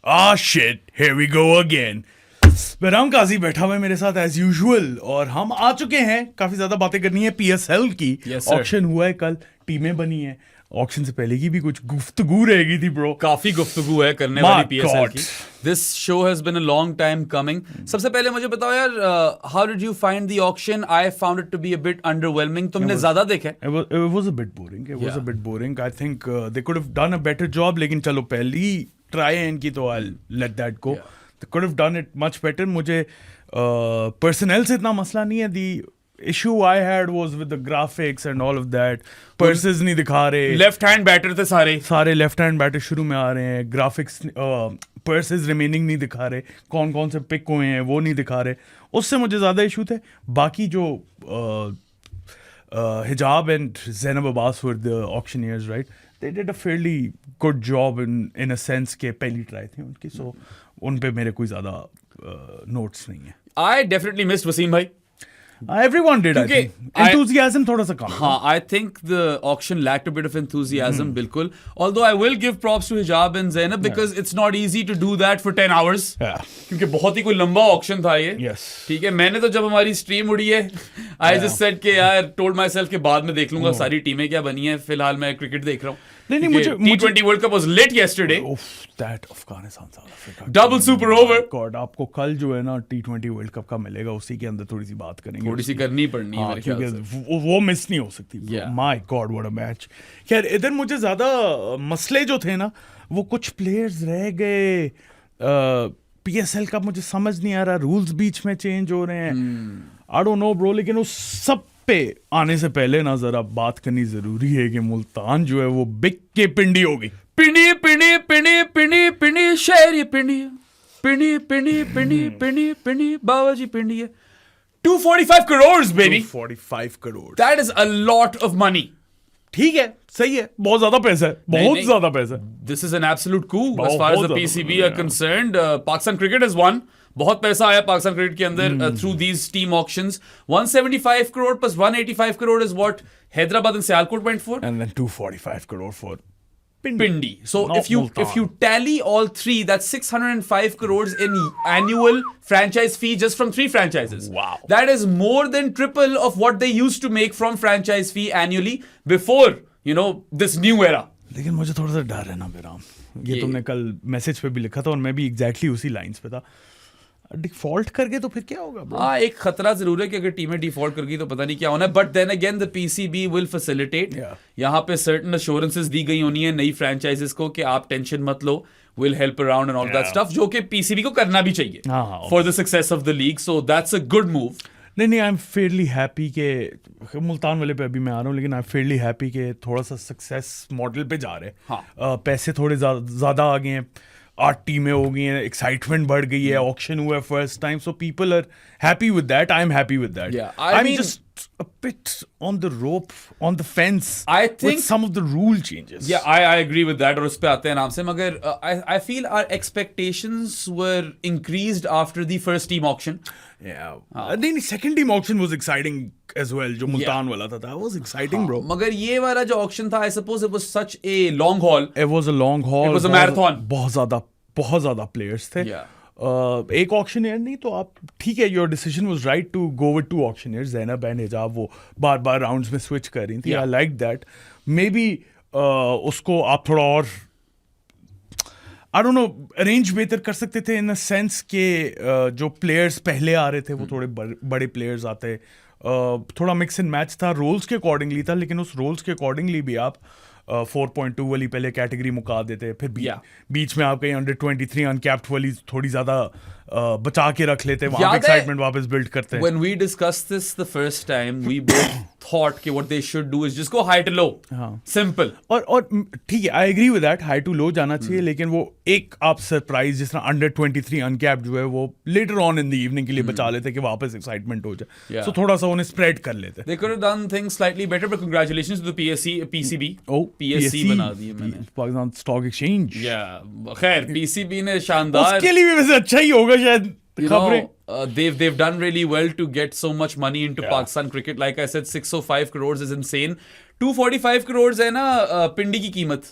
Shit, here we go again. Bahram Kazi बैठा हुआ है मेरे साथ एज यूजुअल, और हम आ चुके हैं। काफी ज्यादा बातें करनी है पीएसएल की। Yes, sir. ऑक्शन हुआ है कल, टीमें बनी है। ऑक्शन से पहले की भी कुछ गुफ्तगू रहेगी थी ब्रो। काफी गुफ्तगू है करने My वाली पीएसएल God. की। This show has been a long time coming. सबसे पहले मुझे बताओ यार, how did you find the auction? I found it to be a bit underwhelming. तुमने ज्यादा देखा है? It was a bit boring. It was Yeah. a bit boring. I think they could have done a better job. लेकिन चलो पहली try है इनकी, तो I'll let that go. Yeah. They could have done it much better. मुझे personnel से इतना मसला नहीं है। The issue I had was with the graphics and all of that. Purses नहीं दिखा रहे। लेफ्ट हैंड बैटर थे सारे लेफ्ट हैंड बैटर शुरू में आ रहे हैं। ग्राफिक्स पर्सेज रिमेनिंग नहीं दिखा रहे। कौन कौन से पिक हुए हैं वो नहीं दिखा रहे। उससे मुझे ज़्यादा इशू थे। बाकी जो Hijab and Zainab Abbas were the auctioneers, right, they did a fairly good job in a sense के पहली ट्राई थी उनकी, सो उन पे मेरे कोई ज़्यादा नोट्स नहीं है। आई डेफिनेटली मिस्ड वसीम भाई। Everyone did, I क्योंकि think. Enthusiasm थोड़ा सा कम। हाँ, I think the auction lacked a bit of enthusiasm, बिल्कुल. Although I will give props to Hijab and Zainab because it's not easy to do that for 10 hours. Yeah. क्योंकि बहुत ही कोई लंबा auction था ये। Yes. ठीक है, मैंने तो जब हमारी स्ट्रीम उड़ी है, I just said कि यार, told myself के बाद में देख लूंगा सारी टीमें क्या बनी है। फिलहाल मैं क्रिकेट देख रहा हूँ। नहीं, मुझे T20 World Cup was lit yesterday. That Afghanistan South Africa Double super over. God, आपको कल जो है ना T20 वर्ल्ड कप का मिलेगा, उसी के अंदर थोड़ी सी बात करेंगे। थोड़ी सी करनी पड़नी है हाँ, मेरे ख्याल क्योंकि से। वो मिस नहीं हो सकती। Yeah. My God, what a match. खैर, इधर मुझे ज्यादा मसले जो थे ना, वो कुछ प्लेयर्स रह गए। पीएसएल का मुझे समझ नहीं आ रहा, रूल्स बीच में चेंज हो रहे हैं। आई डोंट नो ब्रो, लेकिन उस सब पे आने से पहले ना जरा बात करनी जरूरी है कि मुल्तान जो है वो बिक के पिंडी होगी। पिंडी पिंडी पिंडी पिंडी पिंडी शहर ये पिंडी है। पिंडी पिंडी पिंडी पिंडी पिंडी बाबा जी पिंडी है। 245 crores baby. 245 crore. That is a lot of money. ठीक है, सही है, बहुत ज्यादा पैसा है, बहुत नहीं। ज्यादा पैसा है। This is an absolute coup as बहुत far as the ज्यादा PCB पैसा, are concerned. Pakistan cricket has won. बहुत पैसा आया पाकिस्तान क्रिकेट के अंदर through these team auctions. 175 crore plus 185 crore is what Hyderabad and Sialkot went for. And then 245 crore for Pindi. So Not if you Multan. tally all three, that's 605 crores in annual franchise fee just from 3 franchises. Wow. That is more than triple of what they used to make from franchise fee annually before, you know, this new era. लेकिन मुझे थोड़ा सा डर है ना बेराम, ये ये- तुमने कल मैसेज पे भी लिखा था और मैं भी एग्जैक्टली उसी लाइंस पे था। डिफॉल्ट करके तो फिर क्या होगा bro? हाँ, एक खतरा जरूर है कि अगर टीमें डिफॉल्ट कर गई तो पता नहीं क्या होना है। But then again the PCB will facilitate. Yeah. यहाँ पे सर्टेन अश्योरेंसेस दी गई होनी है नई फ्रेंचाइजेस को कि आप टेंशन मत लो, will help around and all that Yeah. Stuff, जो कि पीसीबी को करना भी चाहिए हाँ, for the success of the league. So that's a good move. नहीं, आई एम फेयरली हैप्पी के मुल्तान वाले पे अभी मैं आ रहा हूँ, लेकिन आई एम फेयरली हैप्पी के थोड़ा सा सक्सेस मॉडल पे जा रहे हैं। हाँ। पैसे थोड़े ज़्यादा आ गए हैं, 8 टीमें हो गई हैं, एक्साइटमेंट बढ़ गई है, ऑक्शन हुआ है first time, so people are happy with that. I am happy with that. Yeah, I I am mean- just a bit on the rope, on the fence I with think- some of the rule changes. Yeah, I agree with that, और उस पे आते हैं आराम से। मगर I feel our expectations were increased after the first team auction. Yeah. नहीं, second team auction was exciting as well, जो मुल्तान वाला था, that was exciting bro. मगर ये वाला जो auction था, I suppose it was such a long haul. It was a long haul. It was a marathon. बहुत ज्यादा प्लेयर्स थे। Yeah. एक ऑक्शनियर नहीं तो आप ठीक है, your decision was right to go with 2 auctioneers. Zainab and Hijab वो बार राउंड्स में स्विच कर रही थी। Yeah. I like that. May be उसको आप थोड़ा और आई डोंट नो अरेंज बेहतर कर सकते थे, इन द सेंस के जो प्लेयर्स पहले आ रहे थे वो थोड़े बड़े प्लेयर्स आते। थोड़ा मिक्स एंड मैच था, रोल्स के अकॉर्डिंगली था, लेकिन उस रोल्स के अकॉर्डिंगली भी आप 4.2 वाली पहले कैटेगरी मुका देते, फिर Yeah. बीच में आप कहीं अंडर 23 अनकैप्ड वाली थोड़ी ज्यादा बचा के रख लेते, वहां पे याद है- एक्साइटमेंट वापस बिल्ड करते हैं। When we discussed this the first time, we both thought कि what they should do is just go high to low. हाँ। Simple. और ठीक है, I agree with that, high to low जाना चाहिए, लेकिन वो एक आप सरप्राइज जिस तरह अंडर 23 अनकैप्ड जो है वो later on in the evening के लिए बचा लेते कि वापस एक्साइटमेंट हो जाए। Yeah. सो थोड़ा सा उन्हें स्प्रेड कर लेते। They could have done things slightly better, but congratulations to the PCB. PSC बना दी है मैंने। Pakistan stock exchange. Yeah, खैर PCB ने शानदार, उसके लिए भी वैसे अच्छा ही होगा शायद। you know, खबरें they've done really well to get so much money into Yeah. Pakistan cricket. Like I said, 605 crores is insane. 245 crores है ना पिंडी की कीमत,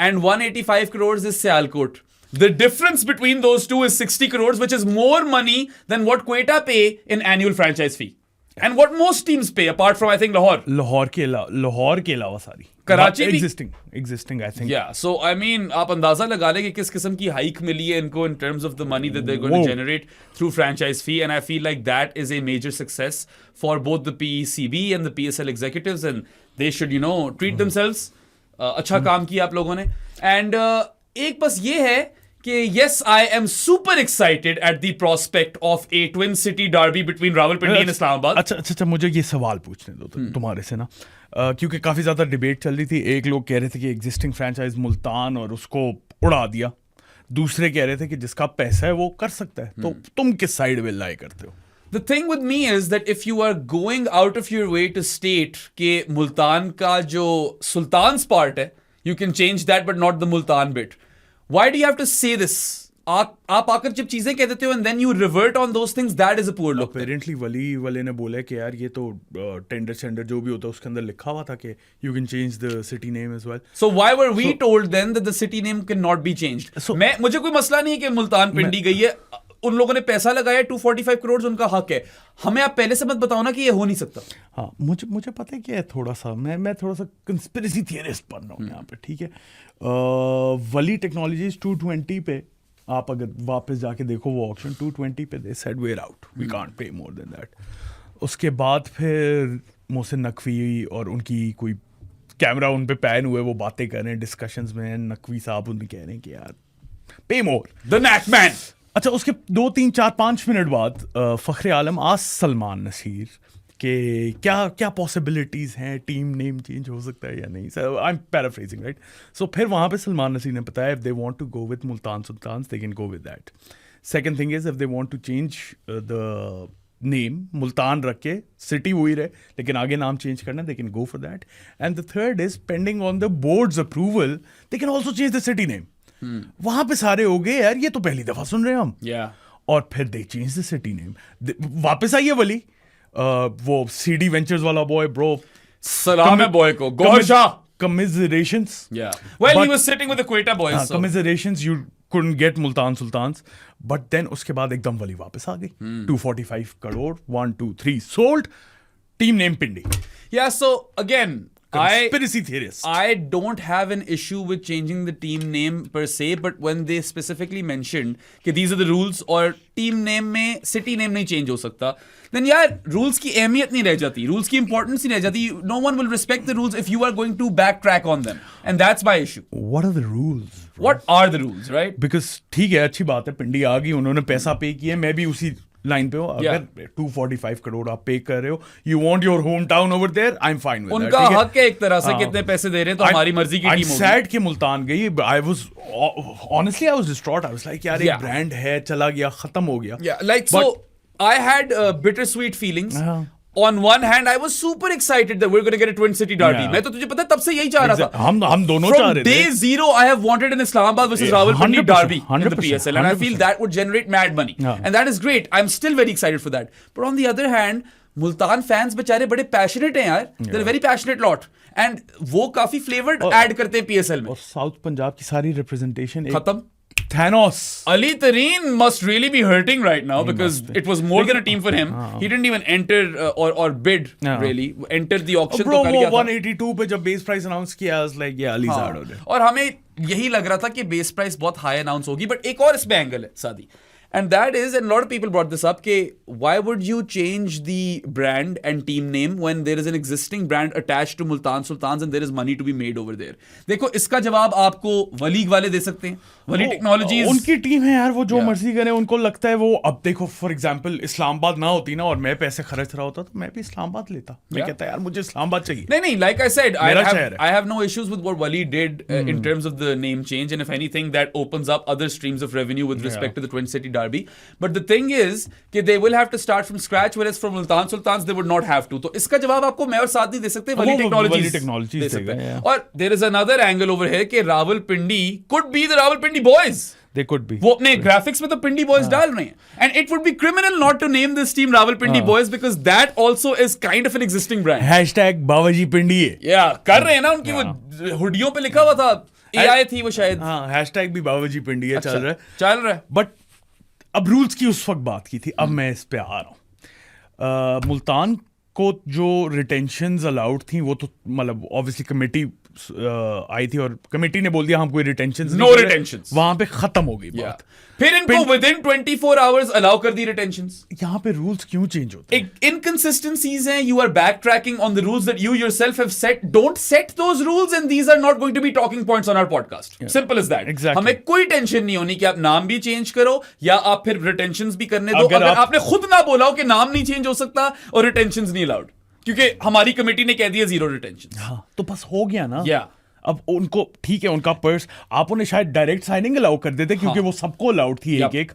and 185 crores is Sialkot. The difference between those two is 60 crores, which is more money than what Quetta pay in annual franchise fee. And what most teams pay, apart from, I think, Lahore. Lahore के अलावा सारी कराची भी- existing I think. Yeah, so I mean, आप अंदाजा लगा ले कि किस किस्म की हाइक मिली है इनको in terms of the money that they're going to Whoa. generate through franchise fee, and I feel like that is a major success for both the PECB and the PSL executives, and they should, you know, treat themselves. अच्छा काम किया आप लोगों ने, and एक बस ये है कि yes, I am super excited at the prospect of a twin city derby between Rawalpindi and Islamabad. अच्छा मुझे ये सवाल पूछने दो तुम्हारे से ना, क्योंकि काफी ज्यादा डिबेट चल रही थी. एक लोग कह रहे थे कि एग्जिस्टिंग फ्रेंचाइज मुल्तान और उसको उड़ा दिया, दूसरे कह रहे थे कि जिसका पैसा है वो कर सकता है. तो तुम किस साइड में लाई करते हो? The thing with me is that if you are going out of your way to state कि मुल्तान का जो सुल्तान्स part है, you can change that but not the Multan bit. Why do you have to say this? आप आकर जब चीजें कह देते हो and then you revert on those things, that is a poor look. Apparently Wali वाले ने बोला है कि यार ये तो टेंडर जो भी होता है उसके अंदर लिखा हुआ था कि you can change the city name as well. So why were we told then that the city name cannot be changed? मुझे कोई मसला नहीं है कि मुल्तान पिंडी गई है, उन लोगों ने पैसा लगाया, 245 करोड़ उनका हक है. हमें आप पहले से मत बताओ ना कि ये हो नहीं सकता. हाँ, मुझे पता है कि थोड़ा सा मैं थोड़ा सा कंस्पिरेसी थियरिस्ट बन रहा हूँ यहाँ पे, ठीक है. वली टेक्नोलॉजीज 220 पे आप अगर वापस जाके देखो वो ऑप्शन 220 पे they said we're out, we can't pay more then that. उसके बाद फिर मोहसिन नकवी और उनकी कोई कैमरा उन पे पैन हुए, वो बातें कर रहे हैं डिस्कशंस में, नकवी साहब उन्हें कह रहे हैं कि यार पे मोर The Knack Man. अच्छा, उसके 2 3 4 5 मिनट बाद फखरे आलम आज सलमान नसीर के क्या पॉसिबिलिटीज हैं, टीम नेम चेंज हो सकता है या नहीं. So I am paraphrasing right. So फिर वहाँ पे सलमान नसीर ने बताया if they want to go with Multan Sultans they can go with that. Second thing is if they want to change the name, Multan रख के सिटी वही रहे लेकिन आगे नाम चेंज करना, दे can go for that. And the third is pending on the boards approval they can also change the city name. वहां पे सारे हो गए यार ये तो पहली दफा सुन रहे हैं हम. और फिर दे चेंज द सिटी नेम. वापस आइए वली, वो सीडी वेंचर्स वाला बॉय ब्रो, सलाम है बॉय को, गोशा. Commiserations. Yeah. Well, he was sitting with the Quetta boys. So. Commiserations, you couldn't get Multan Sultans. But then उसके बाद एकदम वली वापस आ गई. 245 crore, 1 2 3 sold. Team name Pindi. Yeah, so again, Conspiracy theorists. I don't have an issue with changing the team name per se, but when they specifically mentioned कि these are the rules और team name में city name नहीं change हो सकता, then यार rules की अहमियत नहीं रह जाती, rules की importance नहीं रह जाती. No one will respect the rules if you are going to backtrack on them, and that's my issue. What are the rules? Bro? What are the rules, right? Because ठीक है, अच्छी बात है, पिंडी आ गई, उन्होंने पैसा पे किया, मैं भी उसी लाइन पे हो. अगर 245 करोड़ आप पे कर रहे हो, you want your hometown over there, I'm fine with that. उनका हक है एक तरह से, कितने पैसे दे रहे हैं तो हमारी मर्जी की टीम होगी. I'm sad कि मुल्तान गई. honestly I was distraught. I was like यार एक ब्रांड है, चला गया, खत्म हो गया. Yeah, like so I had bittersweet feelings. On one hand, I was super excited that we're going to get a Twin City derby. मैं तो तुझे पता है तब से यही चाह रहा था. हम दोनों चाह रहे थे. From day zero, I have wanted an Islamabad versus Rawalpindi derby in the PSL, and I feel that would generate mad money, and that is great. I'm still very excited for that. But on the other hand, Multan fans बेचारे बड़े passionate हैं यार. They're a very passionate lot, and वो काफी flavored add करते हैं PSL में. और साउथ पंजाब की सारी representation खत्म. Thanos. Ali Tareen must really be hurting right now because it was more than a team for him. He didn't even enter or bid really. Enter the auction. Bro, वो 182 पे जब base price announce किया, I was like yeah, Ali's out of it. और हमें यही लग रहा था कि बेस प्राइस बहुत हाई अनाउंस होगी, बट एक और इसमें एंगल है सादी. And that is, and a lot of people brought this up, कि why would you change the brand and team name when there is an existing brand attached to Multan Sultans and there is money to be made over there? देखो इसका जवाब आपको वली वाले दे सकते हैं. वली technologies उनकी team है यार, वो जो मर्जी करे, उनको लगता है वो. अब देखो फॉर एग्जांपल इस्लामाबाद ना होती ना और मैं पैसे खर्च रहा होता तो मैं भी इस्लामाबाद लेता. मैं कहता यार मुझे इस्लामाबाद चाहिए. नहीं, like I said, I have no issues with what Wali did in terms of the name change, and if anything that opens up other streams of revenue with respect to the Twin City derby. But the thing is कि they will have to start from scratch, whereas from Multan Sultans they would not have to. तो इसका जवाब आपको मैं और साथ नहीं दे सकते, वली टेक्नोलॉजीज दे सकते हैं. और there is another angle over here कि Rawalpindi could be the Rawalpindi boys. They could be. वो अपने ग्राफिक्स में तो पिंडी बॉयज डाल रहे हैं, and it would be criminal not to name this team Rawalpindi boys because that also is kind of an existing brand. #बाबाजी पिंडी है. कर रहे हैं ना, उनकी वो हुडियों पे लिखा हुआ था AI थी वो शायद। हाँ, हैशटैग भी बाबाजी पिंडिया चल रहा है। बट अब रूल्स की उस वक्त बात की थी, अब मैं इस पे आ रहा हूँ। मुल्तान को जो रिटेंशंस अलाउड थी वो तो मतलब ऑब्वियसली कमेटी आई थी और कमेटी ने बोल दिया हम कोई रिटेंशंस नो रिटेंशंस, वहां पे खत्म हो गई बात। फिर इनको विदिन 24 आवर्स अलाउ कर दी रिटेंशंस। यहाँ पे रूल्स क्यों चेंज होते हैं? इनकंसिस्टेंसीज हैं, you are back tracking on the rules that you yourself have set. Don't set those rules and these are not going to be talking points on our podcast. Simple is that. हमें कोई tension नहीं होनी कि आप नाम भी change करो या आप फिर रिटेंशंस भी करने दो, अगर आपने खुद ना बोला हो कि नाम नहीं चेंज हो सकता और रिटेंशंस नहीं अलाउड, क्योंकि हमारी कमेटी ने कह दिया 0 रिटेंशन। हाँ, तो बस हो गया ना। या अब उनको ठीक है, उनका पर्स आप उन्हें शायद डायरेक्ट साइनिंग अलाउ कर देते क्योंकि वो सबको अलाउड थी एक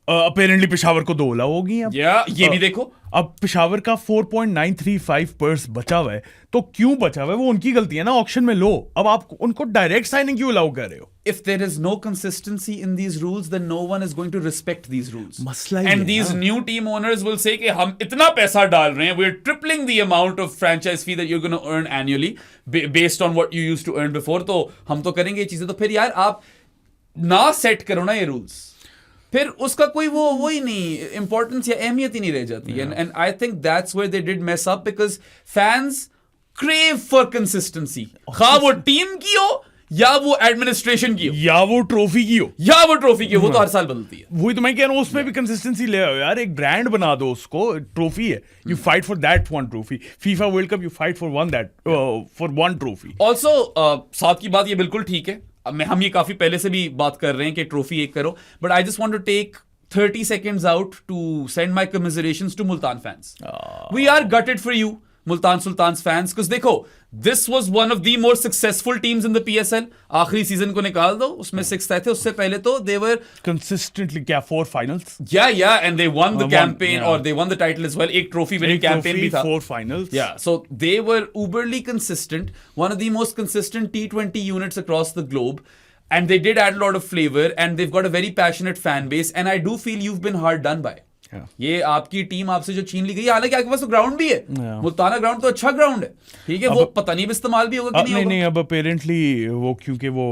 अपेरेंटली पेशावर को 2 अलाउ होगी। अब ये भी देखो, अब पेशावर का 4.935 पर्स बचा हुआ है, तो क्यों बचा हुआ है? वो उनकी गलती है ना, ऑक्शन में लो। अब आप उनको डायरेक्ट साइनिंग क्यों अलाउ कर रहे हो? If there is no consistency in these rules, then no one is going to respect these rules. मसला ही And है these ना। new team owners will say कि हम इतना पैसा डाल रहे हैं, we're tripling the amount of franchise fee that you're going to earn annually based on what you used to earn before. तो हम तो करेंगे ये चीजें। तो फिर यार आप ना सेट करो ना ये रूल्स, फिर उसका कोई वो ही नहीं, इंपॉर्टेंस या अहमियत ही नहीं रह जाती। And I think that's where they did mess up, because fans crave for consistency, खा वो टीम की हो या वो एडमिनिस्ट्रेशन की हो या वो ट्रॉफी की हो वो तो हर साल बदलती है। वही तो मैं कह रहा हूँ, उसमें भी कंसिस्टेंसी ले आओ यार, एक ब्रांड बना दो उसको। ट्रॉफी है, you fight for that one trophy. FIFA world cup, you fight for one trophy. Also साथ की बात ये बिल्कुल ठीक है, हम ये काफी पहले से भी बात कर रहे हैं कि ट्रॉफी एक करो, but I just want to take 30 seconds out to send my commiserations to Multan fans. We are gutted for you, Multan Sultans fans, because देखो, this was one of the more successful teams in the PSL. आखिरी season को निकाल दो, उसमें 6th आए थे, उससे पहले तो they were consistently 4 finals. Yeah, and they won the campaign, or they won the title as well. एक trophy winning campaign भी था. 4 finals. Yeah, so they were uberly consistent, one of the most consistent T20 units across the globe. And they did add a lot of flavor, and they've got a very passionate fan base, and I do feel you've been hard done by. ये आपकी team आपसे जो छीन ली गई, हालांकि आपके पास तो ground भी है, मुल्ताना ग्राउंड तो अच्छा ग्राउंड है, ठीक है, वो पता नहीं इस्तेमाल भी होगा कि नहीं होगा। नहीं, अब अपेरेंटली वो क्योंकि वो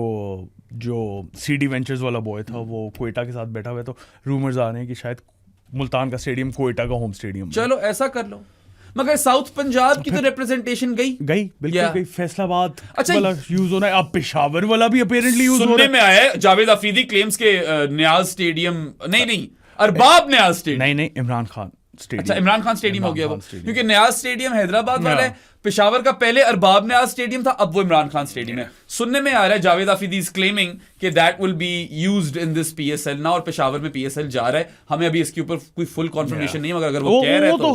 जो CD वेंचर्स वाला बॉय था वो कोयटा के साथ बैठा हुआ है, तो रूमर्स आ रहे हैं कि शायद मुल्तान का स्टेडियम कोयटा का होम स्टेडियम। चलो ऐसा कर लो, मगर साउथ पंजाब की तो रिप्रेजेंटेशन गई बिल्कुल गई। फैसलाबाद वाला यूज होना है, अब पेशावर वाला भी अपेरेंटली यूज हो रहा है। सुनने में आया है जावेद अफरीदी क्लेम्स के नियाज स्टेडियम नहीं अरबाब नियाज स्टेडियम नहीं इमरान खान स्टेडियम। अच्छा, इमरान खान स्टेडियम हो गया वो, क्योंकि नियाज स्टेडियम हैदराबाद वाला है, पेशावर का पहले अरबाब नियाज स्टेडियम था, अब वो इमरान खान स्टेडियम है। सुनने में आ रहा है जावेद अफरीदी इज क्लेमिंग कि that will be used in this PSL ना, और पेशावर में PSL जा रहा है। हमें अभी इसके ऊपर कोई फुल कंफर्मेशन नहीं है, मगर अगर वो कह रहा है तो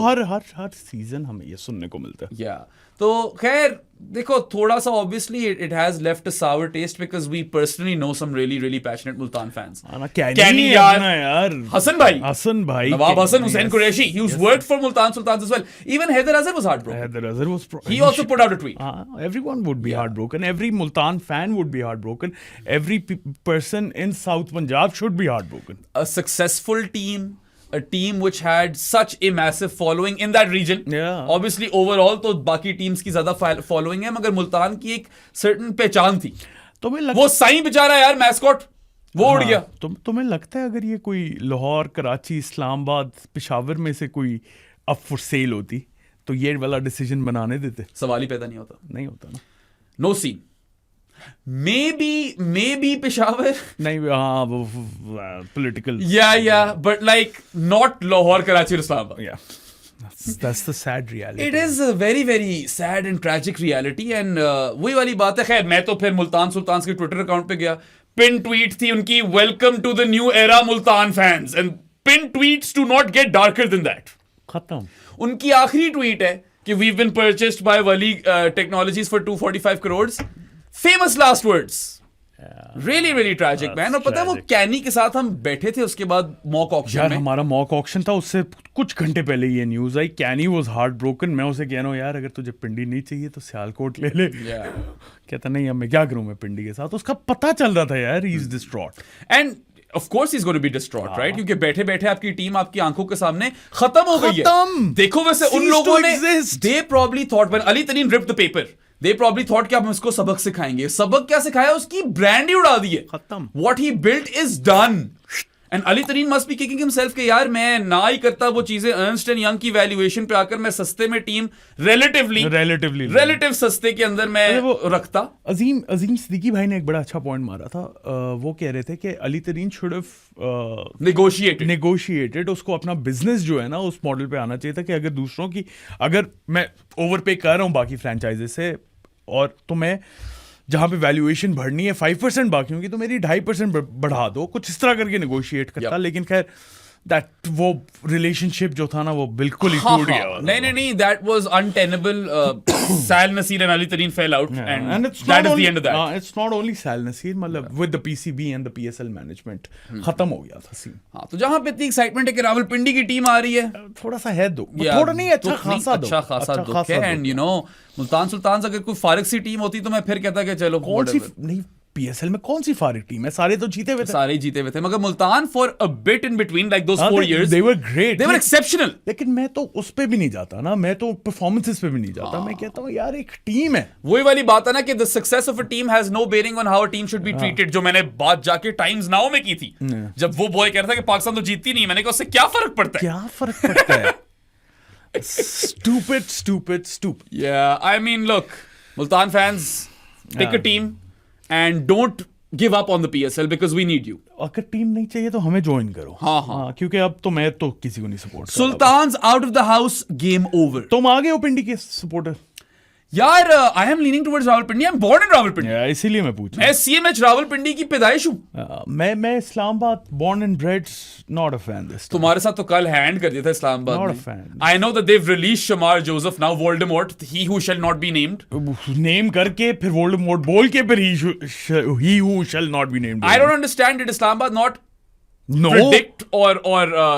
हर सीजन हमें ये सुनने को मिलता है। तो खैर देखो, थोड़ा सा obviously it has left a sour taste, because we personally know some really passionate Multan fans. Kenny यार, हसन भाई, नवाब Hasan Hussain Qureshi, he has worked for Multan Sultans as well. Even Haider Azhar was heartbroken. He also put out a tweet. Everyone would be heartbroken. Every Multan fan would be heartbroken. Every person in South Punjab should be heartbroken. A successful team, a team which had such a massive following in that region. Obviously overall तो बाकी teams की ज्यादा following है, मगर मुल्तान की एक certain पहचान थी। वो साईं बेचारा यार मैस्कॉट वो उड़ गया। तुम्हें लगता है अगर ये कोई लाहौर, कराची, इस्लामाबाद, पेशावर में से कोई अप फॉर सेल होती तो ये वाला डिसीजन बनाने देते? सवाल ही पैदा नहीं होता ना। No scene. Maybe Peshawar. नहीं, हाँ, वो political. Yeah, but like not Lahore, Karachi, or Islamabad. Yeah, that's the sad reality. It is a very very sad and tragic reality, and वही वाली बात है। खैर, मैं तो फिर मुल्तान सुल्तान्स के ट्विटर अकाउंट पे गया, पिन ट्वीट थी उनकी, welcome to the new era Multan fans, and pin tweets do not get darker than that. खत्म। उनकी आखिरी ट्वीट है कि we've been purchased by Wali Technologies for 245 crores. Famous last words. Really tragic, man. और पता है वो कैनी के साथ हम बैठे थे उसके बाद मॉक ऑक्शन में। हमारा मॉक ऑक्शन था, उससे कुछ घंटे पहले ये न्यूज आई, कैनी वाज हार्ट ब्रोकन। मैं उसे कह रहा हूँ यार अगर तुझे पिंडी नहीं चाहिए तो सियालकोट ले ले। कहता नहीं, अब मैं क्या करूँ मैं पिंडी के साथ। उसका पता चल रहा था यार, he is distraught. And of course he's going to be distraught, right? क्योंकि बैठे बैठे आपकी टीम आपकी आंखों के सामने खत्म हो गई है। देखो वैसे उन लोगों ने they probably thought when Ali Tanin ripped the paper They probably thought कि अब हम इसको सबक सिखाएंगे. सबक क्या सिखाया? उसकी ब्रांड ही उड़ा दी है. खत्म. What he built is done. And Ali Tareen must be kicking himself कि यार मैं ना ही करता वो चीजें Ernst & Young की वैल्यूएशन पे आकर मैं सस्ते में टीम relative सस्ते के अंदर मैं रखता. अजीम सिद्दीकी भाई ने एक बड़ा अच्छा पॉइंट मारा था. वो कह रहे थे कि अली तरीन शुड हैव नेगोशिएटेड. उसको अपना बिजनेस जो है ना उस मॉडल पे आना चाहिए था कि अगर दूसरों की, अगर मैं ओवरपे कर रहा हूँ बाकी फ्रेंचाइजेस से और तो मैं जहां पे वैल्यूएशन बढ़नी है 5% बाकी होंगी तो मेरी 2.5% बढ़ा दो, कुछ इस तरह करके नेगोशिएट करता. लेकिन खैर वो रिलेशनशिप जो था ना वो बिल्कुल ही टूट गया. नहीं, that was untenable. Sal Nasir and Ali Tareen fell out, and that is the end of that. It's not only Sal Nasir, मतलब with the PCB and the PSL management खत्म हो गया था सीन. हाँ, तो जहां पे इतनी एक्साइटमेंट है कि रावलपिंडी की टीम आ रही है, थोड़ा सा है दुख. थोड़ा नहीं, अच्छा खासा दुख है. एंड मुल्तान सुल्तान अगर कोई फारिग सी टीम होती तो मैं फिर कहता कि चलो कौन सी नहीं. PSL में कौन सी फारिग टीम है? सारे तो जीते हुए थे. मगर Multan for a bit in between like those 4 years they were great, they were exceptional. लेकिन मैं तो उस पे भी नहीं जाता ना, मैं तो परफॉर्मेंसेस पे भी नहीं जाता. मैं कहता हूँ यार एक टीम है. वही वाली बात है ना कि the success of a team has no bearing on how a team should be treated. जो मैंने बात जाके टाइम्स नाउ में की थी जब वो बॉय कह रहा था कि पाकिस्तान तो जीतती नहीं. मैंने कहा उससे क्या फर्क पड़ता है. Stupid. Yeah, I mean look, Multan fans, pick a team and don't give up on the PSL because we need you. अगर टीम नहीं चाहिए तो हमें ज्वाइन करो. हाँ, क्योंकि अब तो मैं तो किसी को नहीं support. Sultans out of the house, game over. तुम आ गए हो पिंडी के सपोर्टर? यार I am leaning towards Rawalpindi. I am born in Rawalpindi. इसीलिए मैं पूछ. मैं CMH रावलपिंडी की पैदाइश हूँ. मैं Islamabad born and bred. Not a fan this. तुम्हारे साथ तो कल हैंड कर दिया था Islamabad. Not a fan. I know that they have released Shamar Joseph now. Voldemort, he who shall not be named. Name करके फिर वोल्डेमॉर्ट बोल के फिर he who shall not be named. I don't understand. Did Islamabad not predict or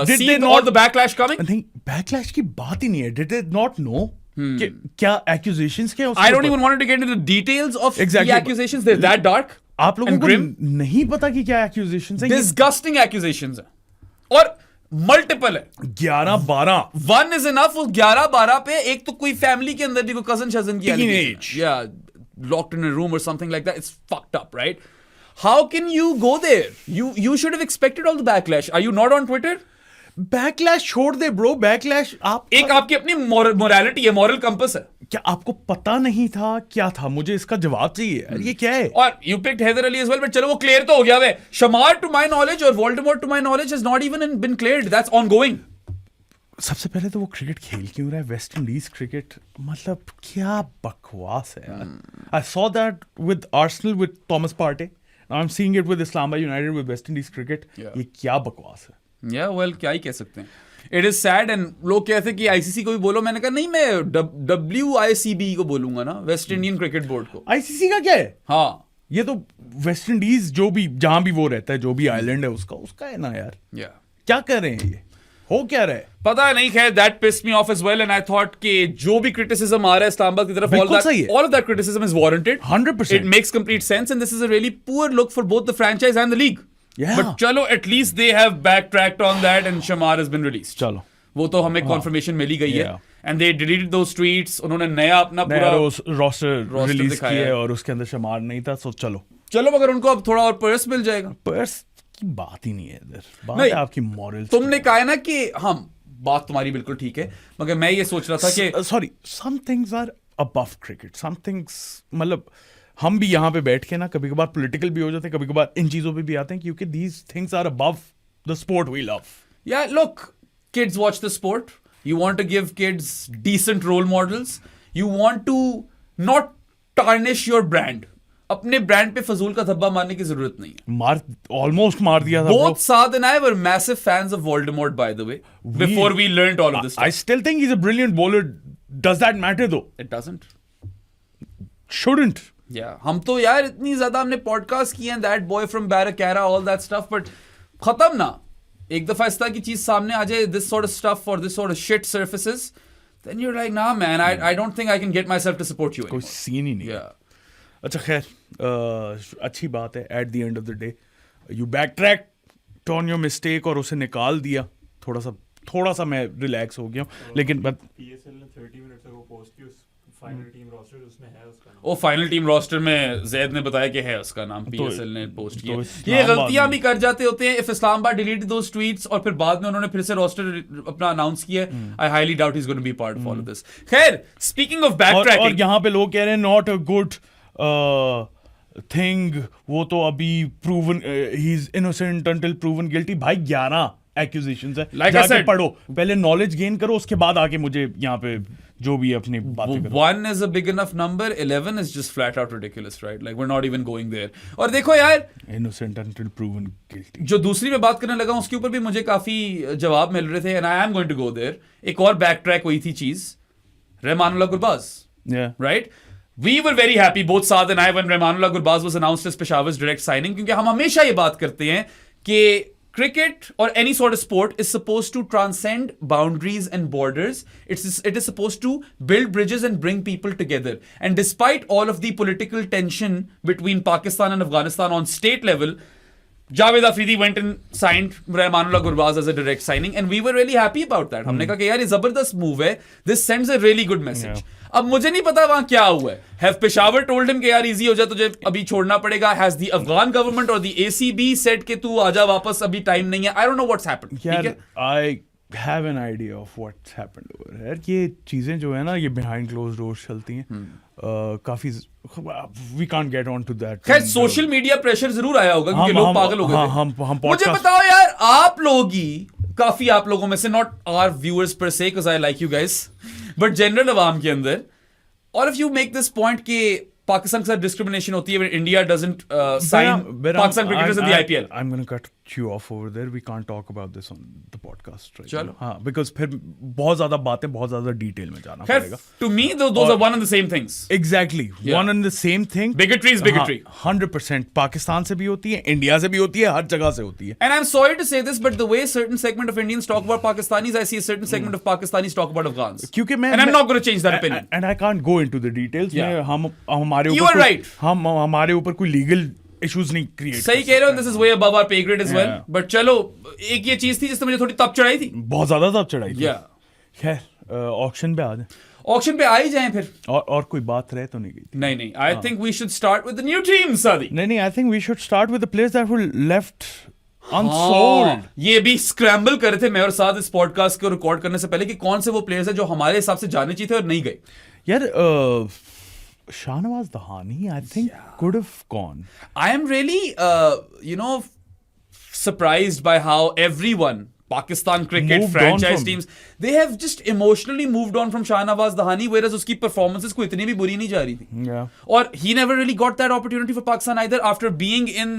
see all the backlash coming? नहीं, backlash की बात ही नहीं है. Did they not know? क्या accusations क्या? I don't even want to get into the details of the accusations. They're that dark. आप लोगों को नहीं पता कि क्या accusations हैं? Disgusting accusations हैं. और multiple है. 11-12. One is enough. उस 11-12 पे एक तो कोई family के अंदर भी कोई cousin शजन की teenage. Yeah, locked in a room or something like that. It's fucked up, right? How can you go there? You should have expected all the backlash. Are you not on Twitter? Backlash छोड़ दे bro. Backlash एक आपकी अपनी morality है, moral compass है. क्या आपको पता नहीं था क्या था? मुझे इसका जवाब चाहिए. ये क्या है? और you picked Heather Ali as well, but चलो वो क्लियर तो हो गया वे. शमार to my knowledge और Voldemort to my knowledge has not even been cleared. That's ongoing. सबसे पहले तो वो क्रिकेट खेल क्यों रहा है? वेस्ट इंडीज क्रिकेट मतलब क्या बकवास है यार. I saw that with Arsenal with Thomas Partey. Now I'm seeing it with Islamabad United with West Indies cricket. ये क्या बकवास है. Yeah, well, क्या ही कह सकते हैं. It is sad and लोग कहते हैं कि ICC को भी बोलो. मैंने कहा नहीं, मैं WICB को बोलूंगा ना, वेस्ट इंडियन क्रिकेट बोर्ड को. ICC का क्या है? हाँ, ये तो वेस्ट इंडीज जो भी जहां भी वो रहता है, जो भी आइलैंड है उसका है ना यार. क्या कर रहे हैं ये? हो क्या रहा है? पता नहीं. खैर, that pissed me off as well and I thought कि जो भी criticism आ रहा है इस्लामाबाद की तरफ, all of that criticism is warranted. 100%. It makes complete sense and this is a really poor look for both the franchise and the league. Yeah. But चलो, at least they have backtracked on that and Shamar has been released. चलो, वो तो हमें confirmation मिल ही गई है. And they deleted those tweets. उन्होंने नया अपना पूरा roster रिलीज किया है और उसके अंदर शमार नहीं था. सो चलो मगर उनको अब थोड़ा और पर्स मिल जाएगा. पर्स की बात ही नहीं है इधर. बात है आपकी मॉरल. तुमने कहा है ना कि हम बात तुम्हारी बिल्कुल ठीक है, मगर मैं ये सोच रहा था कि sorry, some things are above cricket. Some things मतलब हम भी यहाँ पे बैठ के ना कभी कभार पॉलिटिकल भी हो जाते हैं, कभी कभार इन चीजों पे भी आते हैं क्योंकि these things are above the sport we love. या look, kids watch the sport. You want to give kids decent role models. You want to not tarnish your brand. अपने ब्रांड पे फजूल का धब्बा मारने की जरूरत नहीं है. ऑलमोस्ट मार दिया था. Both Saad and I were massive fans of Voldemort, by the way, before we learned all of this stuff. I still think he's a brilliant bowler. Does that matter though? It doesn't. Shouldn't. Yeah, हम तो यार इतनी ज्यादा हमने podcast किए हैं, that boy from Barracara, all that stuff, but खत्म ना. एक दफा इस तरह की चीज सामने आ जाए, this sort of stuff or this sort of shit surfaces, then you're like, nah man, I don't think I can get myself to support you anymore. कोई सीन ही नहीं. Yeah. अच्छा खैर, अच्छी बात है. At the end of the day you back track on your mistake और उसे निकाल दिया. थोड़ा सा मैं रिलैक्स हो गया हूँ. लेकिन PSL ने 30 मिनट्स अगो पोस्ट की, उस फाइनल टीम रोस्टर उसमें है उसका नाम। वो फाइनल टीम रोस्टर में जैद ने बताया कि है उसका नाम, पीएसएल ने पोस्ट किया। ये इस्लामाबाद गलतियां में- भी कर जाते होते हैं। If Islamabad delete those tweets और फिर बाद में उन्होंने फिर से रोस्टर अपना अनाउंस किया, I highly doubt he is going to be part of all of this. खैर, स्पीकिंग ऑफ बैक और ट्रैकिंग, यहाँ पे लोग कह रहे हैं नॉट अ गुड थिंग, वो तो अभी proven he is innocent until proven guilty. भाई 11 एक्यूजेशंस है, Like I जाके said- पढ़ो, पहले नॉलेज गेन करो, उसके बाद आके मुझे यहाँ पे जो भी अपनी बातें करो। 1 is a big enough number, 11 is just flat out ridiculous, right? Like we're not even going there. और देखो यार, इनोसेंट अंटिल प्रूवन गिल्टी। जो दूसरी मैं बात करने लगा उसके ऊपर भी मुझे काफी जवाब मिल रहे थे, and I am going to go there. एक और बैक ट्रैक हुई थी चीज, Rahmanullah Gurbaz, Yeah. right? We were very happy, both Saad and I, when Rahmanullah Gurbaz was announced as Peshawar's direct signing, क्योंकि हम हमेशा ये बात करते हैं कि cricket or any sort of sport is supposed to transcend boundaries and borders. It is supposed to build bridges and bring people together. And despite all of the political tension between Pakistan and Afghanistan on state level, Javed Afridi went and signed Rahmanullah Gurbaz as a direct signing, and we were really happy about that. हमने कहा कि यार ये जबरदस्त move है, this sends a really good message. अब मुझे नहीं पता वहां क्या हुआ है। Have Peshawar told him कि यार इजी हो जाए, तुझे अभी छोड़ना पड़ेगा? Has the Afghan government or the ACB said कि तू आजा वापस, अभी टाइम नहीं है? I don't know what's happened. ठीक यार है? I have an idea of what's happened over here. ये चीजें जो है ना, ये behind closed doors चलती हैं। काफी we can't get on to that. खैर, सोशल मीडिया प्रेशर जरूर आया होगा क्योंकि लोग पागल हो गए थे। हम मुझे podcast- बताओ यार, आप लोग ही, काफी आप लोगों में से, नॉट आवर व्यूअर्स पर से, because I like you guys, but general अवाम के अंदर, और if you make this point कि पाकिस्तान के साथ डिस्क्रिमिनेशन होती है when India doesn't sign Pakistan cricketers in the IPL. I'm going to cut you off over there. We can't talk about this on the podcast right चलो। now. हाँ, because फिर बहुत ज्यादा बातें, बहुत ज्यादा डिटेल में जाना खैर, पड़ेगा। to me those are one and the same things. Exactly, Yeah. one and the same thing. Bigotry is bigotry. 100% Pakistan से भी होती है, इंडिया से भी होती है, हर जगह से होती है। And I'm sorry to say this, but the way certain segment of Indians talk about Pakistanis, I see a certain segment of Pakistanis talk about Afghans. क्योंकि मैं And I'm not going to change that opinion. And I can't go into the details. Yeah. मैं हम हमारे You ऊपर are कोई- right. हम हमारे ऊपर कोई लीगल इश्यूज नहीं क्रिएट सही कह रहे हो, this is way above our pay grade as well, Yeah. But चलो, एक ये चीज थी जिससे मुझे थोड़ी तप चढ़ाई थी। बहुत ज्यादा तब चढ़ाई थी। Yeah. खैर ऑक्शन पे आ जाए, ऑक्शन पे आ ही जाएं फिर। और कोई बात रह तो नहीं गई थी। नहीं, I think we should start with the new team, सादी। नहीं, I think we should start with the players that were left unsold. ये भी स्क्रैम्बल कर रहे थे मैं और साथ इस पॉडकास्ट को रिकॉर्ड करने से पहले कि कौन से वो प्लेयर्स हैं जो हमारे हिसाब से जाने चाहिए थे और नहीं गए। यार Shahnawaz Dahani I think could have gone. I am really, surprised by how everyone, Pakistan cricket Moved on franchise from- teams, they have just emotionally moved on from Shahnawaz Dahani, whereas उसकी performances को इतनी भी बुरी नहीं जा रही थी। Yeah. और he never really got that opportunity for Pakistan either after being in,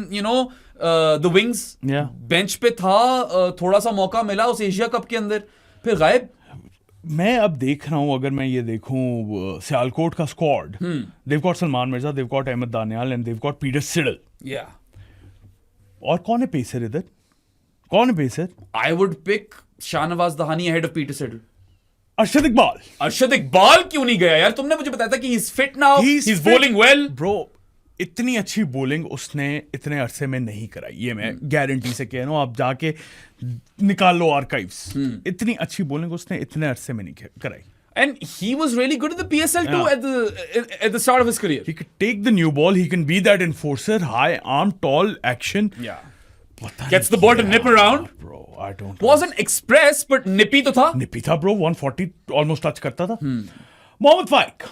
the wings. Yeah. Bench पे था, थोड़ा सा मौका मिला उस एशिया कप के अंदर, फिर गायब। मैं अब देख रहा हूँ, अगर मैं ये देखूं सियालकोट का squad, they've got Salman Mirza, they've got Ahmed Daniyal and they've got Peter Siddle. Yeah. और कौन है पेसर इधर? कौन है pacer? I would pick Shahnawaz Dahani ahead of Peter Siddle. Arshad Iqbal. Arshad Iqbal क्यों नहीं गया यार? तुमने मुझे बताया था कि he's fit now, he's fit. bowling well. Bro, इतनी अच्छी बॉलिंग उसने इतने अरसे में नहीं कराई, ये मैं गारंटी से कह रहा हूँ। आप जाके निकाल लो आर्काइव्स, इतनी अच्छी बॉलिंग उसने इतने अरसे में नहीं कराई। And he was really good at the PSL too Yeah. at the start of his career. He could take the new ball, he can be that enforcer, high arm, tall, action. Yeah. पता Gets नहीं the ball to क्या, nip around. Bro, I don't Wasn't express, but nippy तो था. निपी था bro, 140 almost touch करता था। मोहम्मद फाइक।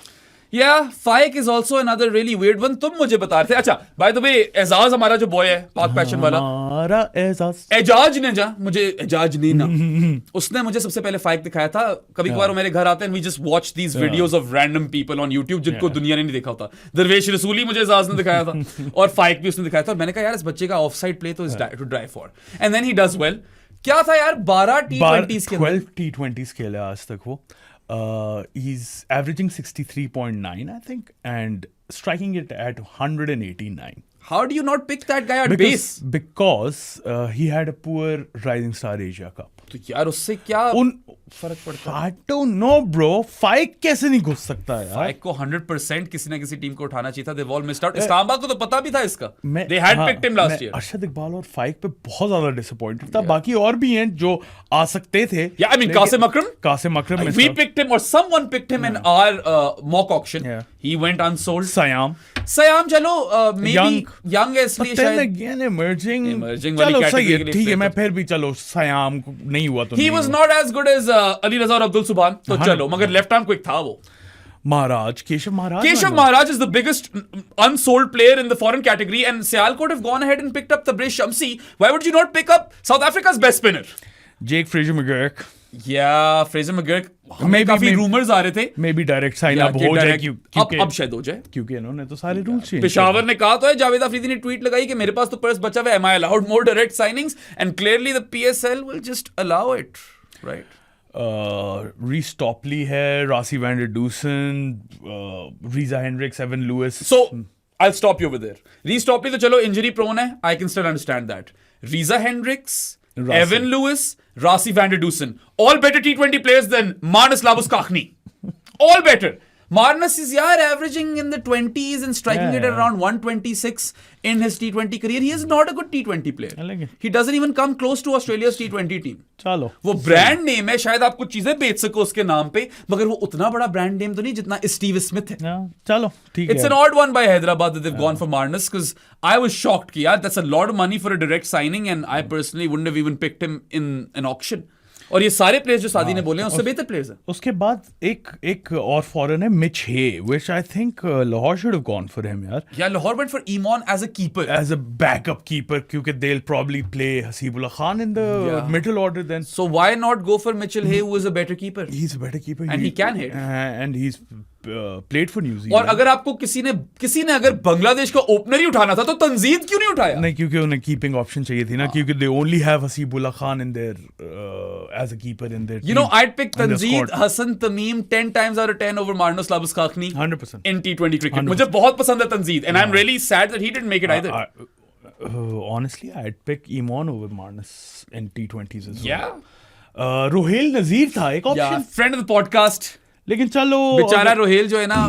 Yeah, Faik is also another really weird one. तुम मुझे बता रहे थे। अच्छा, by the way, एजाज हमारा जो बॉय है, पाक पैशन वाला, हमारा एजाज। एजाज ने मुझे एजाज नहीं ना, उसने मुझे सबसे पहले फाइक दिखाया था। कभी कभार वो मेरे घर आते हैं, we just watch these videos of random people on YouTube जिनको दुनिया ने नहीं देखा होता। दरवेश रसूली मुझे एजाज ने दिखाया था और फाइक भी उसने दिखाया था, और मैंने कहा यार इस बच्चे का ऑफ साइड प्ले तो is too dry for, and then he does well. क्या था यार, 12 T20s के अंदर 12 T20s खेले आज तक वो। He's averaging 63.9 I think and striking it at 189. How do you not pick that guy at base? Because he had a poor Rising Star Asia Cup. तो यार उससे क्या फर्क पड़ता है? I don't know, bro. फाइक कैसे नहीं घुस सकता यार? फाइक को 100% किसी ना किसी टीम को उठाना चाहिए था. They've all missed out. Islamabad को तो पता भी था इसका. They had picked him last year. Arshad Iqbal और फाइक पे बहुत ज्यादा डिसअपॉइंटेड था. बाकी और भी हैं जो आ सकते थे. Yeah, I mean Qasim Akram. We picked him or someone picked him in our mock auction. Yeah. He went unsold. Siam चलो maybe young है इसलिए But then शायद. again, emerging वाली चलो category सही के है, लिए ठीक है. play मैं फिर भी चलो सयाम को नहीं हुआ तो He नहीं was हुआ. not as good as Ali Raza और अब्दुल सुभान. तो हाँ. चलो मगर लेफ्ट आर्म क्विक था वो. Keshav Keshav Maharaj is the biggest unsold player in the foreign category, and Sial could have gone ahead and picked up Tabriz Shamsi. Why would you not pick up South Africa's best spinner? Jake Fraser McGurk. Yeah, Fraser McGurk. हमें काफी rumors आ रहे थे. Maybe direct sign up हो जाए अब शायद हो जाए. क्योंकि इन्होंने तो सारे रूल्स चेंज. पेशावर ने कहा तो है, जावेद अफरीदी ने ट्वीट लगाई कि मेरे पास तो पर्स बचा हुआ है. Am I allowed more direct signings? And clearly the PSL will just allow it, right? Reece Topley है, Rassi van der Dusen, Reza Hendricks, Evan Lewis. So I'll stop you over there. Reece Topley तो चलो injury prone है. I can still understand that. Reza Hendricks, Rassi. Evan Lewis, Rassi van der Dusen, all better T20 players than Marnus Labuschagne. All better. Marnus is averaging in the 20s and striking it at around 126 in his T20 career. He is not a good T20 player. He doesn't even come close to Australia's T20 team. चलो वो brand name है, शायद आप कुछ चीजें बेच सको उसके नाम पे, मगर वो उतना बड़ा ब्रांड नेम तो नहीं जितना स्टीव स्मिथ है. चलो ठीक है. It's an odd one by Hyderabad that they've gone for Marnus, because I was shocked कि यार that's a lot of money for a direct signing, and I personally wouldn't have even picked him in an auction. और ये सारे players जो सादी ने बोले हैं उससे बेहतर प्लेयर्स हैं. उसके बाद एक और फॉरेन है, Mitch Hay, which I think Lahore should have gone for him यार. Yeah, Lahore went for Iman as a keeper. As a backup keeper, क्योंकि they'll probably play Hasibullah Khan in the middle order then. So why not go for Mitchell Hay, who is a better keeper? He's a better keeper. And he can hit. And he's played for New Zealand. और अगर आपको किसी ने अगर बांग्लादेश का opener ही उठाना था तो तंजीद क्यों नहीं उठाया? नहीं, क्योंकि उन्हें कीपिंग ऑप्शन चाहिए थी ना, क्योंकि they only have Hasibullah Khan in their as a keeper in their You know, I'd pick Tanzeed Hassan Tamim 10 times out of 10 over Marnus Labuschagne 100% in T20 cricket. मुझे बहुत पसंद है Tanzeed, and I'm really sad that he didn't make it either. Honestly, I'd pick Iman over Marnus in T20s as well. Yeah. Rohel नजीर था एक Yeah, option, friend of the podcast. लेकिन चलो बेचारा रोहेल जो है ना,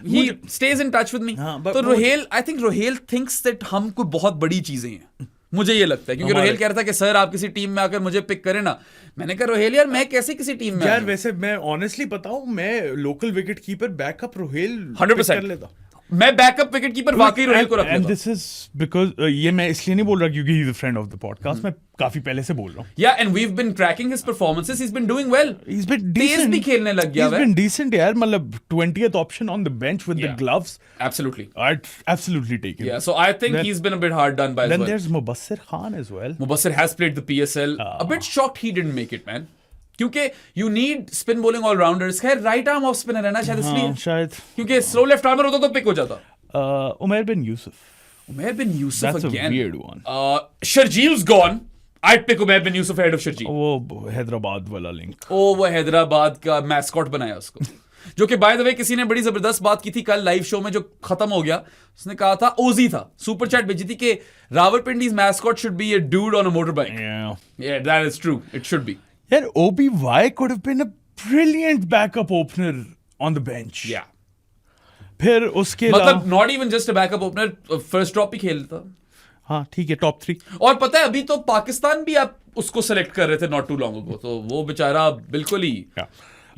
he stays in touch with me. हाँ, but तो Rohel, I think Rohel thinks that हम कोई बहुत बड़ी चीजें हैं. मुझे ये लगता है, क्योंकि रोहेल कह रहा था कि सर आप किसी टीम में आकर मुझे पिक करें ना. मैंने कहा रोहेल यार मैं कैसे किसी टीम में यार, वैसे मैं ऑनेस्टली बताऊं, मैं local wicket keeper backup Rohel 100% कर लेता. मैं बैकअप विकेट कीपर वाकई रोहेल को रख एंड लेता. दिस इज बिकॉज ये मैं इसलिए नहीं बोल रहा क्योंकि he is a friend of the podcast. मैं काफी पहले से बोल रहा हूँ. Yeah, and we've been tracking his performances. He's been doing well. He's been Tej decent. भी खेलने लग गया He's है. been decent यार, मतलब 20th option on the bench with the Yeah. gloves. Absolutely. I'd absolutely take him. Yeah, so I think Then- he's been a bit hard done by as Then well. there's Mubassir Khan as well. Mubassir has played the PSL. A bit shocked he didn't make it, man. क्योंकि you need spin bowling all rounders. खैर right arm off spinner है ना शायद इसलिए. हाँ, शायद क्योंकि slow left armer होता तो pick हो जाता. Umair bin Yusuf. Umair bin Yusuf That's again. a weird one. Sharjil's gone. I'd pick Umair bin Yusuf ahead of Sharjil. वो हैदराबाद वाला लिंक. वो हैदराबाद का मैस्कॉट बनाया उसको. जो कि बाय द वे किसी ने बड़ी जबरदस्त बात की थी कल लाइव शो में जो खत्म हो गया. उसने कहा था, ओजी था, सुपर चैट भेजी थी कि Rawalpindiz mascot should be a dude on a motorbike. Yeah, that is true. It should be. यार, OBY could have been a brilliant backup opener on the bench. Yeah. फिर उसके मतलब not even just a backup opener, first drop ही खेलता. हाँ ठीक है, top 3. और पता है अभी तो पाकिस्तान भी आप उसको सेलेक्ट कर रहे थे नॉट टू लॉन्ग अगो, तो वो बेचारा बिल्कुल he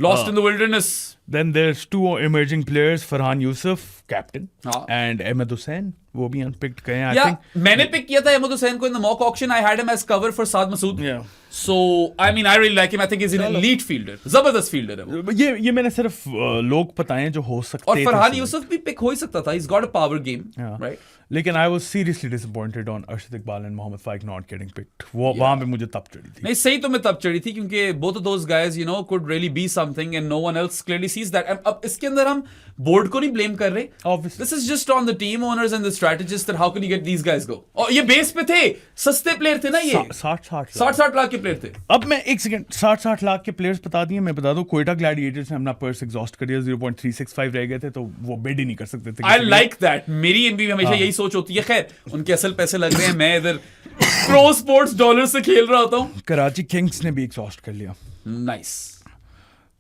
lost in the wilderness. Then there's two emerging players, Farhan Yusuf, captain, हाँ. and Ahmed Hussain, वो भी unpicked गए हैं. I Yeah, think. मैंने पिक किया था अहमद हुसैन को in the mock auction. I had him as cover for Saad Masood. Yeah. So I mean I really like him. I think he's an elite fielder. जबरदस्त fielder है वो. ये मैंने सिर्फ लोग बताए जो हो सकते और थे. फरहान यूसुफ भी पिक हो ही सकता था. He's got a power game, Yeah. right? लेकिन I was seriously disappointed on Arshad Iqbal and Mohammad Faik not getting picked. वो वहाँ पे मुझे तब चढ़ी थी. नहीं सही तो मैं तब चढ़ी थी क्योंकि both of those guys, you know, could really be something and no one else clearly sees that. अब इसके अंदर हम बोर्ड को नहीं ब्लेम कर रहे. Obviously. This is just on the team owners and the strategists that how can you get these guys go. और ये बेस पे थे, सस्ते प्लेयर थे ना ये. 60 लाख के प्लेयर थे. अब मैं एक सेकंड, 60 लाख के प्लेयर्स बता दिए. मैं बता दूं, कोयटा ग्लैडिएटर्स ने अपना पर्स एग्जॉस्ट कर दिया. 0.365 रह गए थे, तो वो बिड ही नहीं कर सकते थे. I like that. मेरी इनकी हमेशा यही सोच होती है. खैर उनके असल पैसे लग रहे हैं, मैं इधर प्रो स्पोर्ट्स डॉलर से खेल रहा होता हूँ. कराची किंग्स ने भी एग्जॉस्ट कर लिया. Nice.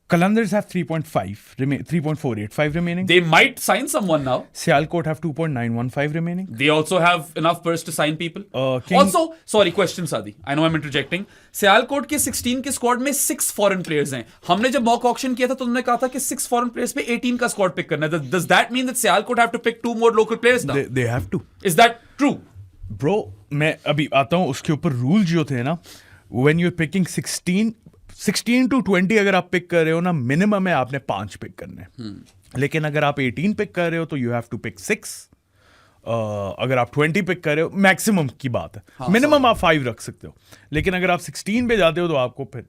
Qalandars have 3.485 remaining. They might sign someone now. Sialkot have 2.915 remaining. They also have enough purse to sign people. King- Also, sorry, question Sadi. I know I'm interjecting. Sialkot के 16 के squad में 6 foreign players हैं. हमने जब mock auction किया था तो उन्होंने कहा था कि 6 फॉरेन प्लेयर्स पे 18 का स्क्वाड पिक करना है. Does that mean that Sialkot have to pick 2 more local players now? They have to. Is that true? Bro, मैं अभी आता हूँ उसके ऊपर रूल जो थे ना, when you're picking 16 to 20 अगर आप पिक कर रहे हो ना, मिनिमम है आपने 5 पिक करने हैं. लेकिन अगर आप 18 पिक कर रहे हो तो यू हैव टू पिक 6. अगर आप 20 पिक कर रहे हो, मैक्सिमम की बात है, मिनिमम आप 5 रख सकते हो. लेकिन अगर आप 16 पे जाते हो तो आपको फिर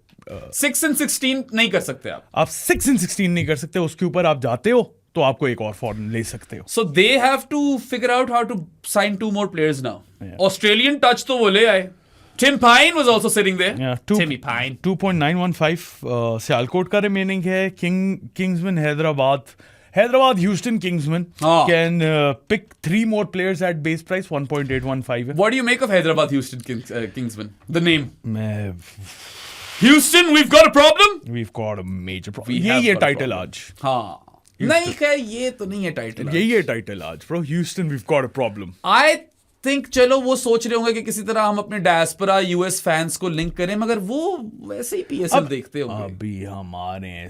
6 and 16 नहीं कर सकते आप. 6 and 16 नहीं कर सकते. उसके ऊपर आप जाते हो तो आपको एक और फॉरेन ले सकते हो. So they have to figure out how to sign 2 more players now. Yeah. Australian touch तो वो ले आए. Tim Pine was also sitting there. Yeah, Timmy Pine. 2.915 Sialkot का रिमेनिंग है. Kingsmen Hyderabad Houston Kingsmen can pick 3 more players at base price 1.815 है. What do you make of Hyderabad Houston Kingsman? The name. मैं Houston, we've got a problem. we've got a major problem. We have यही है got a title problem. आज. हाँ. नहीं खैर ये तो नहीं है टाइटल. यही है टाइटल आज bro. Houston we've got a problem. I think चलो वो सोच रहे होंगे कि किसी तरह हम अपने डायस्पोरा यूएस फैंस को लिंक करें, मगर वो वैसे ही पीएसएल देखते होंगे. अभी हमारे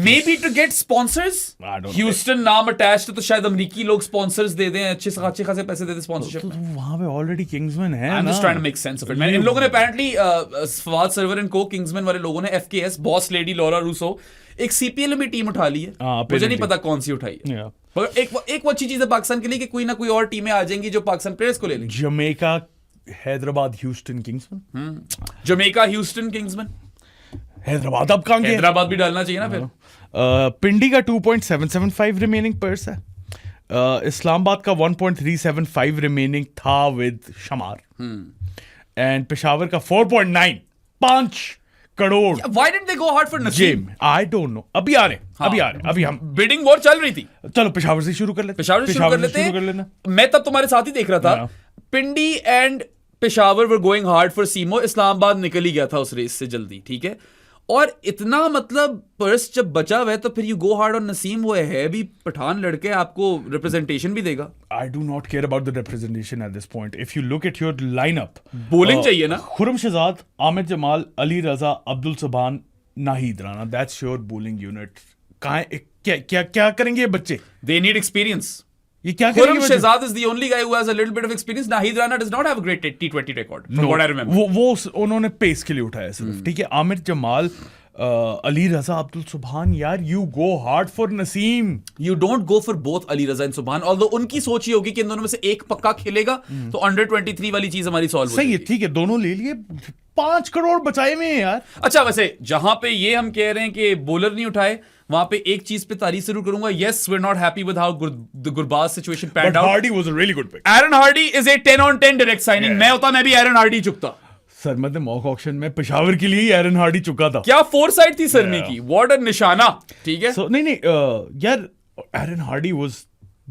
Maybe to get sponsors. I don't Houston नाम attached है तो शायद अमेरिकी लोग स्पॉन्सर्स दे दें, अच्छे खासे पैसे दे दें स्पॉन्सरशिप तो में. वहां पे ऑलरेडी किंग्समैन है I'm ना. just trying to make sense of it. इन लोगों ने apparently फवाद सर्वर एंड को किंग्समैन वाले लोगों ने FKS boss lady Laura Russo एक सीपीएल में टीम उठा ली है. मुझे नहीं पता कौन सी उठाई है. Yeah. मगर एक वो अच्छी चीज है पाकिस्तान के लिए कि कोई ना कोई और टीमें आ जाएंगी जो पाकिस्तान प्लेयर्स को ले लेंगी. Jamaica Hyderabad Houston Kingsman. Jamaica Houston Kingsman. Hyderabad अब कहां गया. हैदराबाद भी डालना चाहिए ना फिर. पिंडी का 2.775 रिमेनिंग पर्स है. इस्लामाबाद का 1.375 रिमेनिंग था विद शमार. एंड पेशावर का 4.9 5 crore. Why didn't they go hard for Naseem? जेम आई डोंट नो. अभी आ रहे अभी हम बिडिंग वॉर चल रही थी. चलो पेशावर से शुरू कर लेते. पेशावर से शुरू कर लेते. मैं तब तुम्हारे साथ ही देख रहा था. Pindi and Peshawar were going hard for सीमो. इस्लामाबाद निकल ही गया था उस रेस से जल्दी. ठीक है. और इतना मतलब पर्स जब बचा हुआ है तो फिर you go hard on Naseem. वो है भी पठान लड़के, आपको रिप्रेजेंटेशन भी देगा. I do not care about the representation at this point. If you look at your lineup, bowling चाहिए ना. खुरम शहजाद, आमिर जमाल, अली रजा, अब्दुल सुभान, Nahid Rana. That's your bowling unit. क्या करेंगे ये बच्चे? They need experience. ये क्या खुरम करेंगे? Shahzad is the only guy who has a little bit of experience. Nahid Rana does not have a great T20 record from what I remember. वो उन्होंने pace के लिए उठाया सिर्फ. ठीक है. आमिर जमाल, अली रजा, अब्दुल सुभान, यार you go hard for Naseem. You don't go for both Ali Raza and Subhan. Although उनकी सोच ये होगी कि इन दोनों में से एक पक्का खेलेगा तो अंडर 23 वाली चीज हमारी सॉल्व हो सही है. जाएगी. ठीक है. दोनों ले लिए. 5 करोड़ बचाए हुए हैं यार. अच्छा वैसे जहां पे ये हम कह रहे हैं कि बॉलर नहीं उठाए, वहां पे एक चीज पे तारीफ जरूर करूंगा. Yes, we're not happy with how the Gurbaz situation panned But out. Hardy was a really good pick. Aaron Hardy is a 10 on 10 direct signing. Yeah. मैं होता मैं भी Aaron Hardy चुकता. सरमद ने मॉक ऑक्शन में पेशावर के लिए ही एरन हार्डी चुका था. क्या फोरसाइट थी सरने की. व्हाट अ निशाना. ठीक है. So, नहीं यार एरन Hardy was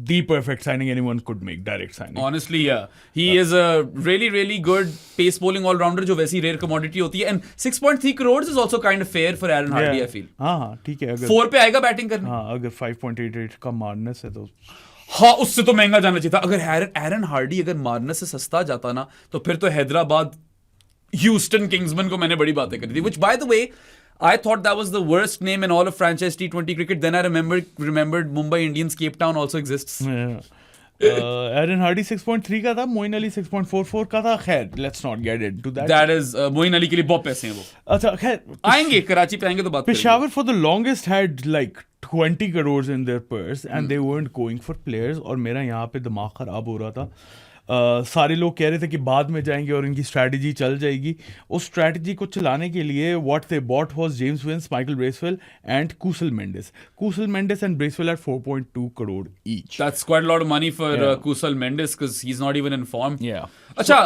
the perfect signing anyone could make. Direct signing. Honestly, yeah. He is a really, really good pace bowling all-rounder जो वैसी rare commodity होती है. And 6.3 crores is also kind of fair for Aaron Hardy, I feel. हाँ ठीक है. अगर 4 पे आएगा बैटिंग करने. हाँ अगर 5.88 का मार्नेस है तो हाँ उससे तो महंगा जाना चाहिए था. अगर एरन हार्डी अगर मार्नेस से सस्ता जाता ना तो फिर तो हैदराबाद ह्यूस्टन किंग्समैन को मैंने बड़ी बातें करी थी. Which by the way, I thought that was the worst name in all of franchise T20 cricket. Then I remembered Mumbai Indians Cape Town also exists. Aaron Hardie 6.3 का था. मोइन अली 6.44 का था. खैर let's not get into that. That is Moeen Ali के लिए बहुत पैसे हैं वो. अच्छा खैर आएंगे कराची पे आएंगे तो बात करेंगे. Peshawar for the longest had like 20 crores in their purse and they weren't going for players. और मेरा यहाँ पे दिमाग खराब हो रहा था. सारे लोग कह रहे थे कि बाद में जाएंगे और इनकी स्ट्रैटेजी चल जाएगी. उस स्ट्रैटेजी को चलाने के लिए what they bought was James Vince, Michael Bracewell and Kusal Mendes. Kusal Mendes and Bracewell at 4.2 crore each. That's quite a lot of money for Kusal Mendes because he's not even in form. Yeah. अच्छा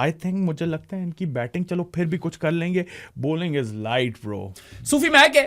I think मुझे लगता है इनकी batting चलो फिर भी कुछ कर लेंगे. Bowling is light bro. Sufi Mag है.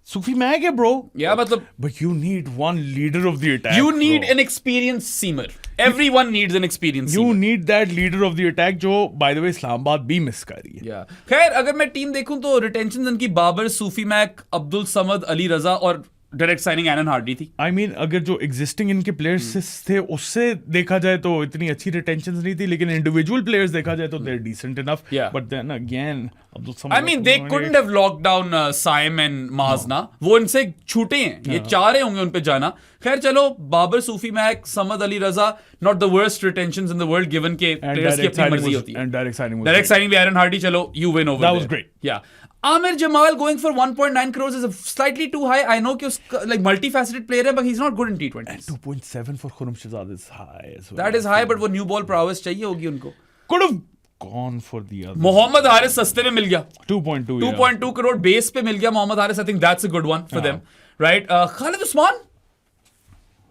Sufi Mag है bro. Yeah, मतलब But you need one leader of the attack. you need bro. an experienced seamer. Everyone needs an experienced You seamer. need that leader of the attack जो by the way Islamabad भी miss कर रही है. Yeah. खैर अगर मैं team देखूं तो रिटेंशन इनकी बाबर, सूफी मैक, अब्दुल समद, अली रजा और डायरेक्ट साइनिंग एरन हार्डी थी. I mean अगर जो एग्जिस्टिंग इनके प्लेयर्स थे उससे देखा जाए तो इतनी अच्छी रिटेंशन नहीं थी, लेकिन इंडिविजुअल प्लेयर्स देखा जाए तो they're decent enough. Yeah. But then again Abdul Samad. I mean, they couldn't have locked down Saim and Mazna. वो इनसे छूटे हैं. ये चाह रहे होंगे उन पे जाना. खैर चलो, बाबर, सूफी मैक, Samad, Ali Raza, not the worst retentions in the world given के And players की direct अपनी signing मर्जी was- होती है. and direct signing was Direct great. signing भी एरन हार्डी, चलो, you win over That there. was great. Yeah. Amir Jamal going for 1.9 crores is slightly too high. I know कि उसका like multifaceted player है, but he's not good in T20s. 2.7 for Khurram Shahzad is high as well. That is high, but वो new ball prowess चाहिए होगी उनको. Could have gone for the other. Mohammad Haris सस्ते में मिल गया. 2.2. 2.2 crore बेस पे मिल गया Mohammad Haris. I think that's a good one for them. Right? Khalid Usman.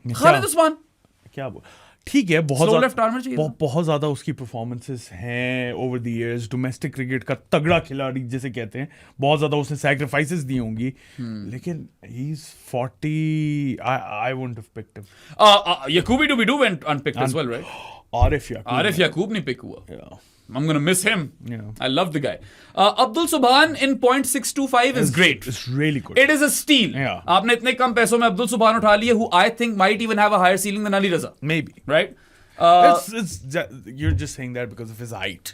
Khalid Usman. क्या बोल. ठीक है, बहुत Slow ज़्यादा- left armer चाहिए था. बहुत ज्यादा उसकी परफॉर्मेंसेस हैं over the years. Domestic cricket का तगड़ा खिलाड़ी जिसे कहते हैं, बहुत ज्यादा उसने सैक्रिफाइसेस दी होंगी, लेकिन he is 40. I wouldn't have picked him. Yakubi Dubidu went unpicked as well, right? Arif Yakub. Arif Yaqub नहीं pick हुआ. Yeah. I'm gonna miss him. Yeah. I love the guy. Abdul Subhan in 0.625 is great. It's really good. It is a steal. Yeah. आपने इतने कम पैसों में अब्दुल सुबहान उठा लिए, who I think might even have a higher ceiling than Ali Raza. Maybe. Right? You're just saying that because of his height.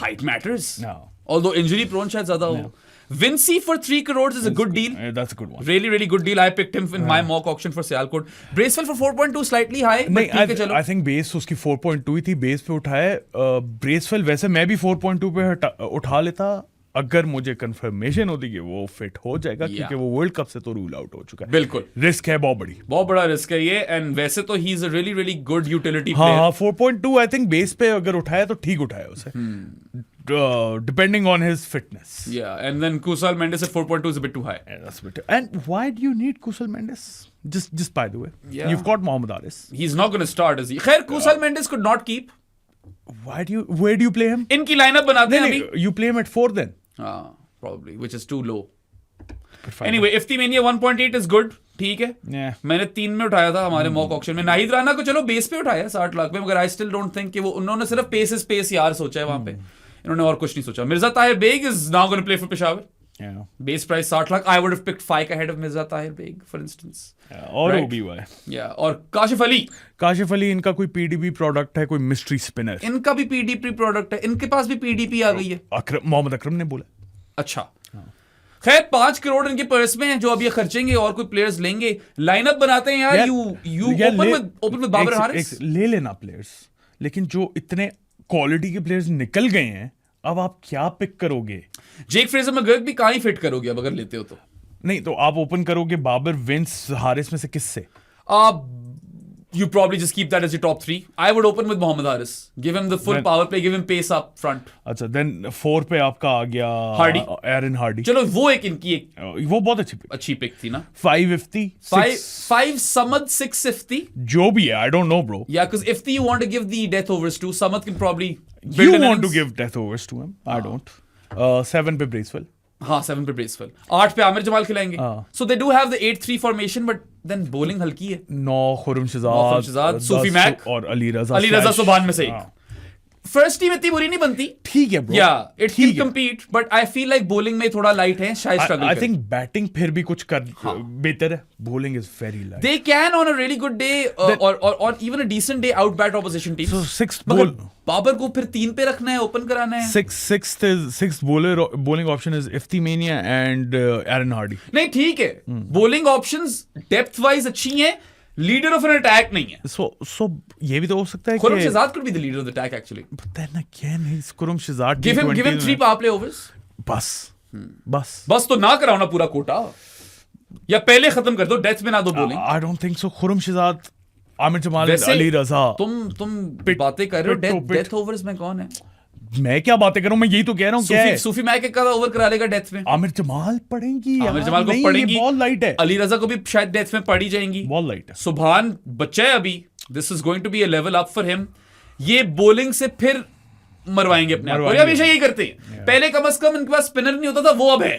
Height matters. No. Although injury prone शायद ज्यादा हो. Vinci for 3 crores is a good deal. That's a good one. Really, really good deal. I picked him in my mock auction for Sialkot. Bracewell for 4.2, slightly high. but नहीं, ठीक है चलो. I think base उसकी 4.2 ही थी, base पे उठाए. Bracewell वैसे मैं भी 4.2 पे उठा लेता अगर मुझे कंफर्मेशन होती कि वो फिट हो जाएगा, क्योंकि वो वर्ल्ड कप से तो रूल आउट हो चुका है. बिल्कुल. रिस्क है बहुत बड़ी. बहुत बड़ा रिस्क है ये. एंड वैसे तो he is a really really good utility हाँ प्लेयर. हाँ, 4.2 आई थिंक बेस पे अगर उठाया तो ठीक उठाया उसे, depending on his fitness. Yeah, and then Kusal Mendes at 4.2 is a bit too high. And why do you need Kusal Mendes? Just by the way, Yeah. you've got Mohammad Haris. He's not going to start, is he? खैर Kusal Mendes could not keep. Where do you play him? इनकी lineup बनाते हैं अभी. You play him at 4 then. Probably, which is too low. Fine. Anyway, Iftimania 1.8 is good. ठीक है. Yeah. मैंने 3 में उठाया था हमारे मॉक ऑक्शन में. नाहिद राना को चलो बेस पे उठाया 60 लाख में, मगर आई स्टिल डोंट थिंक कि वो उन्होंने सिर्फ पेस यार सोचा है वहां पे. इन्होंने और कुछ नहीं सोचा. Mirza Tahir Baig is now going to play for Peshawar. Yeah. Base price 60 lakh. I would have picked Fike ahead of Mirza Tahir Beg, for instance. और Right. OBY. Yeah. और काशिफ अली. काशिफ अली इनका कोई पीडीपी प्रोडक्ट है, कोई मिस्ट्री स्पिनर. इनका भी पीडीपी प्रोडक्ट है. इनके पास भी पीडीपी आ गई है. मोहम्मद अकरम ने बोला. अच्छा. खैर 5 करोड़ इनके पर्स में है जो अब ये खर्चेंगे और कोई प्लेयर्स लेंगे. लाइनअप बनाते हैं यार. You open with Babar Haris. ले लेना प्लेयर्स, लेकिन जो इतने क्वालिटी के प्लेयर्स निकल गए हैं, अब आप क्या पिक करोगे? जेक फ्रेजर मैकगर्क भी कहाँ ही फिट करोगे अब अगर लेते हो तो. नहीं तो आप ओपन करोगे बाबर, विंस, हारिस में से किससे? You probably just keep that as your top 3. I would open with Mohammad Haris. Give him the full power play. Give him pace up front. अच्छा, देन 4 पे आपका आ गया Hardy. एरन हार्डी. चलो वो एक इनकी एक वो बहुत अच्छी पिक थी ना. 5 इफ्ती, 5 Samad, 6 Ifti. जो भी है, आई don't no bro. Yeah, because Ifti you want to give the death overs to. Samad can probably You build an want to innings. give death overs to him. I don't. 7 पे Bracewell. हाँ 7 पे Bracewell. 8 पे आमिर जमाल खिलाएंगे. So they do have the 8-3 formation, but then bowling हल्की है. 9 खुर्रम खुर्रम शहजाद, सूफी Mac और अली रजा. अली रजा सुभान में से एक. फर्स्ट टीम इतनी बुरी नहीं बनती. ठीक है bro. Yeah, it can compete, but I feel like bowling में थोड़ा लाइट है. शायद स्ट्रगल I think बैटिंग फिर भी कुछ कर बेहतर है. Bowling is very light. They can on a really good day or even a decent day outbat opposition teams. So sixth मगर ball. बाबर को फिर 3 पे रखना है, ओपन कराना है. Sixth bowling option is Iftimania and Aaron Hardy. नहीं ठीक है. Bowling options depth wise अच्छी हैं. Leader of an attack नहीं है. So ये भी तो हो सकता है खुर्रम कि Shahzad could be the leader of the attack actually. But then again, he's Khurram Shahzad. Give him 3 power play overs. बस तो ना कराओ ना पूरा कोटा. या पहले खत्म कर दो, डेथ में ना दो bowling. I don't think so. Khurram Shahzad, Aamir Jamal, Ali रजा. तुम बातें कर रहे हो डेथ ओवर्स में कौन है? मैं क्या बातें कर रहा हूँ, मैं यही तो कह रहा हूँ. क्या है? सूफी मैक एक ओवर करा लेगा डेथ में. आमिर जमाल पड़ेंगी. आमिर जमाल को नहीं, पड़ेंगी. ये बहुत लाइट है. अली रजा को भी शायद डेथ में पड़ी जाएंगी. बहुत लाइट है. सुभान बच्चा है अभी. This is going to be a level up for him. ये बॉलिंग से फिर मरवाएंगे अपने आप को. ये हमेशा यही करते हैं. पहले कम से कम इनके पास स्पिनर नहीं होता था, वो अब है.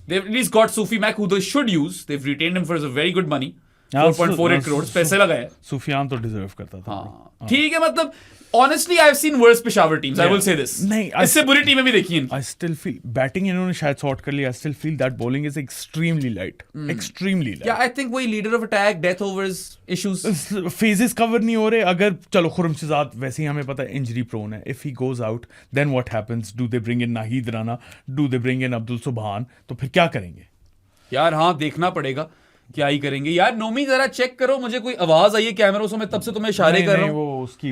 They've at least got Sufi Mac, who they should use. They've retained him for very good money. 4.48 crore पैसे लगाए. सुफियान तो डिजर्व करता था. हाँ ठीक है, मतलब honestly I've seen worse Peshawar teams. I will say this. नहीं, इससे बुरी टीमें भी देखी हैं. I still feel बैटिंग इन्होंने शायद सॉर्ट कर लिया. I still feel that bowling is extremely light. Extremely light. Yeah, I think वही leader of attack, death overs issues. Phases cover नहीं हो रहे. अगर चलो खुर्रमशहजाद वैसे ही हमें पता है इंजरी प्रोन है. If he goes out then what happens? Do they bring in Nahid Rana? Do they bring in Abdul Subhan? तो फिर क्या करेंगे यार? हाँ देखना पड़ेगा क्या ही करेंगे यार. नोमी जरा चेक करो, मुझे कोई आवाज आई है कैमरों से, मैं तब से तुम्हें इशारे कर रहा हूँ. वो उसकी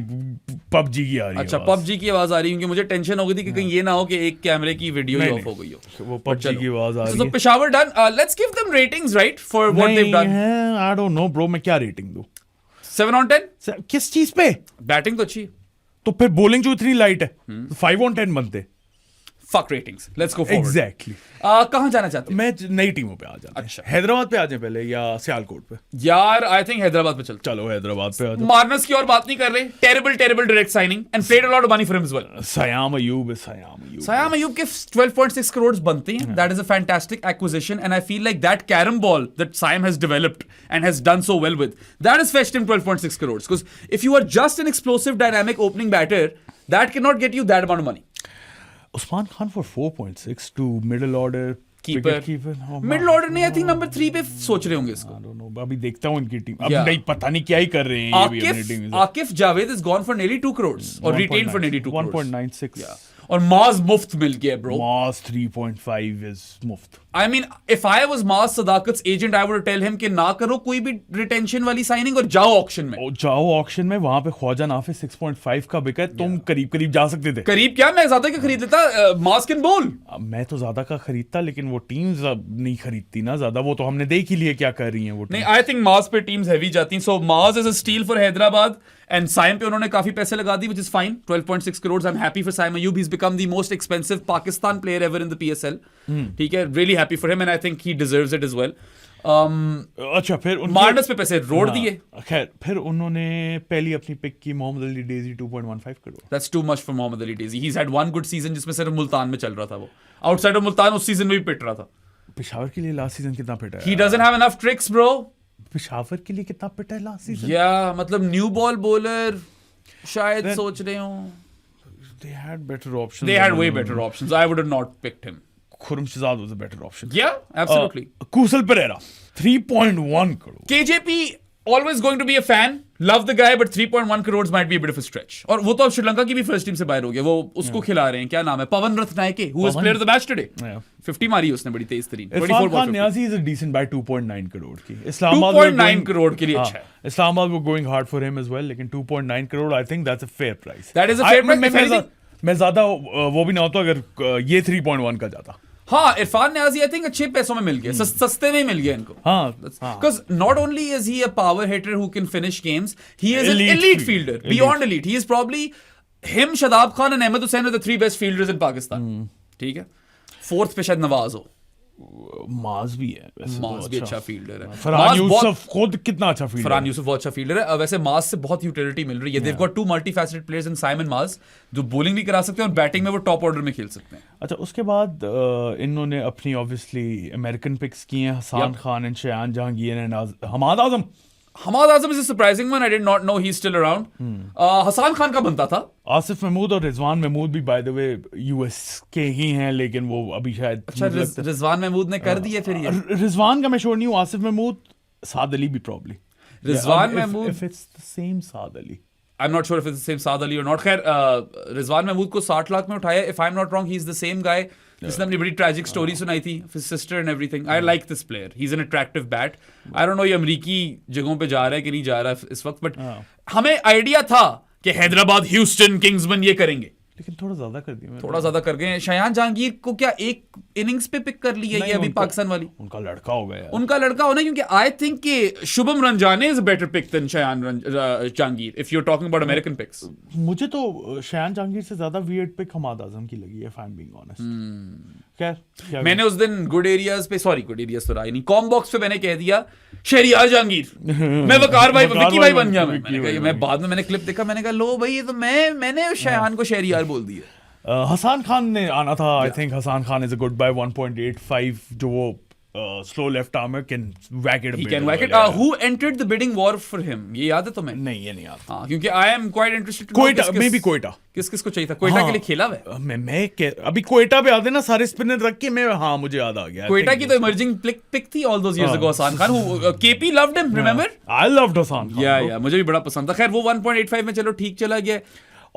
पबजी की आ रही है. अच्छा पबजी की आवाज आ रही है, क्योंकि मुझे टेंशन हो गई थी कि कहीं ये ना हो कि एक कैमरे की वीडियो ही ऑफ हो गई हो. वो पबजी की आवाज आ रही So है. Peshawar done. Let's give them ratings, right, for what they've done. I don't no bro, मैं क्या रेटिंग दूं? 7 on 10. किस चीज पे? बैटिंग तो अच्छी है. तो फिर बॉलिंग जो इतनी लाइट है 5 on 10 बनते. Fuck ratings. Let's go forward. Exactly. कहाँ जाना चाहते हो? मैं नई टीमों पे आ जाता हूं. अच्छा. हैदराबाद पे आ जाए पहले या सियालकोट पे? यार आई थिंक हैदराबाद पे चलते. चलो हैदराबाद पे आ जाओ. मार्नस की और बात नहीं कर रहे. Terrible direct signing and paid a lot of money for him as well. Saim Ayub. Sayam Ayub के 12.6 crores बनते हैं. That is a fantastic acquisition, and I feel like that carom ball that Sayam has developed and has done so well with, that has fetched him 12.6 crores. Because if you are just an explosive, dynamic opening batter, that cannot get you that amount of money. Usman Khan for 4.6 to middle order Keeper. Middle order नहीं, I think number 3 पे सोच रहे होंगे इसको. I don't know. अभी देखता हूँ इनकी टीम. अब Yeah. नहीं पता नहीं क्या ही कर रहे हैं ये भी अपनी टीम में. Akif Javed is gone for nearly 2 crores or retained for nearly 2 crores. 1.96. Yeah. और माज मुफ्त मिल गया bro. Maz 3.5 is मुफ्त. I mean, if I was Maaz Sadaqat's agent, I would tell him कि ना करो कोई भी retention वाली signing और जाओ auction में. जाओ ऑक्शन में. वहां पे ख्वाजा नाफिस 6.5 का बिका. तुम करीब जा सकते थे. करीब क्या, मैं ज्यादा क्या खरीद लेता. माज कैन बोल. मैं तो ज्यादा का खरीदता, लेकिन वो टीम्स नहीं खरीदती ना ज्यादा. वो तो हमने देख ही लिया क्या कर रही हैं वो. नहीं, आई थिंक माज पे टीम्स हैवी जाती हैं. So Maaz is a steal for Hyderabad and Saim पे उन्होंने काफी पैसे लगा दी, which is fine. 12.6 crore. I am happy for Saim Ayub. He is become the most expensive Pakistan player ever in the PSL. ठीक है, really happy for him and I think he deserves it as well. अच्छा फिर मार्नस पे पैसे road दिए. खैर फिर उन्होंने पहली अपनी पिक की मोहम्मद अली डेजी 2.15 crore. That's too much for Mohammad Ali डेजी. He has had one good season जिसमें सिर्फ मुल्तान में चल रहा था. वो आउटसाइड ऑफ मुल्तान उस सीजन में भी पिट रहा था. पेशावर के लिए लास्ट सीजन कितना पिटा है? He doesn't have enough tricks bro. Peshawar के लिए कितना पिटा है लास्ट सीजन? या मतलब न्यू बॉल बॉलर शायद सोच रहे हो. They had better options. They had way better options. I would have not picked him. Khurramshad was a better option. Yeah, absolutely. Kusal Pereira 3.1 crore. KJP always going to be a fan. Love the guy, but 3.1 crores might be a bit of a stretch. और वो तो अब श्रीलंका की भी first team से बाहर हो गया. वो उसको खिला रहे हैं. क्या नाम है? पवन Ratnayake, who was player of the match today. Yeah. 50 मारी उसने बड़ी तेज तरीन. Irfan Khan Niazi is a decent buy 2.9 crore की. Islamabad 2.9 crore के लिए अच्छा है. Islamabad were going hard for him as well, लेकिन 2.9 crore I think that's a fair price. That is a fair price. मैं ज्यादा वो भी ना होता अगर ये 3.1 का जाता. हाँ, इरफान नियाजी आई थिंक अच्छे पैसों में मिल गया. सस्ते में मिल गया इनको. Because not only is he a power hitter who can finish games, he is an elite fielder. Beyond elite. He is probably him, Shadab Khan and Ahmed Hussain are the 3 best fielders in Pakistan. ठीक है. 4th पे शायद नवाज हो. माज भी है वैसे. माज भी अच्छा फील्डर है. फरहान यूसुफ खुद कितना अच्छा फील्डर है. फरहान यूसुफ बहुत अच्छा फील्डर है. वैसे माज से बहुत यूटिलिटी मिल रही है. They've got 2 multifaceted players in Simon Maz जो बॉलिंग भी करा सकते हैं और बैटिंग में वो टॉप ऑर्डर में खेल सकते हैं. अच्छा, उसके बाद इन्होंने अपनी ऑब्वियसली अमेरिकन पिक्स की हैं. Hasan Khan and Shayan Jahangir and Hammad Azam. Hammad Azam is a surprising one. I did not know he is still around. Hasan Khan का बनता था. आसिफ महमूद और रिजवान महमूद भी बाय द वे यूएस के ही हैं, लेकिन वो अभी शायद. अच्छा, रिजवान महमूद ने कर दिया फिर ये. रिजवान का मैं श्योर नहीं हूँ. आसिफ महमूद, साद अली भी probably. Rizwan Mahmood if it's the same Saad Ali. I'm not sure if it's the same Saad Ali or not. खैर रिजवान महमूद को 60 लाख में उठाया. If I'm not wrong, he's the same guy जिसने अपनी बड़ी ट्रैजिक स्टोरी सुनाई थी. His sister and everything. I like this player. He's an attractive bat. I don't know ये अमरीकी जगहों पे जा रहा है कि नहीं जा रहा है इस वक्त, बट हमें आइडिया था कि हैदराबाद, ह्यूस्टन, किंग्समैन ये करेंगे. लेकिन थोड़ा ज्यादा कर दिया. थोड़ा ज्यादा कर गए. शयान जहांगीर को क्या एक इनिंग्स पे पिक कर लिया ये अभी पाकिस्तान वाली. उनका लड़का हो गया. उनका लड़का होना, क्योंकि आई थिंक कि Shubham Ranjane is a better pick than Shayan Jahangir if you are talking about American picks. मुझे तो शयान जहांगीर से ज्यादा वियर्ड पिक हमाद आजम की लगी है, if I am being honest. खैर मैंने उस दिन गुड एरियाज पे, सॉरी गुड एरियाज तो रहा नहीं, कॉम बॉक्स पे मैंने कह दिया शहरियार जहांगीर. मैं वकार भाई विक्की भाई बन गया. मैं बाद में मैंने क्लिप देखा, मैंने कहा लो भाई ये तो मैंने शयान को शहरियार बोल दिया. हसान खान ने आना था. I think Hasan Khan is a good buy 1.85 जो वो slow left armer can whack it. He can whack it. Who entered the bidding war for him? ये याद है तुम्हें? नहीं, ये नहीं आता. हाँ, क्योंकि I am quite interested to know Quetta, maybe Quetta. किस-किस को चाहिए था? कोयटा के लिए खेला हुआ है? मैं अभी कोयटा पे आते ना सारे स्पिनर रख के मैं हाँ मुझे याद आ गया. कोयटा की तो emerging pick थी all those years ago. Hasan Khan, who KP loved him, remember? I loved Hasan Khan. Yeah, मुझे भी बड़ा पसंद था. खैर वो 1.85 में चलो ठीक चला गया.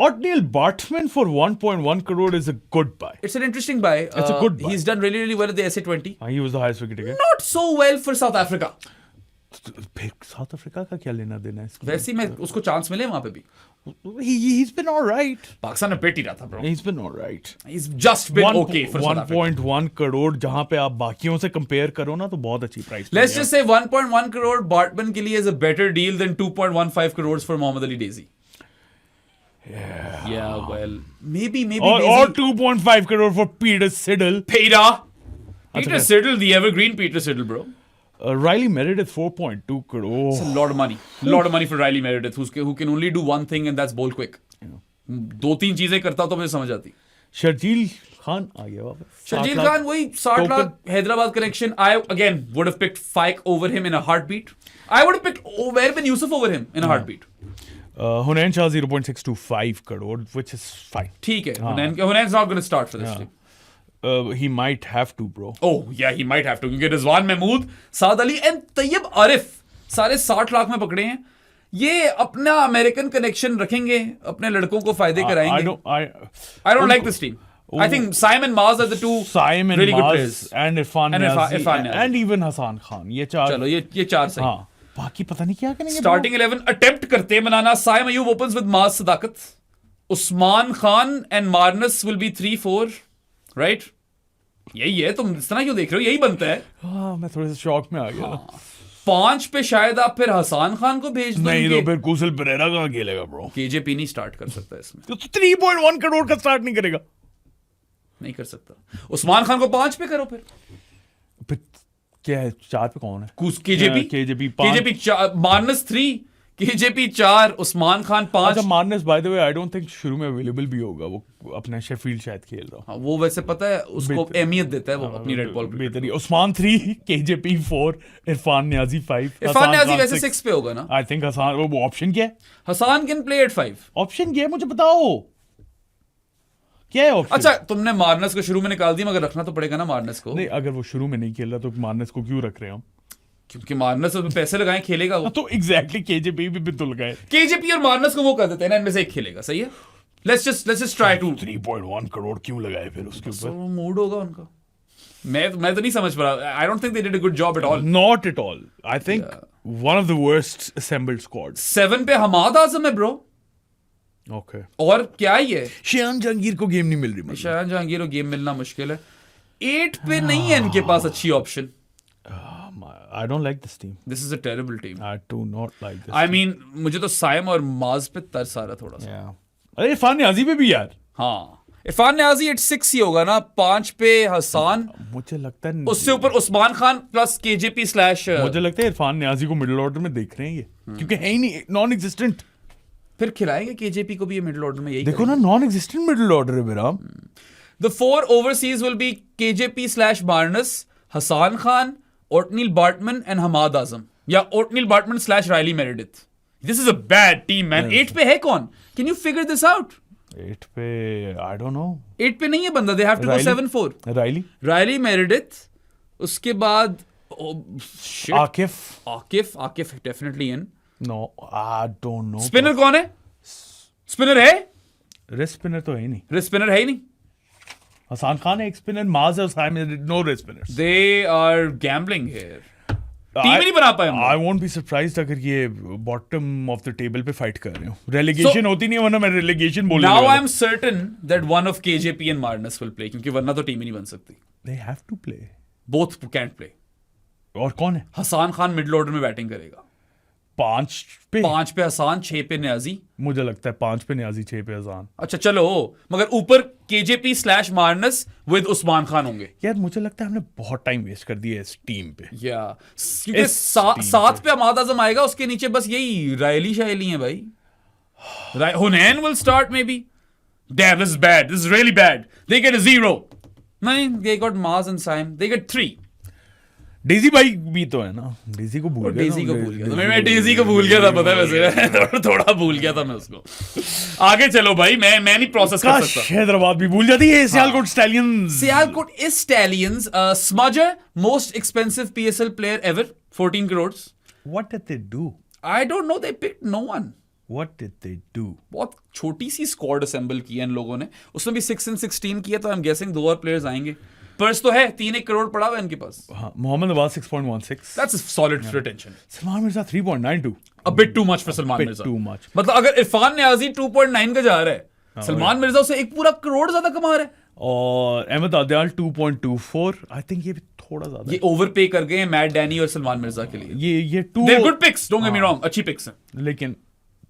Otniel Bartman for 1.1 crore is a good buy. It's an interesting buy. It's a good buy. He's done really, really well at the SA20. He was the highest wicket taker. Not so well for South Africa. फिर south Africa का क्या लेना देना है इसको? वैसे ही मैं उसको चांस मिले वहां पे भी. He's been all right. Pakistan में पेट ही रहा था bro. He's been all right. He's just been okay for South Africa. 1.1 crore जहां पे आप बाकियों से कंपेयर करो ना तो बहुत अच्छी price. Let's just say 1.1 crore Bartman के लिए is a better deal than 2.15 crores for Mohammad Ali Daisy. Yeah, well, maybe or 2.5 crore for Peter Siddle. Peter Siddle, the evergreen Peter Siddle, bro. Riley Meredith 4.2 crore. It's a lot of money. A lot of money for Riley Meredith, who can only do one thing and that's bowl quick. दो तीन चीजें करता तो मुझे समझ आती. शर्जील खान आ गया वापस. शर्जील खान वही 60 lakh Hyderabad connection. I again would have picked Fike over him in a heartbeat. I would have picked Umair bin Yusuf over him in a heartbeat. Hunain Shah 0.625 crore, which is fine. ठीक है. Hunain's not going to start for this team. He might have to, bro. Oh, yeah, he might have to. क्योंकि Rizwan Mahmood, Saad Ali and Tayyab Arif सारे 60 लाख में पकड़े हैं. ये अपना American connection रखेंगे, अपने लड़कों को फायदे कराएंगे. I don't like this team. I think Simon Maz are the two really good players. And Irfan Niazi and even Hasan Khan. ये चार. चलो ये चार सही. हाँ. बाकी पता नहीं क्या करेंगे. Starting 11 attempt करते हैं बनाना. Saim Ayub opens with Maz Sadakat. Usman Khan and Marnus will be 3-4, right? यही है. तुम इस तरह क्यों देख रहे हो? यही बनता है. हाँ, मैं थोड़े से शॉक में आ गया. 5 पे शायद आप फिर हसान खान को भेज दो. नहीं तो फिर कुशल परेरा कहाँ खेलेगा ब्रो? KJP नहीं स्टार्ट कर सकता इसमें. तो 3.1 करोड़ का स्टार्ट नहीं करेगा. नहीं कर सकता. उस्मान खान को 5 पे करो फिर क्या है 4 पे कौन है? KJP Marnus 3, KJP 4, Usman Khan 5. अच्छा Marnus by the way I don't think शुरू में अवेलेबल भी होगा. वो अपना शेफील्ड शायद खेल रहा. हाँ, वो वैसे पता है उसको अहमियत देता है वो अपनी रेड बॉल पे. बेहतरीन. उस्मान 3, KJP 4, इरफान नियाजी 5. इरफान नियाजी वैसे 6 पे होगा ना. आई थिंक हसान वो ऑप्शन क्या है? Hasan can play at 5. Option क्या है मुझे बताओ. क्या है ऑप्शन? अच्छा तुमने मार्नस को शुरू में निकाल दिया मगर रखना तो पड़ेगा ना मार्नस को. नहीं अगर वो शुरू में नहीं खेल रहा तो मार्नस को क्यों रख रहे हैं हम? क्योंकि मार्नस में पैसे लगाए खेलेगा वो. तो एग्जैक्टली KJP भी तुल गए. KJP और मार्नस को वो कर देते हैं ना, इनमें से एक खेलेगा. सही है. Let's just try to. 3.1 crore क्यों लगाए फिर उसके ऊपर? मूड होगा उनका. मैं तो नहीं समझ पा रहा. I don't think they did a good job at all. Not at all. I think one of the worst assembled squads. 7 पे हमाद आजम है ब्रो. Okay. और क्या ये? शान जहांगीर को गेम नहीं मिल रही. शान जहांगीर को गेम मिलना मुश्किल है. 8 पे नहीं है इनके पास अच्छी option. I don't like this team. This is a terrible team. I do not like this. I mean मुझे तो साइम और माज पे तरस आ रहा थोड़ा सा. Yeah. अरे इरफान नियाजी पे भी यार. हाँ. इरफान नियाजी 8-6 ही होगा ना. 5 पे हसान. मुझे लगता है उससे ऊपर उस्मान खान प्लस KJP / मुझे लगता है इरफान नियाजी को मिडिल ऑर्डर में देख रहे हैं ये. क्योंकि है ही नहीं, नॉन एग्जिस्टेंट. फिर खिलाएंगे KJP को भी ये मिडिल ऑर्डर में. यही देखो ना नॉन एग्जिस्टेंट मिडिल ऑर्डर है मेरा. The 4 overseas will be KJP / Marnus, Hasan Khan, Otniel Bartman and Hamad Azam. या Otniel Bartman / Riley Meredith. This is a bad team, man. 8 पे है कौन? Can you figure this out? 8 पे I don't know. 8 पे नहीं है बंदा. They have to go 7-4. Riley Meredith. उसके बाद Akif definitely in. No, I don't know. Spinner कौन है? स्पिनर है? रिस्ट स्पिनर तो है नहीं. रिस्ट स्पिनर है ही नहीं. हसान खान है एक स्पिनर. माज और Saim no wrist spinners. They are gambling here. Team ही नहीं बना पाए. I won't be surprised अगर ये बॉटम ऑफ द टेबल पे फाइट कर रहे हो. रेलेगेशन होती नहीं है वरना मैं रेलेगेशन बोलने वाला. Now I'm certain that one of KJP and Marnus will play क्योंकि वरना तो टीम ही नहीं बन सकती. They have to play. Both can't play. और कौन है? हसान खान मिडिल ऑर्डर में बैटिंग करेगा. 5 पे हसान, 6 पे न्याजी. मुझे लगता है 5 पे न्याजी, 6 पे हसान. अच्छा चलो मगर ऊपर KJP / Marnus with Usman Khan होंगे. यार मुझे लगता है हमने बहुत टाइम वेस्ट कर दिया इस टीम पे. क्योंकि 7 पे हमाद आजम आएगा. उसके नीचे बस यही रायली शायली है भाई. Hunain will start maybe. Damn, this is bad. This is really bad. They get a 0. नहीं, they got Maz and Saim. They get 3. Daisy भाई भी तो है ना, डेजी को भूल गया डेजी को भूल गया था मैं डेजी को भूल गया था, पता है वैसे थोड़ा भूल गया था मैं उसको। आगे चलो भाई, मैं नहीं प्रोसेस कर काश सकता। हैदराबाद भी भूल जाती है। Sialkot stallions, Sialkot is Stallions. Smudger, most expensive PSL player ever, 14 crores. What did they do, I don't know, they picked no one. What did they do? बहुत छोटी सी स्क्वाड असेंबल की है इन लोगों ने, उसमें भी 6 and 16 किया, तो आई एम गेसिंग 2 और प्लेयर्स आएंगे। पर्स तो है, 3 करोड़ पड़ा हुआ है इनके पास। हाँ, Mohammad Nawaz 6.16, That's a solid retention. Salman Mirza 3.92, A bit too much for Salman bit Mirza. too much. मतलब अगर इरफान नियाजी 2.9 का जा रहा है, सलमान मिर्जा उसे 1 पूरा करोड़ ज्यादा कमा रहा है। और अहमद आदियाल 2.24, आई थिंक ये भी थोड़ा ज्यादा ये ओवर पे कर गए हैं मैट डैनी और सलमान मिर्जा के लिए। ये 2, They're good picks, don't get me wrong, अच्छी picks हैं। लेकिन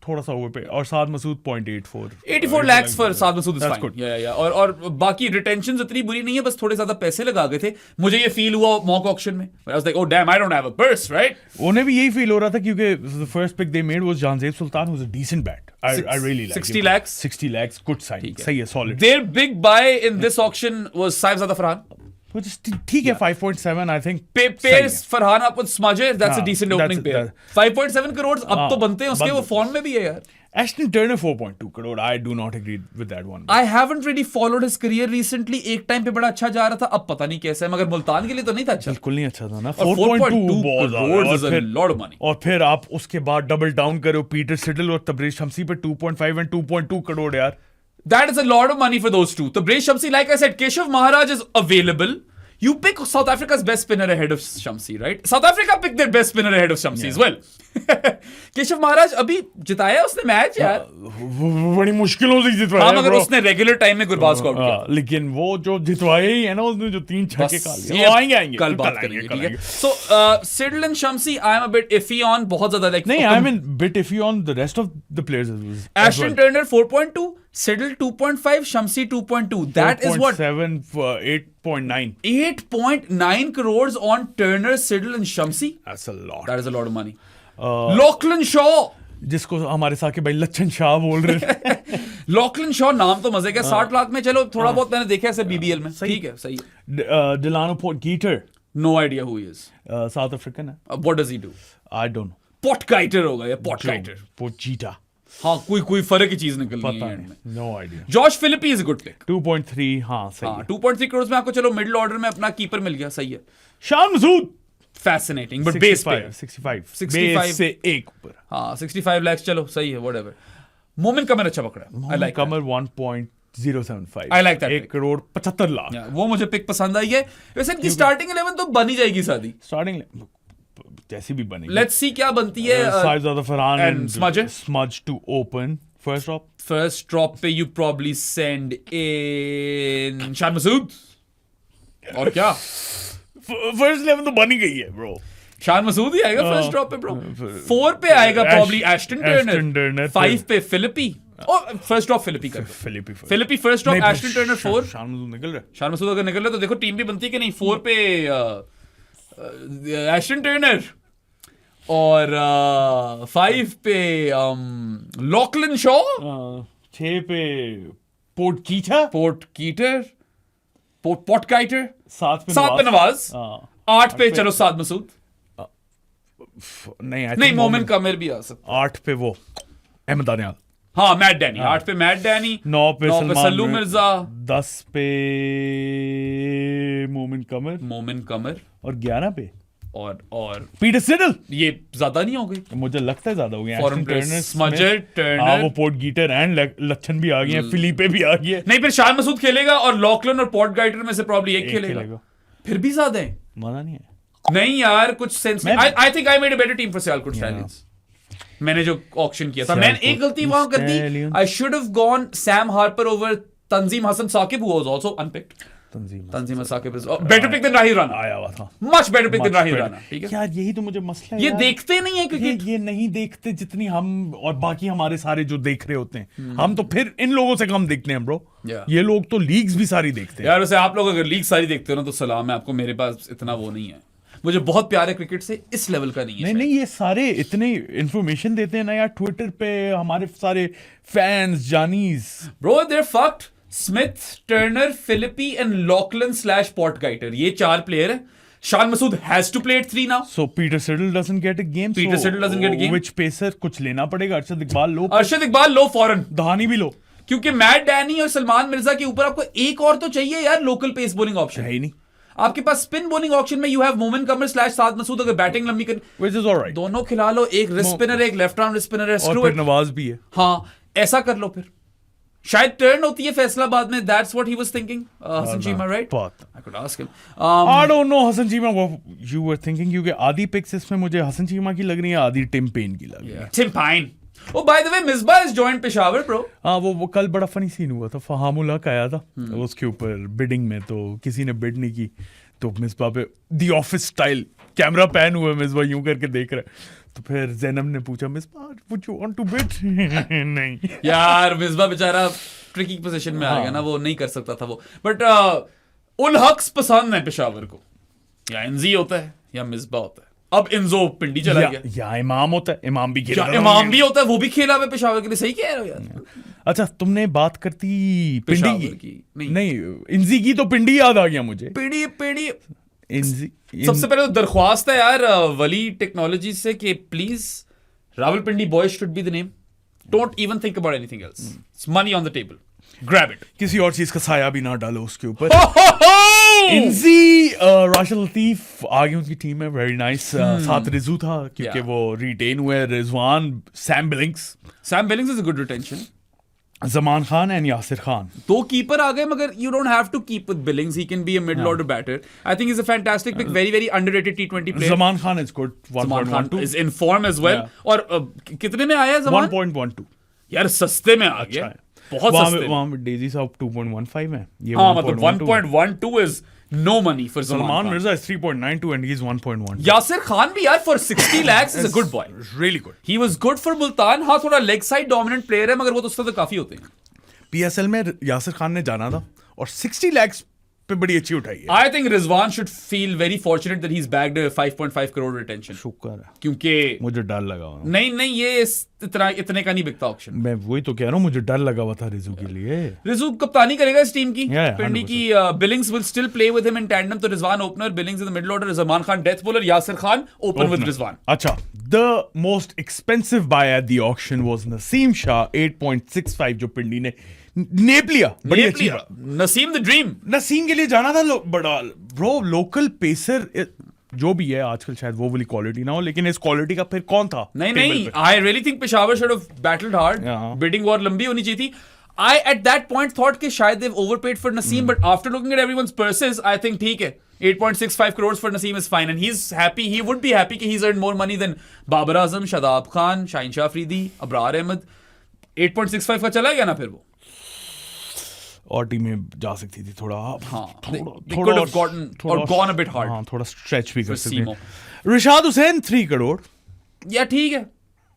थोड़ा सा ओवर पे। और साद Masood 0.84, 84 lakhs for Saad Masood is That's fine. good. Yeah. और बाकी रिटेंशन इतनी बुरी नहीं है, बस थोड़े ज्यादा पैसे लगा गए थे। मुझे ये फील हुआ मॉक ऑक्शन में, I was like, oh damn, I don't have a purse, right? उन्हें भी यही फील हो रहा था क्योंकि the first pick they made was Janzeb Sultan, who's a decent bat. I really like 60 him. lakhs? 60 lakhs, good sign. ठीक है। सही है, solid. Their big buy in this auction was Saifzada Farhan. Which is ठीक है, 5.7 I think. Pairs Farhan up with Smudger, that's a हाँ, decent opening pair. 5.7 crores अब तो बनते हैं उसके, वो फॉर्म में भी है यार। Ashton Turner 4.2 crore. I do not agree with that one. I haven't really followed his career recently. एक टाइम पे बड़ा अच्छा जा रहा था, अब पता नहीं कैसा है, मगर मुल्तान के लिए तो नहीं था अच्छा। बिल्कुल नहीं अच्छा था ना। और 4.2 बहुत ज्यादा। crores is और a फिर lot of money. और फिर आप उसके बाद डबल डाउन करो पीटर सिडल और तबरेज शमसी पे 2.5 and 2.2 करोड़ यार। That is a lot of money for those two. Tabraiz Shamsi, like I said, Keshav Maharaj is available. You pick South Africa's best spinner ahead of Shamsi, right? South Africa picked their best spinner ahead of Shamsi as well. Keshav Maharaj अभी जिताया उसने match यार। बड़ी मुश्किलों से जितवाया हाँ, मगर bro। उसने रेगुलर टाइम में गुरबाज को आउट किया। लेकिन वो जो जितवाए ही है ना, उसने जो 3 छक्के खा लिए, ये वो आएंगे कल बात करेंगे, ठीक है। So Sidle and Shamsi, I am a bit iffy on, बहुत ज्यादा like। नहीं, I mean bit iffy on the rest of the players as well. Ashton Turner 4.2, Sidle 2.5, Shamsi 2.2. That is what 7 8.9. 8.9 crores on Turner, Sidle and Shamsi. That's a lot. That is a lot of money. Lachlan Shaw. जिसको हमारे साथ के भाई लच्छन शाह बोल रहे हैं। लॉकलिन शॉ नाम तो मजे का, 60 लाख में चलो थोड़ा बहुत मैंने देखा है बीबीएल में, ठीक है, सही है। Delano Potgieter, no idea who he is, South African है। What does he do? I don't know. Potgieter होगा या पॉटकाइटर, पोचीटा, हाँ कोई फर्क की चीज निकल रही पता है नहीं, में। No idea. Josh Philippe is a good pick, 2.3, हाँ सही हाँ है। 2.3 करोड़ में आपको चलो मिडिल ऑर्डर में अपना कीपर मिल गया, सही है। Shan Masood fascinating but base पे 65 बेस से एक ऊपर। हाँ 65 लाख, चलो सही है, व्हाटएवर। मोमिन कमर अच्छा पकड़ा, I like Qamar 1.075, I like that 1 pick. Crore 75 lakh. वो मुझे पिक पसंद आई है। वैसे इनकी स्टार्टिंग 11 तो बनी जाएगी शादी, स्टार्टिंग जैसी भी बनेगी। लेट्स सी क्या बनती है। साइज़ादा Farhan and Smudger? Smudge to open first drop। First drop पे you probably send in Shad Masood, और क्या फर्स्ट 11 तो बन ही गई है ब्रो। शान मसूद ही आएगा फर्स्ट ड्रॉप पे ब्रो। 4 पे आएगा प्रॉब्ली एस्टन टर्नर, 5 पे फिलिपी, और फर्स्ट ड्रॉप फिलिपी कर, Philippe first drop, Ashton Turner 4, Shan Masood निकल रहा है। शान मसूद अगर निकल रहा तो देखो टीम भी बनती है कि नहीं। 4 पे एस्टन टर्नर और 5 पे लॉकलिन शॉ, 6 पे पोर्टगीटर, पॉटकाइटर, 7 पे नवाज, 8 पे चलो साद मसूद, नहीं मोमिन कमर भी आ सकता, 8 पे वो अहमद आनियाल, हाँ मैट डैनी, 8 पे मैट डैनी, 9 पे सल्लू मिर्जा, 10 पे मोमिन कमर और 11 पे और पीटर सिडल। ये ज्यादा नहीं हो गई, मुझे लगता है ज्यादा हो गया। फॉरेन प्लेयर स्मजर, टर्नर, वो पोर्टगीटर एंड लच्छन भी आ गए हैं, फिलिपे भी आ गई है। नहीं फिर शान मसूद खेलेगा और लॉकलन और पॉटगाइटर में से प्रॉब्ली एक खेलेगा, फिर भी ज्यादा है। मजा नहीं है। नहीं यार कुछ सेंस नहीं। I think I made a better team for Sialkot stallions. मैंने जो ऑक्शन किया था, मैंने एक गलती वहां कर दी। I should have gone Sam Harper over Tanzim Hasan Sakib, who was also unpicked. Tanzim Sakib is better pick than Rahil Rana, आया हुआ था, much better pick than Rahil Rana, ठीक है यार। यही तो मुझे मसला है, ये देखते नहीं है क्रिकेट, ये नहीं देखते जितनी हम और बाकी हमारे सारे जो देख रहे होते हैं। हम तो फिर इन लोगों से कम देखते हैं ब्रो। ये लोग तो लीग्स भी सारी देखते हैं यार। वैसे आप लोग अगर लीग सारी देखते हो ना तो सलाम है आपको, मेरे पास इतना वो नहीं है। मुझे बहुत प्यार है क्रिकेट से, इस लेवल का नहीं है। नहीं ये सारे इतने इंफॉर्मेशन देते हैं ना यार ट्विटर पे, हमारे सारे फैंस जानीज bro, they're fucked. Smith, Turner, Philippe and Lachlan / Potgieter, ये 4 प्लेयर है। Shan Masood has to play at 3 now. So Peter Siddle doesn't get a game. Peter Siddle doesn't get a game. Which pacer कुछ लेना पड़ेगा? अर्शद इकबाल लो. अर्शद इकबाल लो फौरन. दहानी भी लो. क्योंकि mat Danny और सलमान मिर्जा के ऊपर आपको एक और तो चाहिए यार लोकल पेस बॉलिंग ऑप्शन. है ही नहीं. आपके पास स्पिन बॉलिंग ऑप्शन में यू हैव मोमिन कमर / साद मसूद. अगर बैटिंग लंबी कर Which is alright. दोनों खिला लो. एक रिस्ट स्पिनर एक लेफ्ट आर्म रिस्ट स्पिनर है. और फिर नवाज भी है. हाँ ऐसा कर लो फिर. शायद टर्न होती है फैसलाबाद में. That's what he was thinking. Hassan Chima, right? I could ask him. I don't know Hassan Chima what you were thinking क्योंकि आधी पिक्स इसमें मुझे हसन चीमा की लग रही है, आधी टिम पेन की लग रही है. Tim Pine. Oh, by the way, Misbah has joined Peshawar, bro. हाँ वो कल बड़ा फनी सीन हुआ था. फहामुल हक आया था उसके ऊपर बिडिंग में, तो किसी ने बिड नहीं की तो मिसबा पे the office style camera pan हुआ, मिसबा यूं करके देख रहा है. तो फिर जैनब ने पूछा Misbah would you want to bid? नहीं यार मिसबा बेचारा ट्रिकी पोजीशन में आ गया ना, वो नहीं कर सकता था वो. बट उल हक्स पसंद है पेशावर को. या इंजी होता है या मिसबा होता है. अब इंजो पिंडी चला गया. या इमाम होता है. इमाम भी खेला. इमाम भी होता है, वो भी खेला है पेशावर के लिए. सही कह रहे हो यार. अच्छा तुमने बात करती पिंडी की. नहीं इंजी की, तो पिंडी याद आ गया मुझे. पिंडी इंजी सबसे पहले तो दरख्वास्त है यार वली टेक्नोलॉजी से कि please Rawalpindi boys should be the name. Don't even think about anything else. It's money on the table. Grab it. किसी और चीज का साया भी ना डालो उसके ऊपर. इंजी राशिद लतीफ आगे उनकी टीम है. Very nice. साथ रिजू था क्योंकि वो रिटेन हुए. Rizwan, Sam Billings is a good retention. Zaman Khan and Yasir Khan. दो कीपर आ गए, मगर you don't have to keep with Billings. He can be a middle order batter. I think is a fantastic pick. Very very underrated T20 player. Zaman Khan is good. Zaman Khan is in form as well. और कितने में आया है जमान? 1.12. यार सस्ते में आ गया. बहुत सस्ते. वहां पे डेजी साहब 2.15 है. ये हाँ मतलब 1.12 is no money for Salman Mirza is 3.92 and he's 1.1. Yasir Khan भी यार for 60 lakhs is a good boy. Really good. He was good for Multan. हाँ थोड़ा लेग साइड डोमिनेंट प्लेयर है, मगर वो तो उससे तो काफी होते हैं. PSL में यासिर खान ने जाना था और 60 lakhs पे बड़ी अच्छी उठाई है. I think Rizwan should feel very fortunate that he's bagged a 5.5 crore retention. शुक्र है. क्योंकि मुझे डर लगा हुआ. नहीं ये इतने का नहीं बिकता ऑप्शन. मैं वही तो कह रहा हूँ, मुझे डर लगा हुआ था रिजू के लिए. रिजू कप्तानी करेगा इस टीम की. Yeah, पिंडी की. Billings will still play with him in tandem. तो Rizwan opener, Billings in the middle order, Zaman Khan death bowler, Yasir Khan open with Rizwan. अच्छा the most expensive buy at the auction was Naseem Shah 8.65 जो पिंडी ने नेप लिया. बड़ी अच्छी बात. Naseem the dream. नसीम के लिए जाना था बड़ा. ब्रो लोकल पेसर जो भी है आजकल शायद वो वाली क्वालिटी ना हो, लेकिन इस क्वालिटी का फिर कौन था? नहीं I really think Peshawar should have battled hard. Bidding war लंबी होनी चाहिए थी. I at that point thought कि शायद they've overpaid for Naseem, but after looking at everyone's purses, I think ठीक है. 8.65 crores for Naseem is fine, and he's happy. He would be happy कि he's earned more money than Babar Azam, Shadab Khan, Shaheen Shah Afridi, Abrar Ahmed. 8.65 का चला गया ना फिर वो. और टीम में जा सकती थी थोड़ा. हाँ, they could have gotten or gone a bit hard. हाँ थोड़ा स्ट्रेच भी कर सकते Simo. हैं. रिशाद हुसैन 3 करोड़. या ठीक है,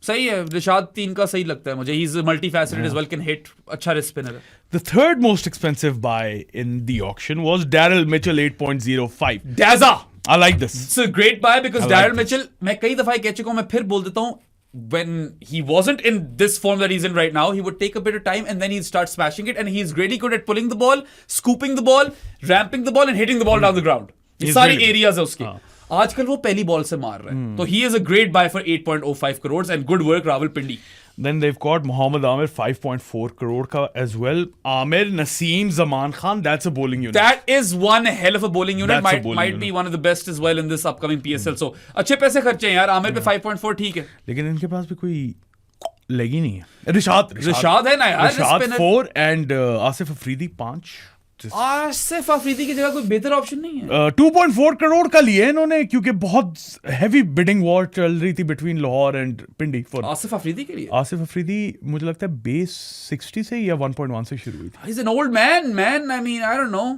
सही है. रिशाद 3 का सही लगता है मुझे. He's multifaceted as well, can hit. अच्छा wrist spinner है. The third most expensive buy in the auction was Daryl Mitchell 8.05. Daza. I like this. It's a great buy because I like Daryl this. Mitchell, मैं कई दफा कह चुका हूं, मैं फिर बोल देता हूं, when he wasn't in this form that he's in right now, he would take a bit of time and then he'd start smashing it, and he's really good at pulling the ball, scooping the ball, ramping the ball and hitting the ball down the ground. ये सारी really areas है उसके. आजकल वो पहली ball से मार रहा है. तो he is a great buy for 8.05 crores and good work Rawalpindi. Then they've got Mohammad Amir 5.4 crore ka as well. Amir, Naseem, Zaman Khan, that's a bowling unit. That is one hell of a bowling unit. That's a bowling might be one of the best as well in this upcoming PSL. So अच्छे पैसे खर्चे हैं यार. आमिर पे 5.4 ठीक है. लेकिन इनके पास भी कोई लेग ही नहीं है. रिशाद है ना यार. रिशाद 4 and आसिफ अफरीदी 5. आसिफ अफरीदी की जगह कोई बेहतर ऑप्शन नहीं है. 2.4 करोड़ का लिए इन्होंने क्योंकि बहुत हेवी बिडिंग वॉर चल रही थी between Lahore and Pindi for Asif Afridi के लिए. आसिफ अफरीदी मुझे लगता है बेस 60 से या 1.1 से शुरू हुई थी. He's an old man. I mean, I don't know.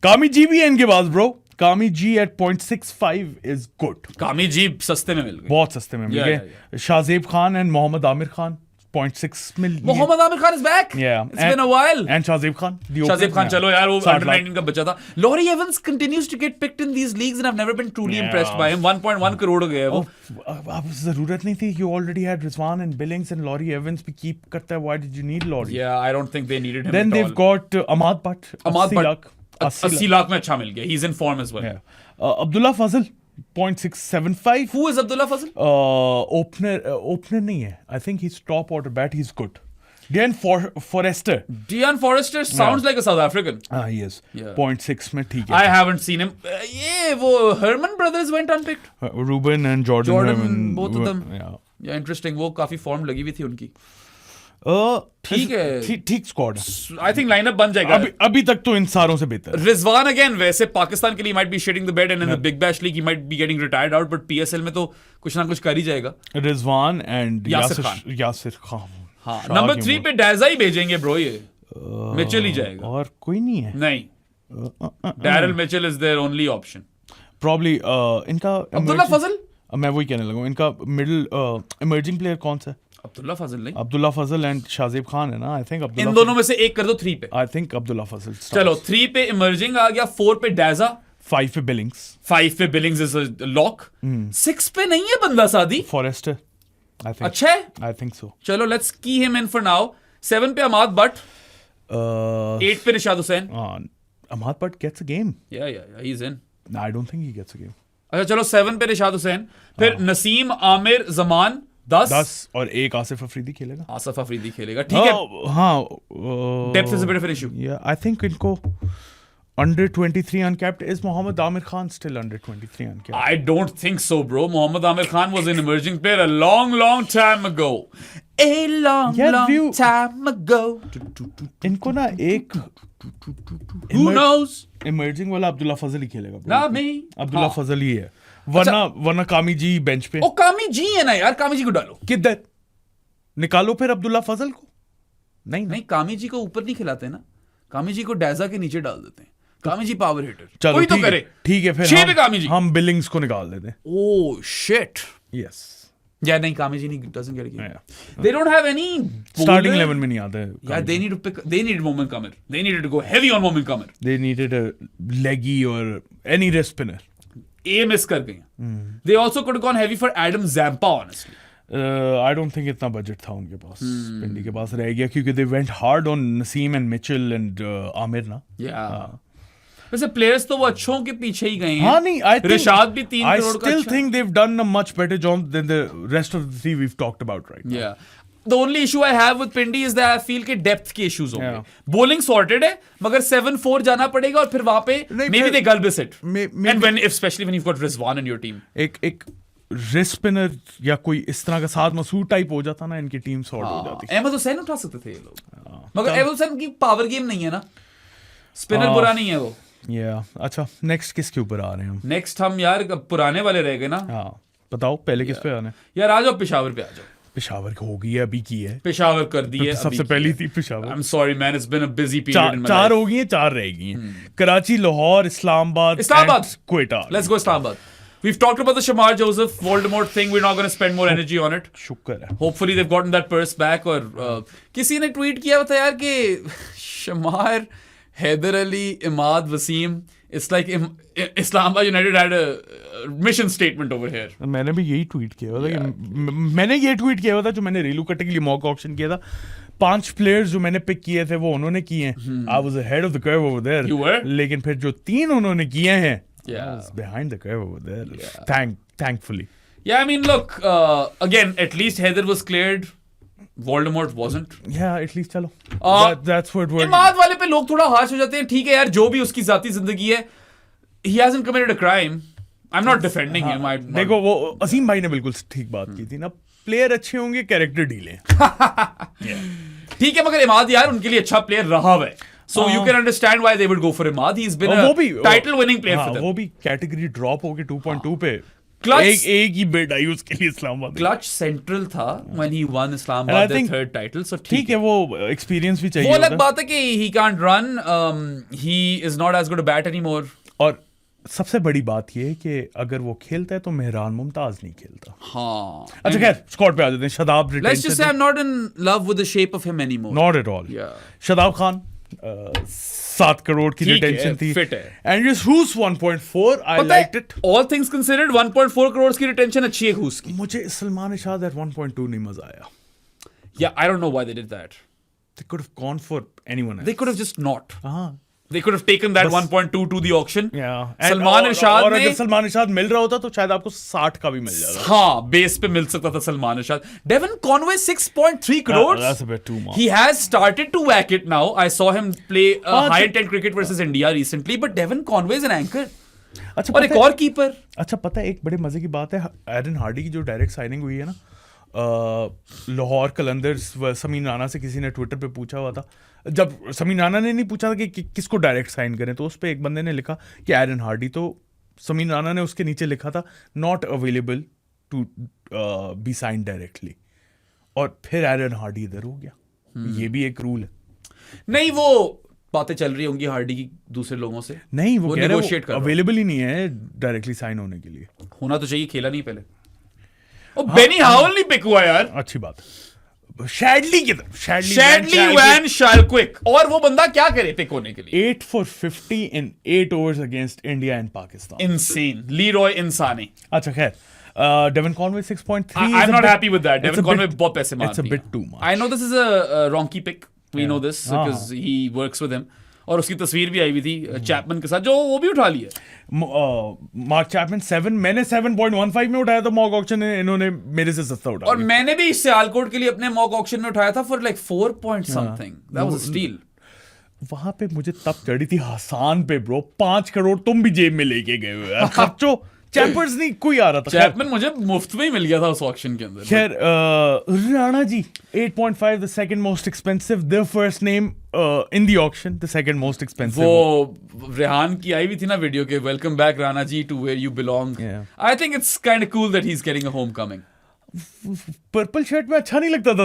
कामी जी भी है इनके पास ब्रो. कामी जी at 0.65 is good. कामी जी सस्ते में मिल गए. बहुत सस्ते में मिल गए. शाहजेब खान एंड मोहम्मद आमिर खान 0.6 में. Mohammad Aamir Khan is back. Yeah. It's been a while. And Shahzeb Khan. Shahzeb Khan चलो यार, वो under 19 का बच्चा था. Laurie Evans continues to get picked in these leagues and I've never been truly impressed by him. 1.1 crore हो गया है वो. अब जरूरत नहीं थी. You already had Rizwan and Billings and Laurie Evans भी keep करता है. Why did you need Laurie? Yeah, I don't think they needed him Then at they've all. got Ahmad Butt. Ahmad Butt. 80 lakh में अच्छा मिल गया. He's in form as well. Abdullah Fazal 0.675. Who is Abdullah Fazal? Opener नहीं है. I think he's top order bat. He's good. Dian Forrester. Dion Forrester sounds like a South African. He is. Yeah. 0.6 में ठीक I है. haven't seen him. ये वो Herman brothers went unpicked. Ruben and Jordan Herman, both of them. Yeah. Yeah, interesting. वो काफी form लगी हुई थी उनकी. ठीक है. ठीक स्क्वाड. I think lineup बन जाएगा. अभी तक तो इन सारों से बेहतर. Rizwan again वैसे पाकिस्तान के लिए might be shitting the bed and in the Big Bash League he might be getting retired out, but PSL में तो कुछ ना कुछ कर ही जाएगा. Rizwan and Yasir Khan. हाँ, नंबर 3 पे डैजा ही भेजेंगे ब्रो ये. मिचेल ही जाएगा. और कोई नहीं है. नहीं. Daryl Mitchell is their only option. Probably इनका अब्दुल्ला फजल. मैं वही कहने लगा. इनका मिडिल इमर्जिंग प्लेयर कौन सा है? अब्दुल्ला फजल नहीं. अब्दुल्ला फजल एंड शाजिब खान है ना. आई थिंक इन दोनों में से एक कर दो 3 पे. आई थिंक अब्दुल्ला फजल. चलो 3 पे इमर्जिंग आ गया, 4 पे डैजा, 5 पे बिलिंग्स. 5 पे बिलिंग्स इज अ लॉक. 6 पे नहीं है बंदा सादी. फॉरेस्टर. I think. अच्छा है. I think so. चलो लेट्स की हिम इन फॉर नाउ. 7 पे अमाद बट. 8 पे Nishad Hussain. Amad Butt gets a game. Yeah he is in. I don't think he gets a game. अच्छा चलो 7 पे निशाद हुसैन. फिर नसीम, आमिर, जमान 10 और एक आसिफ अफरीदी खेलेगा. आसिफ अफरीदी खेलेगा. ठीक है. हाँ. Depth is a bit of an issue. या आई थिंक इनको under 23 uncapped. Is Mohammad Amir Khan still under 23 uncapped? I don't think so, bro. Mohammad Amir Khan was an emerging player a long time ago. A long time ago. इनको ना एक Who knows? Emerging वाला अब्दुल्ला फजल ही खेलेगा. ना मैं अब्दुल्ला फजल ही है. वरना कामी जी बेंच पे. ओ कामी जी है ना यार. कामी जी को डालो. किधर निकालो फिर अब्दुल्ला फजल को. नहीं कामी जी को ऊपर नहीं खिलाते ना. कामी जी को डैजा के नीचे डाल देते हैं. कामी जी पावर हिटर. चलो कोई तो करे. ठीक है फिर 6 पे कामी जी. हम बिलिंग्स को निकाल देते हैं. Oh shit. यस. या नहीं कामी जी नहीं doesn't get a game. They don't have any starting 11 में नहीं आते. Yeah, they need to pick. They needed Momin Kamar. They needed to go heavy on Momin Kamar. They needed a leggy or any wrist spinner. A miss कर गए. They also could have gone heavy for Adam Zampa honestly. I don't think इतना budget था उनके पास. पिंडी के पास रह गया क्योंकि they went hard on Naseem and Mitchell and Amir ना. Yeah. वैसे प्लेयर्स तो वो अच्छों के पीछे ही गए हैं. हाँ नहीं. रिशाद भी 3 करोड़ का. I still think they've done a much better job than the rest of the 3 we've talked about right now. Yeah. The only issue I have with Pindi is that I feel के depth के issues होंगे. Bowling sorted है मगर 7-4 जाना पड़ेगा और फिर वहां पे maybe they gulp it. And when especially when you've got Rizwan in your team. एक रिस्ट स्पिनर या कोई इस तरह का साथ मसूद टाइप हो जाता ना इनकी टीम सॉर्ट हो जाती. अहमद हुसैन उठा सकते थे ये लोग. मगर अहमद हुसैन की पावर गेम नहीं है ना. स्पिनर बुरा नहीं है वो. अच्छा नेक्स्ट किसके ऊपर आ रहे हैं हम? नेक्स्ट हम यार पुराने वाले रह गए ना. हाँ बताओ पहले किस पे आना है? यार आ जाओ पेशावर पे आ जाओ. पेशावर हो गई है अभी की है. पेशावर कर दी है. सबसे पहली थी Peshawar. I'm sorry man, it's been a busy period in my life. 4 हो गई हैं, 4 रह गई हैं. Karachi, Lahore, Islamabad, Quetta. Let's go Islamabad. We've talked about the Shamar Joseph Voldemort thing. We're not going to spend more energy on it. शुक्र है. Hopefully they've gotten that purse back. और किसी ने ट्वीट किया था यार कि शमार, Haider Ali, Imad, Wasim, it's like Islamabad United had a mission statement over here. मैंने भी यही ट्वीट किया था कि मैंने ये ट्वीट किया था जो मैंने रेलू कटे के लिए मॉक ऑक्शन किया था. 5 प्लेयर्स जो मैंने पिक किए थे वो उन्होंने किए हैं. I was ahead of the curve over there. You were? लेकिन फिर जो 3 उन्होंने किए हैं Yeah. I was behind the curve over there. Yeah. Thankfully. Yeah, I mean, look, again, at least Heather was cleared. Voldemort wasn't. Yeah, at least चलो. That's what we're. Imad वाले पे लोग थोड़ा हार्श हो जाते हैं. ठीक है यार, जो भी उसकी जाती जिंदगी है, he hasn't committed a crime. I'm not defending him. देखो वो असीम भाई ने बिल्कुल ठीक बात की थी ना. प्लेयर अच्छे होंगे, कैरेक्टर ढीले. ठीक है मगर इमाद यार उनके लिए अच्छा प्लेयर रहा है. So you can understand why they would go for Imad. He's been a title-winning player for them. वो भी कैटेगरी ड्रॉप होके 2.2 पे. Clutch एक ही बिड आई उसके लिए इस्लामाबाद. Clutch central था when he won Islamabad their third title. So ठीक है वो एक्सपीरियंस भी चाहिए. वो अलग बात है कि he can't run. He is not as good a bat anymore. और सबसे बड़ी बात ये है कि अगर वो खेलता है तो मेहरान मुमताज नहीं खेलता. हाँ. अच्छा खैर स्क्वाड पे आ जाते हैं. Shadab retention. Let's just say I'm not in love with the shape of him anymore. Not at all. Yeah. Shadab Khan 7 crore की रिटेंशन थी. फिट है. And just who's 1.4 I liked it. All things considered 1.4 crore की रिटेंशन अच्छी है who's की. मुझे सलमान इरशाद at 1.2 नहीं मजा आया. Yeah, I don't know why they did that. They could have gone for anyone else. They could have just not. हाँ. They could have taken that 1.2 to the auction. Salman इरशाद और ने अगर सलमान इरशाद मिल रहा होता तो शायद आपको 60 का भी मिल जाता. हाँ, बेस पे मिल सकता था सलमान इरशाद. Devin Conway 6.3 crores. That's a bit too much. He has started to whack it now. I saw him play high intent cricket versus India recently, but Devin Conway is an anchor. अच्छा, और एक और keeper. अच्छा, पता है एक बड़े मजे की बात है, एरन हार्डी की जो डायरेक्ट साइनिंग हुई है ना, लाहौर कलंदर्स व समीन राना से किसी ने ट्विटर पे पूछा हुआ था. जब समीन राना ने नहीं पूछा था कि किसको डायरेक्ट साइन करें, तो उस पर एक बंदे ने लिखा कि एरन हार्डी, तो समीन राना ने उसके नीचे लिखा था not available to be sign directly, और फिर एरन हार्डी इधर हो गया. ये भी एक रूल है. नहीं, वो बातें चल रही होंगी हार्डी की दूसरे लोगों से. नहीं, वो नेगोशिएट कर अवेलेबल ही नहीं है डायरेक्टली साइन होने के लिए. होना तो चाहिए, खेला नहीं पहले. बेनी हाउल नहीं पिक हुआ यार. अच्छी बात. शैडली वैन शाल्क्विक, और वो बंदा क्या करे पिक होने के लिए. 8 for 50 in 8 overs against India and Pakistan. Insane. लीरॉय इंसानी. अच्छा, खैर. Devin Conway 6.3. I'm not happy with that. Devin Conway बहुत पैसे मार दिए. It's a bit too much. I know this is a Ronki pick. We know this because he works with him. और उसकी तस्वीर भी आई हुई थी चैपमैन के साथ, जो वो भी उठा लिया. मार्क चैपमैन 7, मैंने 7.15 में उठाया था मॉक ऑक्शन में, इन्होंने मेरे से सस्ता उठाया. और मैंने भी सियालकोट के लिए अपने मॉक ऑक्शन में उठाया था for like 4 point something. That was a steal. वहां पे मुझे तब चढ़ी थी हसान पे, ब्रो. 5 करोड़ तुम भी जेब में लेके गए हो यार. खर्चो चैपर्स नहीं कोई आ रहा था. चैपमैन मुझे मुफ्त में ही मिल गया था उस ऑक्शन के अंदर. खैर, Rana ji 8.5, the second most expensive, their first name in the auction, the second most expensive. वो रेहान की आई हुई थी ना वीडियो के, welcome back Rana ji to where you belong. I think it's kind of cool that he is getting a homecoming. Purple shirt में अच्छा नहीं लगता था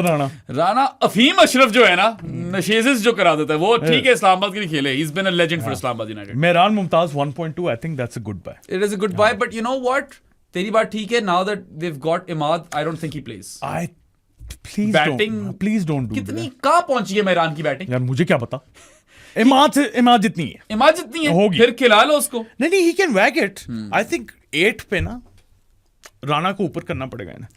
राणा. अफीम अशरफ जो है ना, नशेज़िस जो करा देता है वो, ठीक है, इस्लामाबाद के लिए खेले. He's been a legend for Islamabad United. Mehran Mumtaz 1.2, I think that's a good buy. It is a good buy, but you know what? तेरी बात ठीक है. Now that they've got Imad, I don't think he plays. Please don't do कितनी कहाँ पहुंची है मेहरान की batting? यार मुझे क्या पता. इमाद जितनी है होगी, फिर खिला लो उसको. नहीं, he can whack it. I think 8 पे ना राणा को ऊपर करना पड़ेगा ना.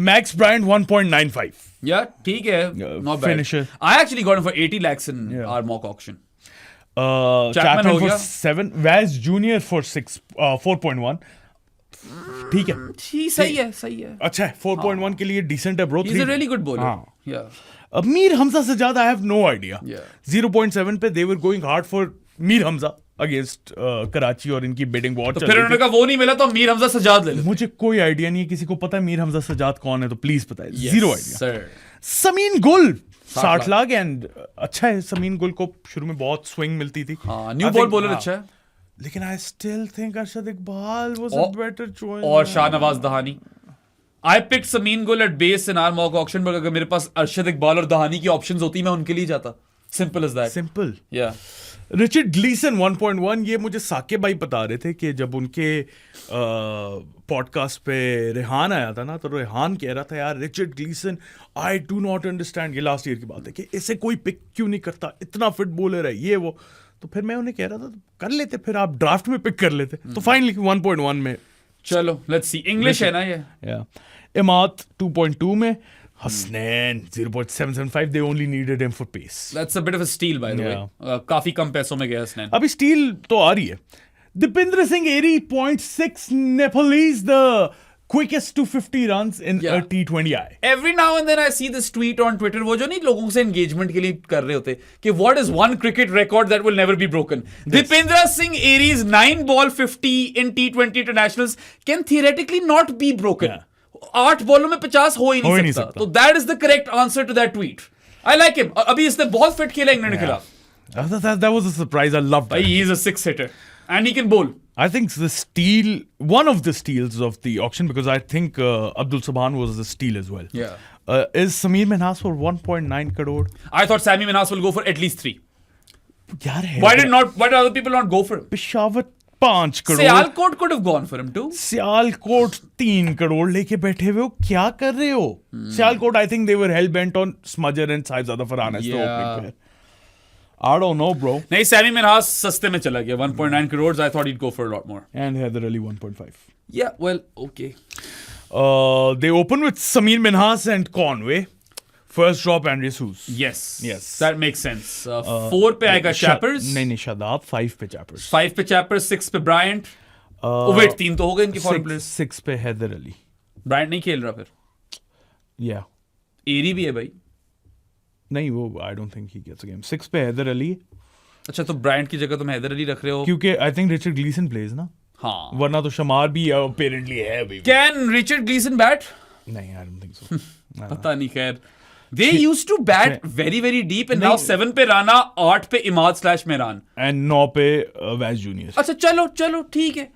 Max Bryant 1.95. Yeah, ठीक है, not bad. Finisher. I actually got him for 80 lakhs in our mock auction. Chapman for 7, Vaz Jr. for 4.1. ठीक है, सही है. अच्छा है, 4.1 के लिए decent है, bro. He's a really good bowler. Yeah. Mir Hamza से ज्यादा I have no idea. 0.7 पे they were going hard for Mir Hamza against Karachi, और इनकी बिडिंग बहुत तो फिर उन्होंने कहा वो नहीं मिला तो मीर हमजा सजाद ले लो. मुझे कोई आइडिया नहीं है. किसी को पता है मीर हमजा सजाद कौन है तो प्लीज बताए. Zero idea. समीन गुल 60 लाख, एंड अच्छा है. समीन गुल को शुरू में बहुत स्विंग मिलती थी. न्यू बॉल बॉलर अच्छा है, लेकिन I still think Arshad Iqbal was a better choice. और शाहनवाज दहानी. I picked Sameen Gul at base in our mock auction, but अगर मेरे पास अरशद इकबाल और दहानी की ऑप्शंस होती मैं उनके लिए जाता. Simple as that. Simple. Yeah. Richard Gleeson 1.1. ये मुझे साके भाई बता रहे थे कि जब उनके पॉडकास्ट पे रेहान आया था ना, तो रेहान कह रहा था यार Richard Gleeson I do not understand, ये लास्ट ईयर की बात है, कि इसे कोई पिक क्यों नहीं करता, इतना फिट बॉलर है ये वो. तो फिर मैं उन्हें कह रहा था कर लेते, फिर आप ड्राफ्ट में पिक कर लेते. तो फाइनली 1.1 में. चलो लेट्स सी. इंग्लिश है ना ये. इमाद 2.2 में. Hasnain 0.775. They only needed him for pace. That's a bit of a steal, by the way. काफी कम पैसों में गया Hasnain. अभी steal तो आ रही है. Dipendra Singh Eri 0.6 Nepalese, the quickest to 50 runs in a T20I. Every now and then I see this tweet on Twitter. वो जो नहीं लोगों से engagement के लिए कर रहे होते कि what is one cricket record that will never be broken. Dipendra Singh Eri's 9-ball 50 in T20 internationals can theoretically not be broken. 8 बॉलों में 50 हो ही नहीं सकता. तो that is the correct answer to that tweet. I like him. अभी इसने बहुत fit खेला इंग्लैंड के खिलाफ. That was a surprise. I loved that. He is a 6 hitter and he can bowl. I think the steal, one of the steals of the auction, because I think Abdul Subhan was a steal as well. Is Sameer Minhas for 1.9 crore. I thought Sammy Minhas will go for at least 3. Why did other people not go for him? Peshawar 5 crore. Sialkot could have gone for him too. Sialkot 3 crore लेके बैठे हुए हो, क्या कर रहे हो? Sialkot, I think they were hell bent on Smudger and Saibzada Farhan as the opening player. I don't know, bro. नहीं, Sami Minhas सस्ते में चला गया. 1.9 crores. I thought he'd go for a lot more. And Hyder Ali 1.5. Yeah, well, okay. They open with Sameer Minhas and Conway. First drop Andre sauce. Yes. Yes. That makes sense. 4 पे आएगा Chappers. नहीं शादाब. 5 पे Chappers. 5 पे Chappers, 6 पे Bryant. Wait 3 तो हो गए इनके फॉरेन प्लेयर्स. 6 पे हैदर अली. Bryant नहीं खेल रहा फिर. या एरी भी है भाई. नहीं वो I don't think he gets a game. 6 पे हैदर अली. अच्छा तो Bryant की जगह तुम हैदर अली रख रहे हो. क्योंकि I think Richard Gleeson plays ना. हाँ. वरना तो शमार भी अपेरेंटली है अभी. Can Richard Gleeson bat? नहीं आई डोंट थिंक सो. पता नहीं खैर. They used to bat very very deep and now 7 पे राना, 8 पे इमाद/मेहरान एंड 9 पे वैस जूनियर. अच्छा चलो ठीक है.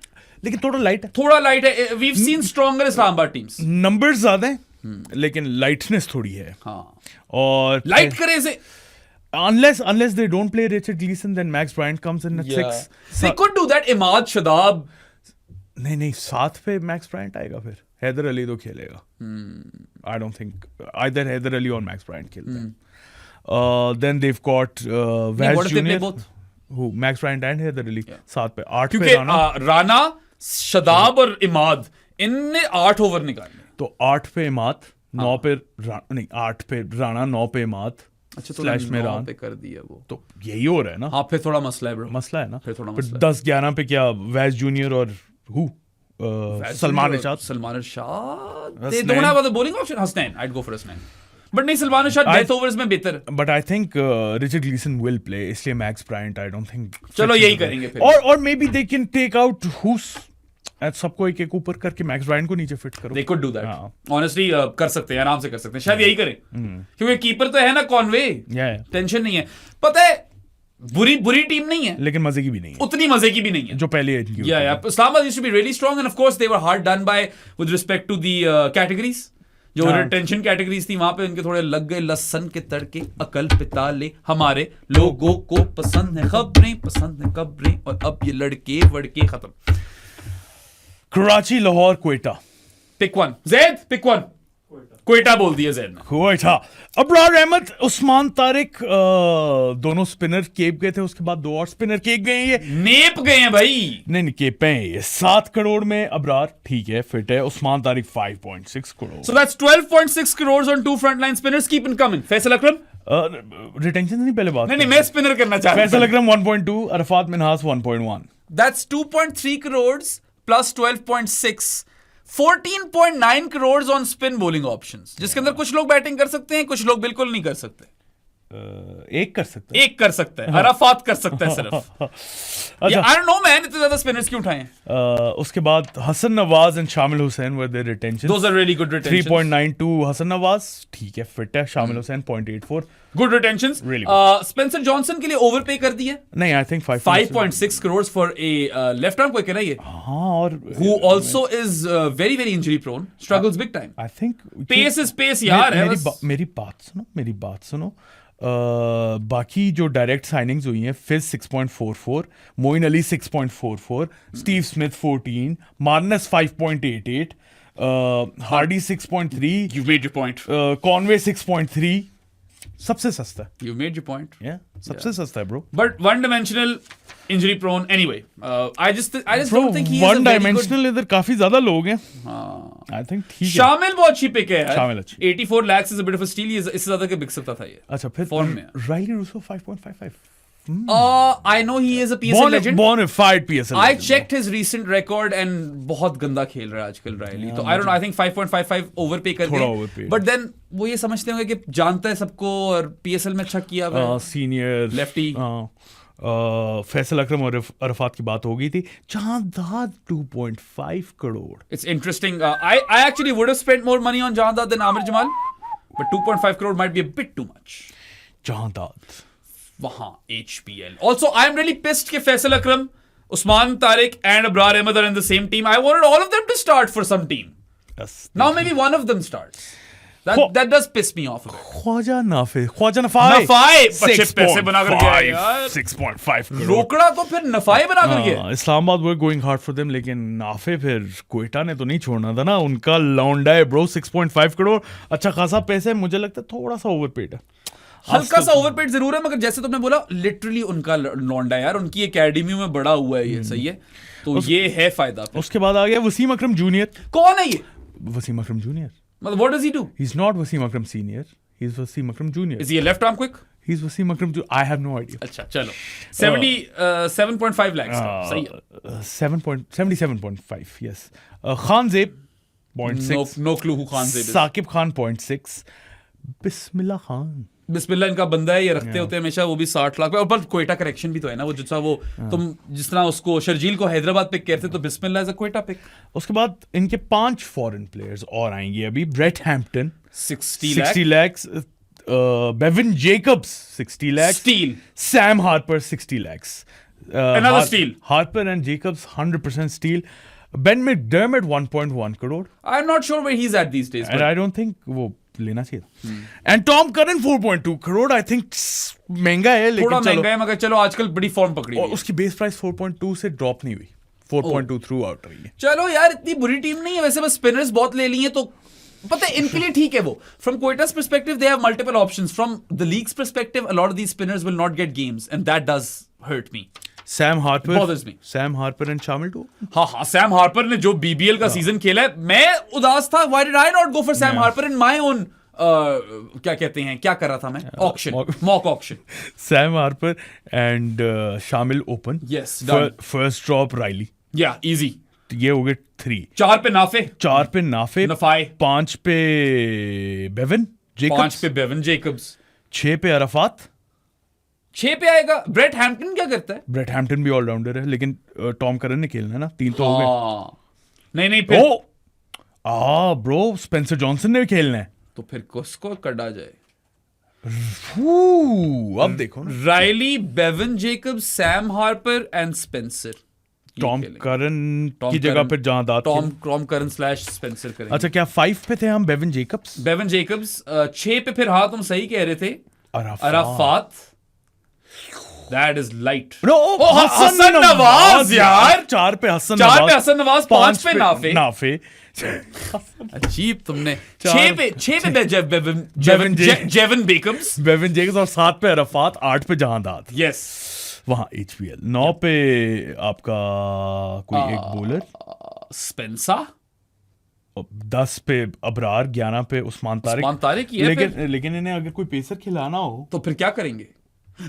लेकिन थोड़ा लाइट है. थोड़ा लाइट है. We've seen stronger Islamabad teams. Numbers ज्यादा हैं लेकिन लाइटनेस थोड़ी है. हाँ. और लाइट करे से. unless they don't play Richard Gleeson, then Max Bryant comes in at 6. They could do that. Imad, Shadab. नहीं 7 पे Max Bryant आएगा फिर. हैदर अली तो खेलेगा. I don't think either Haider Ali और Max Bryant खेलते हैं. Then they've got Vaz what if they play Junior. both? Who? Max Bryant and Haider Ali. 7 पे. 8 क्योंकि पे राना. राना, शदाब और इमाद इनने 8 ओवर निकाले. तो 8 पे इमाद, 9 पे नहीं 8 पे राना, 9 पे इमाद. अच्छा तो स्लैश में 9 पे कर दिया वो. तो यही हो रहा है ना. हाँ फिर थोड़ा मसला है ब्रो. मसला है ना. फिर थोड़ा फिर मसला 10-11 पे क्या वैस जूनियर और सलमान इरशाद. सलमान इरशाद. They Hasnain. don't have other bowling option. Hasnain. I'd go for Hasnain. But नहीं सलमान इरशाद डेथ ओवर्स में बेहतर. But I think Richard Gleeson will play. इसलिए Max Bryant I don't think. चलो यही करेंगे फिर. और maybe they can take out who's सबको एक ऊपर करके Max Bryant को नीचे फिट करो. They could do that. हाँ. Honestly कर सकते हैं, आराम से कर सकते हैं. शायद यही करें. क्योंकि कीपर तो है ना कॉनवे. Yeah. टेंशन नहीं है. पता है बुरी टीम नहीं है. लेकिन मजे की भी नहीं है. उतनी मजे की भी नहीं है. जो पहले इनकी. Yeah. Islamabad used to be really strong and of course they were hard done by with respect to the categories. जो रिटेंशन कैटेगरीज थी वहां पे उनके थोड़े लग गए लहसन के तड़के. अकल पिता ले हमारे लोगों को पसंद है खबरें, पसंद है खबरें और अब ये लड़के वड़के खत्म. Karachi, Lahore, Quetta. Pick one. Zaid pick one. Quetta बोल दिया जैद ने. क्वेटा. अबरार अहमद, उस्मान तारिक दोनों स्पिनर केप गए थे. उसके बाद 2 और स्पिनर केप गए. ये नेप गए हैं भाई. नहीं केप हैं ये. 7 करोड़ में अबरार ठीक है फिट है. Usman Tariq 5.6 crore. So that's 12.6 crores on 2 frontline spinners. Keep it coming. Faisal Akram. Retention नहीं पहले बात. नहीं मैं स्पिनर करना चाह रहा हूं. फैसल अकरम 1.2, Arfat Minhas 1.1. That's 2.3 crores plus 12.6. 14.9 crores on spin bowling options. जिसके अंदर कुछ लोग बैटिंग कर सकते हैं, कुछ लोग बिल्कुल नहीं कर सकते. एक कर सकता है. एक कर सकता है. अरफात कर सकता है सिर्फ. अच्छा. I don't know man, इतने ज्यादा spinners क्यों उठाए हैं? उसके बाद Hasan Nawaz and Shamil Hussain were their retention. Those are really good retentions. 3.92 Hasan Nawaz ठीक है फिट है. शामिल Hussain 0.84. Good retentions. Really Spencer Johnson के लिए overpay कर दिया. नहीं I think 5.6 crores for a left arm quicker है ये. हाँ और Who also is very very injury prone. Struggles big time. I think Pace is pace यार है बस. मेरी बात सुनो. बाकी जो डायरेक्ट साइनिंग्स हुई हैं, Fizz 6.44, Moeen Ali 6.44, Steve Smith 14, Marnus 5.88, Hardie 6.3, You made your point. Conway 6.3. सबसे सस्ता है. You made your point. सबसे सस्ता है bro. But one dimensional, injury prone. Anyway, I just Bro, don't think he is a one very dimensional इधर काफी ज्यादा लोग हैं. आई थिंक ठीक है. शामिल बहुत अच्छी पिक है यार. शामिल अच्छी. 84 lakhs is a bit of a steal. इससे ज्यादा के बिक सकता था ये. अच्छा फिर form में. Rilee Rossouw 5.55. I know he is a PSL legend. Bonafide PSL I legend. checked his recent record and बहुत गंदा खेल रहा है आजकल रायली. तो I don't know. I think 5.55 overpay करके. थोड़ा overpay. But then वो ये समझते होंगे कि जानता है सबको और PSL में अच्छा किया हुआ है. Senior Lefty. फैसल अकरम और अरफात की बात हो गई थी. Jahandad 2.5 crore. It's interesting. I actually would have spent more money on Jahandad than Amir Jamal, but 2.5 crore might be a bit too much. Jahandad वहां HPL. Also, I'm really pissed कि फैसल अकरम, Usman Tariq and Abrar Ahmad are in the same team. I wanted all of them to start for some team. Yes. Now maybe one of them starts. That does piss me off a bit. Khwaja नफाई नफाई अच्छे पैसे बनाकर गया यार. 6.5 करोड़. रोकड़ा तो फिर नफाई बनाकर गया. इस्लामाबाद वर गोइंग हार्ड फॉर देम. लेकिन नाफे फिर क्वेटा ने तो नहीं छोड़ना था ना. उनका लौंडा है ब्रो. 6.5 करोड़ अच्छा खासा पैसे. मुझे लगता है थोड़ा सा ओवरपेड है. हल्का सा ओवरपेड जरूर है, मगर जैसे तुमने बोला लिटरली उनका लौंडा यार. उनकी एकेडमी में बड़ा हुआ है ये. सही है. तो ये है फायदा. उसके बाद आ गया वसीम अकरम जूनियर. कौन है ये? वसीम अकरम जूनियर. मतलब what does he do? He's not Wasim Akram Senior. He's Wasim Akram Jr. Is he a left arm quick? He's Wasim Akram Jr. I have no idea. अच्छा चलो 7.5 lakhs सही है 77.5 yes. Khan Zeb 0.6. no clue who Khan Zeb is. Saqib Khan 0.6. Bismillah Khan. बिस्मिल्लाह इनका बंदा है, ये रखते होते हैं हमेशा, वो भी 60 लाख पे। और पर क्वेटा करेक्शन भी तो है ना, वो जितना वो तुम जिस तरह उसको शर्जील को हैदराबाद पिक करते तो Bismillah is a Quetta pick. उसके बाद इनके 5 फॉरेन प्लेयर्स और आएंगे अभी। Brett Hampton 60 lakhs. Bevan Jacobs 60 lakhs. Steal. Sam Harper 60 lakhs. Another steal. Harper and Jacobs 100% steal. Ben McDermott 1.1 crore. I'm not sure where he's at these days. And I don't think वो लेना चाहिए था। And Tom Curran 4.2 crore. I think महंगा है लेकिन थोड़ा चलो। महंगा है मगर चलो आजकल बड़ी फॉर्म पकड़ी और हुई है। उसकी बेस प्राइस 4.2 से ड्रॉप नहीं हुई। 4.2 थ्रू आउट रही है। चलो यार इतनी बुरी टीम नहीं है वैसे, बस स्पिनर्स बहुत ले लिए तो पता है इनके लिए ठीक है वो। फ्रॉम क्वेटा's perspective they have multiple options. From the league's perspective a lot of these spinners will not get games and that does hurt me. Sam Harper bothers me. Sam Harper and Shamil too. हाँ Sam Harper ने जो BBL का season खेला है, मैं उदास था। Why did I not go for Sam Harper in my own क्या कहते हैं, क्या कर रहा था मैं, auction, mock auction. Sam Harper and Shamil open. Yes, done. First drop Riley. Yeah, easy. ये हो गए 3। 4 पे नाफे, 4 पे नाफे, नफाए, 5 पे बेवन 5 जेकब्स, पे बेवन जेकब्स, 6 पे अराफात। 6 पे आएगा ब्रेट हैम्पटन। क्या करता है? ब्रेट हैम्पटन भी ऑलराउंडर है लेकिन टॉम करन ने खेलना है ना। 3 तो हो गए। नहीं फिर ब्रो स्पेंसर जॉनसन ने भी खेलना है। तो फिर किसको कटा जाए? अब देखो ना, Riley, Bevan Jacobs, Sam Harper and Spencer. Tom Curran की जगह पर जहां दाद टॉम करन स्लैश स्पेंसर करेंगे। अच्छा क्या 5 पे थे हम? बेवन जेकब्स 6 पे फिर हाँ तुम सही कह रहे थे, Arafat. That is light. Bro, Hasan Nawaz यार। 4 पे हसन नवाज, 5 पे नाफे। अजीब तुमने। 6 पे जेवन बेकम्स और 7 पे अराफात, 8 पे जहांदाद। यस वहां HBL। 9 पे आपका कोई एक बॉलर स्पेंसा, 10 पे अबरार, 11 पे उस्मान तारिक ही है। लेकिन इन्हें अगर कोई पेसर खिलाना हो तो फिर क्या करेंगे?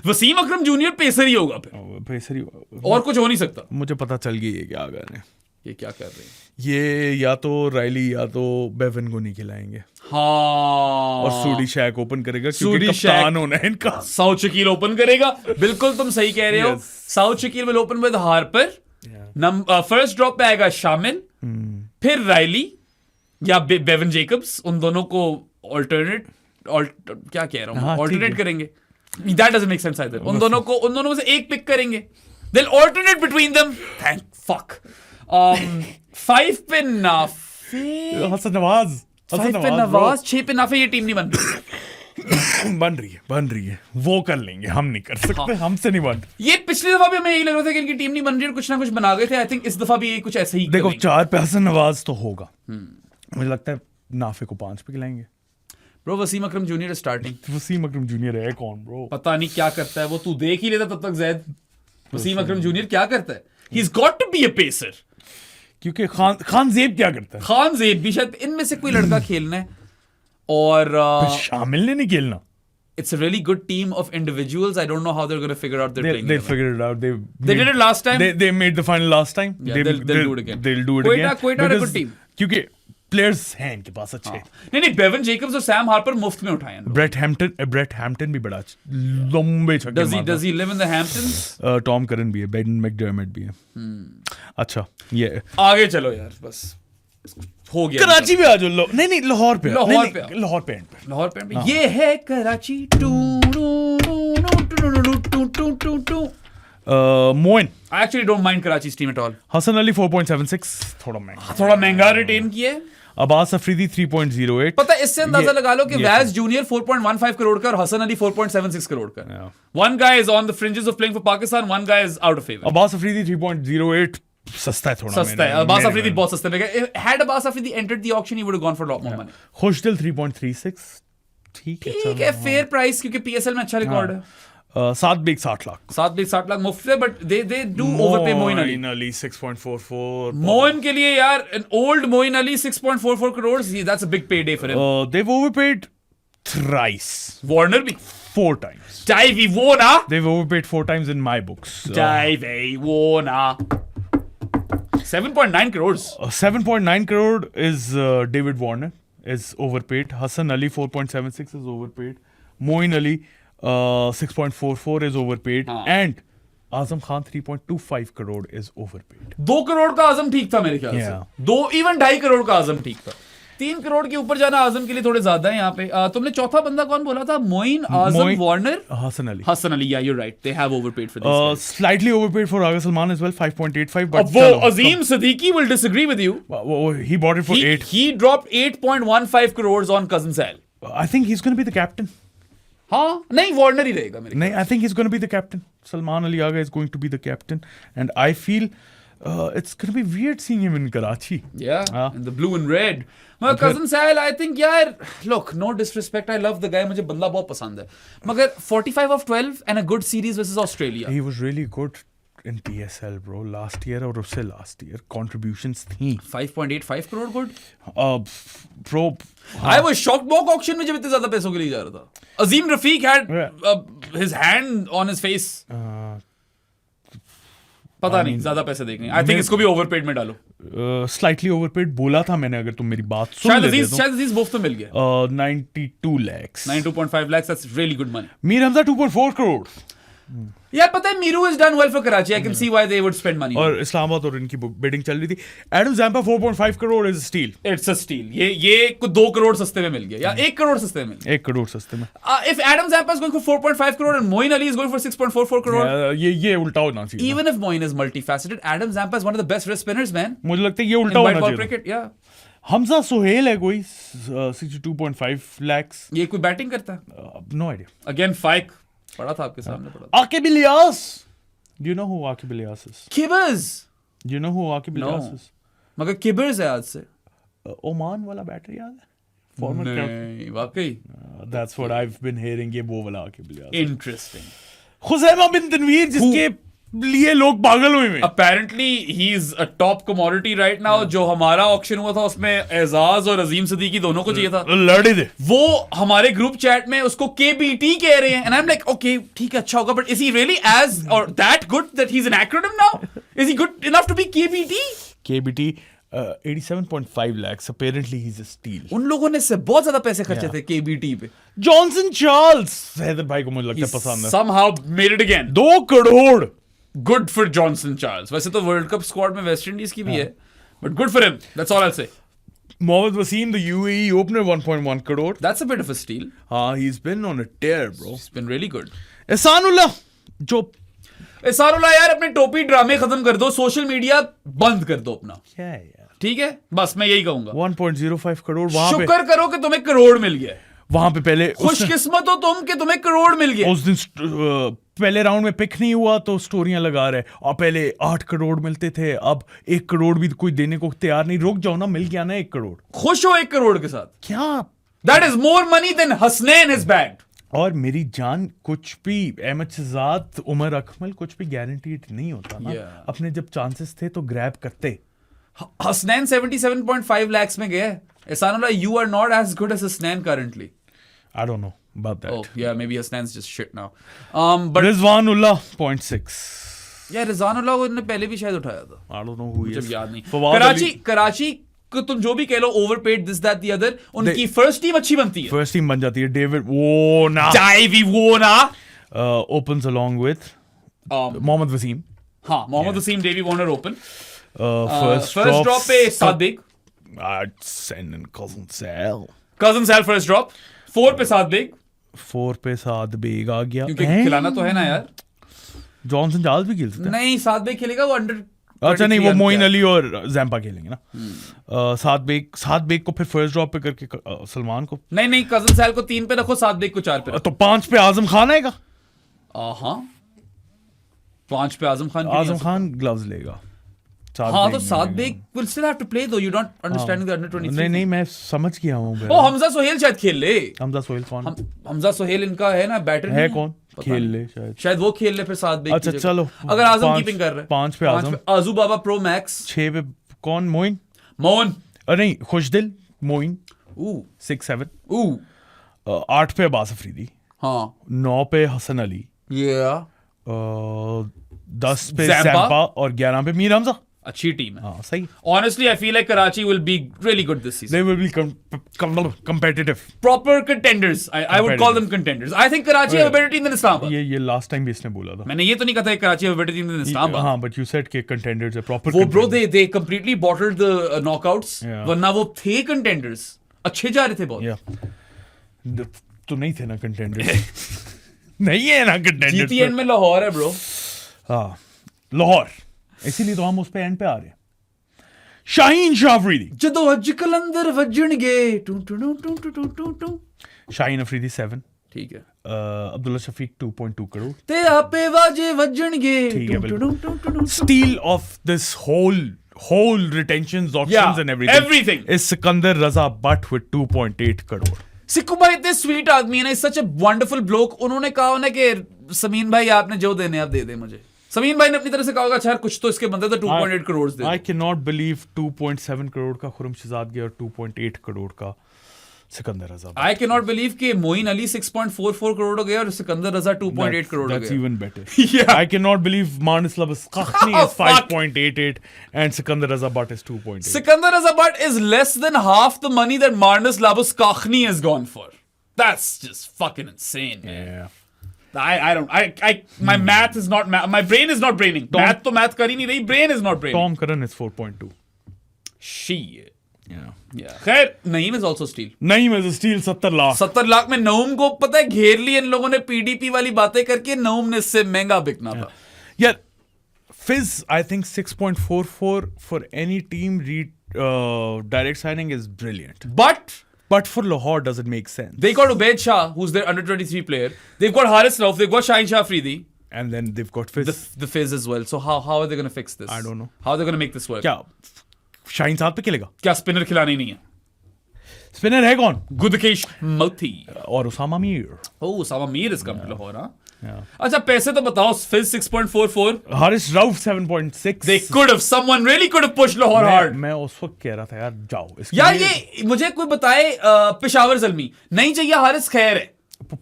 वसीम अकरम जूनियर पेसर ही होगा फिर, पेसर ही और कुछ हो नहीं सकता। मुझे पता चल गई है क्या अगर ये क्या कर रहे हैं, ये या तो राइली या तो बेवन को नहीं खिलाएंगे। हाँ, और सूडी शैक ओपन करेगा क्योंकि कप्तान होना है इनका। साउथ शकील ओपन करेगा, बिल्कुल तुम सही कह रहे हो। South Shakeel will open with Harper. First drop पे आएगा शामिल, फिर राइली या बेवन जेकब्स। उन दोनों को क्या कह रहा हूँ, ऑल्टरनेट करेंगे। That doesn't make sense either. उन दोनों में से एक पिक करेंगे। They'll alternate between them. Thank fuck. 5 पे नाफे, हसन नवाज, 5 पे नवाज, 6 पे नाफे। ये टीम नहीं बन रही। बन रही है। वो कर लेंगे, हम नहीं कर सकते। हमसे नहीं बन। ये पिछली दफा भी हमें यही लग रहा था कि इनकी टीम नहीं बन रही, कुछ ना कुछ बना गए थे। आई थिंक इस दफा भी कुछ ऐसे ही देखो 4 पे हसन नवाज तो होगा। मुझे लगता है नाफे को 5 पे खिलाएंगे। ब्रो वसीम अकरम जूनियर स्टार्टिंग। वसीम अकरम जूनियर है कौन ब्रो? पता नहीं क्या करता है वो, तू देख ही लेता तब तक। जैद वसीम अकरम जूनियर क्या करता है? He is got to be a pacer. क्योंकि खान जेब क्या करता है? खान जेब भी शायद इनमें से कोई लड़का खेलना है। और शामिल ने नहीं खेलना। It's a really good team of individuals. I don't know how they're going to figure out their playing. They'll figure it out. They did it last time. They made the final last time. Yeah, they'll do it again. They'll do it again. Quetta are a good team. क्योंकि players हैं इनके पास अच्छे। नहीं Bevan Jacob's और Sam Harper मुफ्त में उठाए हैं। ब्रेट हैम्पटन भी बड़ा लंबे छक्के मारता है। Does he live in the Hamptons? Tom Curran भी है, बेन मैकडर्मट भी है। अच्छा ये आगे चलो यार, बस हो गया। कराची भी आ जाओ। नहीं लाहौर पे लाहौर पे ये है Karachi. Moin. I actually don't mind Karachi's team at all. Hasan Ali 4.76, थोड़ा महंगा रिटेन किए। अब्बास अफरीदी 3.08। पता है इससे अंदाजा लगा लो कि वैज जूनियर 4.15 करोड़ का और हसन अली 4.76 करोड़ का। One guy is on the fringes of playing for Pakistan, one guy is out of favor. Abbas Afridi 3.08 सस्ता है थोड़ा। सस्ता है। अब्बास अफरीदी बहुत सस्ता है। Had Abbas Afridi entered the auction, he would have gone for a lot more money. खुशदिल 3.36, ठीक है, फेयर प्राइस क्योंकि PSL में अच्छा रिकॉर्ड है। 7 बेग 60 लाख मुफ्त है, but they do overpay Moeen Ali 6.44। Moeen के लिए यार, an old Moeen Ali 6.44 crores, that's a big payday for him. They've overpaid thrice, Warner भी 4 times. Davey Warner. They've overpaid 4 times in my books. Davey Warner. 7.9 crores. 7.9 crore is David Warner is overpaid. Hassan Ali 4.76 is overpaid. Moeen Ali 6.44 is overpaid. And Azam Khan 3.25 crore is overpaid. 2 crore का आजम ठीक था मेरे ख्याल से. Yeah. 2.5 crore का आजम ठीक था. 3 करोड़ के ऊपर जाना आजम के लिए थोड़े ज्यादा है यहाँ पे. तुमने चौथा बंदा कौन बोला था? मोइन, आजम, Warner, Hassan Ali. Hassan Ali. Yeah, you're right. They have overpaid for this. Slightly overpaid for Aga Salman as well, 5.85. But अब वो Azim Siddiqui will disagree with you. He bought it for 8. He dropped 8.15 crores on Cousin Sal. I think he's going to be the captain. हाँ, नहीं Warner ही रहेगा मेरे. I think he's going to be the captain. Salman Ali Aga is going to be the captain. And I feel it's going to be weird seeing him in Karachi. Yeah, in the blue and red. मगर Cousin Sal, I think यार, look, no disrespect, I love the guy, मुझे बंदा बहुत पसंद है. मगर 45 of 12 and a good series versus Australia. He was really good in PSL, bro. Last year और उससे last year contributions थी. 5.85 crore good. Bro. I was shocked mock auction में जब इतने ज्यादा पैसों के लिए जा रहा था. Azim Rafiq had his hand on his face. पता नहीं ज्यादा पैसे देख रहे हैं. I think इसको भी overpaid में डालो. Slightly overpaid बोला था मैंने, अगर तुम मेरी बात सुन लेते तो. शायद अजीज मुफ्त में मिल गया. 92 lakhs. 92.5 lakhs, that's really good money. Mir Hamza 2.4 crore. यार पता है मीरू has done well for Karachi. I can see why they would spend money. और इस्लामाबाद और इनकी बिडिंग चल रही थी. Adam Zampa 4.5 crore is a steal. It's a steal. ये कुछ 2 करोड़ सस्ते में मिल गया या 1 करोड़ सस्ते में मिल गया. 1 crore सस्ते में. If Adam Zampa is going for 4.5 crore and Moeen Ali is going for 6.44 crore. ये उल्टा होना चाहिए. Even if Moeen is multifaceted, Adam Zampa is one of the best wrist spinners, man. मुझे लगता है ये उल्टा In होना white ball चाहिए. cricket, yeah. हमजा सोहेल है कोई 62.5 lakhs. ये कोई बैटिंग करता है? No idea. Again, Fike. पढ़ा था आपके सामने पढ़ा. Aqib Ilyas. Do you know who Aqib Ilyas is? Kibbers. Do you know who Aqib Ilyas is? मगर Kibbers है आज से. ओमान वाला बैटर याद है? Former नहीं, वाकई. That's what I've been hearing. ये वो वाला Aqib Ilyas. Interesting. खुजैमा बिन तनवीर जिसके लिए लोग पागल हुए हैं. Apparently he's a top commodity right now. जो हमारा ऑक्शन हुआ था उसमें एजाज और अजीम सदीकी दोनों को चाहिए था. लड़े थे. वो हमारे ग्रुप चैट में उसको KBT कह रहे हैं. And I'm like, okay, ठीक है, अच्छा होगा. But is he really as or that good that he's an acronym now? Is he good enough to be KBT? KBT 87.5 lakhs. Apparently he's a steal. उन लोगों ने से बहुत ज्यादा पैसे खर्चे थे KBT पे. जॉनसन चार्ल्स हैदर भाई को मुझे लगता है पसंद है. Somehow made it again. 2 crore. Good for Johnson Charles. वैसे तो वर्ल्ड कप स्क्वाड में वेस्ट इंडीज की भी है. But good for him. That's all I'll say. Mohammad Wasim, the UAE opener, 1.1 crore. That's a bit of a steal. He's been on a tear, bro. He's been really good. Ehsanullah, जो एहसानुल्लाह यार अपने टोपी ड्रामे खत्म कर दो. Social media बंद कर दो अपना. क्या है यार? ठीक है, बस मैं यही कहूंगा. 1.05 करोड़ वहां पे. शुक्र करो कि तुम्हें करोड़ मिल गया. वहां पे पहले खुशकिस्मत हो तुम कि तुम्हें करोड़ मिल गया. उस दिन पहले राउंड में पिक नहीं हुआ तो स्टोरियां लगा रहे. और पहले 8 करोड़ मिलते थे, अब 1 करोड़ भी कोई देने को तैयार नहीं. रुक जाओ ना, मिल गया ना 1 करोड़. खुश हो 1 करोड़ के साथ. क्या? That is more money than Hasnain has bagged. और मेरी जान, कुछ भी अहमद शहजाद, उमर अकमल, कुछ भी गारंटीड नहीं होता ना. अपने जब चांसेस थे तो ग्रैब करते. Hasnain 77.5 lakhs में गया. Ehsanullah, you are not as good as Hasnain currently. I don't know about that. Oh, yeah, maybe Hasnain's just shit now. But Rizwanullah 0.6. Yeah, Rizwanullah को इन्होंने पहले भी शायद उठाया था. I don't know who he is. मुझे याद नहीं. कराची को तुम जो भी कह लो, overpaid this that the other, उनकी first team अच्छी बनती है. First team बन जाती है. David Warner. Davey Warner opens along with Mohammad Wasim. हाँ, Mohammad Wasim, Davey Warner open. First drop पे Sadiq. Send in Cousin Sal. Cousin Sal first drop. 4 पे सादिक. 4 पे सादिक आ गया. क्योंकि खिलाना तो है ना यार. जॉनसन चार्ल्स भी खेल सकते हैं. नहीं, सादिक खेलेगा वो अंडर. अच्छा नहीं, वो मोइन अली और जैम्पा खेलेंगे ना. सादिक को फिर फर्स्ट ड्रॉप पे करके सलमान को. नहीं, कजन सैल को 3 पे रखो, सादिक को 4 पे रखो. तो 5 पे आजम खान आएगा. हाँ, 5 पे आजम खान ग्लव्स लेगा. हाँ, तो Sadiq will still have to play though. You're not understanding the under 23. नहीं, मैं समझ गया हूँ. हमजा सोहेल शायद खेल ले. हमजा सोहेल कौन? हमजा सोहेल इनका है ना, बैटर है कौन? खेल ले शायद वो खेल ले फिर सादिक. अच्छा चलो, अगर आजम कीपिंग कर रहे हैं. 5 पे आजम. आजू बाबा प्रो मैक्स. 6 पे कौन? मोइन. नहीं, खुशदिल मोइन. 6-7. 8 पे अब्बास अफरीदी, हाँ 9 पे हसन अली, yeah 10 पे ज़ैम्पा। ज़ैम्पा और 11 पे मीर हमजा। अच्छी टीम है। हाँ सही। Honestly, I feel like Karachi will be really good this season. They will be competitive. Proper contenders. I would call them contenders. I think Karachi have a better team than Islamabad. ये last time भी इसने बोला था। मैंने ये तो नहीं कहा था कि Karachi have a better team than Islamabad. हाँ but you said कि contenders है proper वो bro contenders. they completely bottled the knockouts. Yeah. वरना वो थे contenders. अच्छे जा रहे थे बहुत. Yeah. तो नहीं थे ना contenders. नहीं है ना contenders. GTN में लाहौर है bro. हाँ लाहौर, इसीलिए तो हम उस पे एंड पे आ रहे हैं। शाहीन शाह अफरीदी, ਜਦੋਂ ਅੱਜ ਕਲੰਦਰ ਵੱਜਣਗੇ ਟੂ ਟੂ ਟੂ ਟੂ ਟੂ ਟੂ ਟੂ ਟੂ शाहीन अफरीदी 7, ठीक है अब्दुल्ला शफीक 2.2 करोड़। ਤੇ ਆਪੇ ਵਾਜੇ ਵੱਜਣਗੇ ठीक है ਟੂ ਟੂ बिल्कुल। ਟੂ ਟੂ ਟੂ Steal of this whole retentions, auctions Yeah, and everything. everything. is Sikandar Raza Butt with 2.8 crore. सिक्कू भाई इतने स्वीट आदमी है ना, सच ए वंडरफुल ब्लोक। उन्होंने कहा ना कि समीन भाई आपने जो देने आप दे दे मुझे। समीन भाई ने अपनी तरफ से कहा होगा अच्छा यार कुछ तो इसके बंदे तो 2.8 करोड़ दे I they. cannot believe 2.7 crore का खुरम शहजादगी और 2.8 करोड़ का सिकंदर रजा। आई कैन नॉट बिलीव कि मोइन अली 6.44 करोड़ हो गया और सिकंदर रजा 2.8 करोड़ हो That's गया। even better. Yeah. I cannot believe Marnus Labuschaghni Oh, is fuck. 5.88 and Sikandar Raza Butt is 2.8. Sikandar Raza Butt is less than half the money that Marnus Labuskaghni has gone for. That's just fucking insane, man. Yeah. My math is not my brain is not braining. Math तो math कर ही नहीं रही, brain is not braining. Tom Curran is 4.2. Shit. Yeah. खैर Naeem is also steal. नहीं मैं steel 70 lakh. 70 lakh में नऊम को पता है घेर लिया इन लोगों ने पीडीपी वाली बातें करके। नऊम ने इससे महंगा बिकना था। Yeah. Fizz, I think 6.44 for any team direct signing is brilliant. But for Lahore, does it make sense? They got Ubaid Shah, who's their under 23 player. They've got Haris Rauf. They've got Shaheen Shah Afridi. And then they've got Fizz. The Fizz as well. So how are they going to fix this? I don't know. How are they going to make this work? क्या शाहीन साथ पे खेलेगा? क्या spinner खिलाने नहीं है? Spinner है कौन? गुदकेश मोती और Usama Mir. Oh, Osama Mir is coming to Lahore, huh? Yeah. अच्छा पैसे तो बताओ। Fizz 6.44. Haris Rauf 7.6। They could have. Someone really could have pushed Lahore hard. मैं उस वक्त कह रहा था यार जाओ इसके यार लिए ये मुझे कोई बताए पेशावर जल्मी नहीं चाहिए। हारिस खैर है,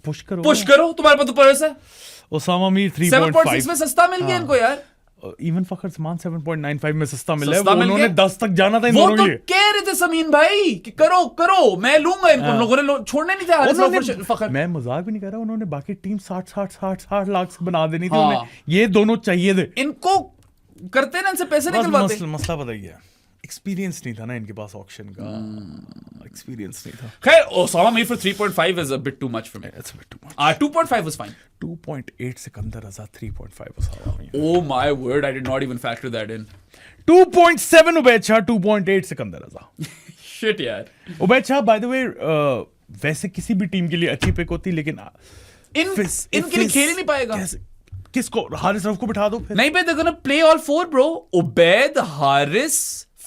पुश करो। पुश करो। तुम्हारे पास तो पर्स है। उसामा मीर 7.6 में 3.5। सस्ता मिल गया इनको यार। इवन फखर समान 7.95 में सस्ता मिला है। सस्ता मिल उन्होंने गया। 10 तक जाना था इन वो दोनों तो के लिए। कह रहे थे समीन भाई कि करो करो मैं लूंगा इनको। लोगों ने छोड़ने नहीं थे हारिस राउफ और फखर। मैं मजाक भी नहीं कर रहा, उन्होंने बाकी टीम 60 लाख से बना देनी थी हाँ। उन्हें। ये दोनों चाहिए थे। इनको करते ना इनसे पैसे निकलवाते। मसला पता ही है, एक्सपीरियंस नहीं था ना इनके पास ऑक्शन का। एक्सपीरियंस नहीं था। खैर Osama Mir for 3.5 is a bit too much for me. That's a bit too much. 2.5 was fine. 2.8 Sikandar Raza, 3.5 Usama Mir. Oh my word, I did not even factor that in. 2.7 Ubaid Shah, 2.8 Sikandar Raza. Shit यार। Ubaid Shah by the way वैसे किसी भी team के लिए अच्छी pick होती, लेकिन इनके लिए खेल ही नहीं पाएगा। किसको? हारिस रऊफ को बिठा दो फिर। नहीं, they're gonna play all four, bro. Ubaid, Haris,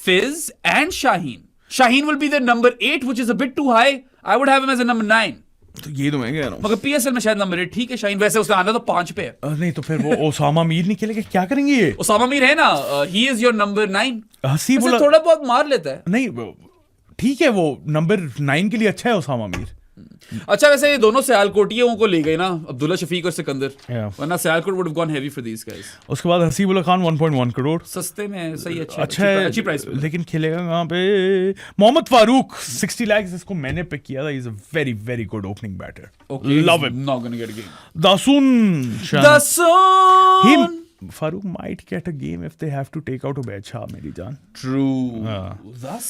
Fizz, and Shaheen. Shaheen will be their number 8, which is a bit too high. I would have him as a number 9. तो ये तो मैं कह रहा हूँ। मगर PSL में शायद नंबर 8 ठीक है। शाहीन वैसे उसने आना तो 5 पे है। नहीं तो फिर वो ओसामा मीर नहीं खेलेगा, क्या करेंगे ये? ओसामा मीर है ना, he is your number 9. हसी वैसे बोला थोड़ा बहुत मार लेता है। नहीं, ठीक है वो नंबर 9 के लिए अच्छा है ओसामा मीर। अच्छा वैसे ये दोनों सियालकोटियों को ले गए ना, अब्दुल्ला शफीक और सिकंदर। Yeah. वरना Sialkot would have gone heavy for these guys. उसके बाद हसीबुल्ला खान 1.1 करोड़। सस्ते में सही, अच्छा है, अच्छी प्राइस पे। लेकिन खेलेगा कहाँ पे? मोहम्मद फारूक 60 लाख, इसको मैंने पिक किया था। Is a very very good opening batter. Okay, love he's him. not gonna get a game. Dasun Dasun! Farouk might get a game if they have to take out Ubaid Shah, मेरी जान। True. दस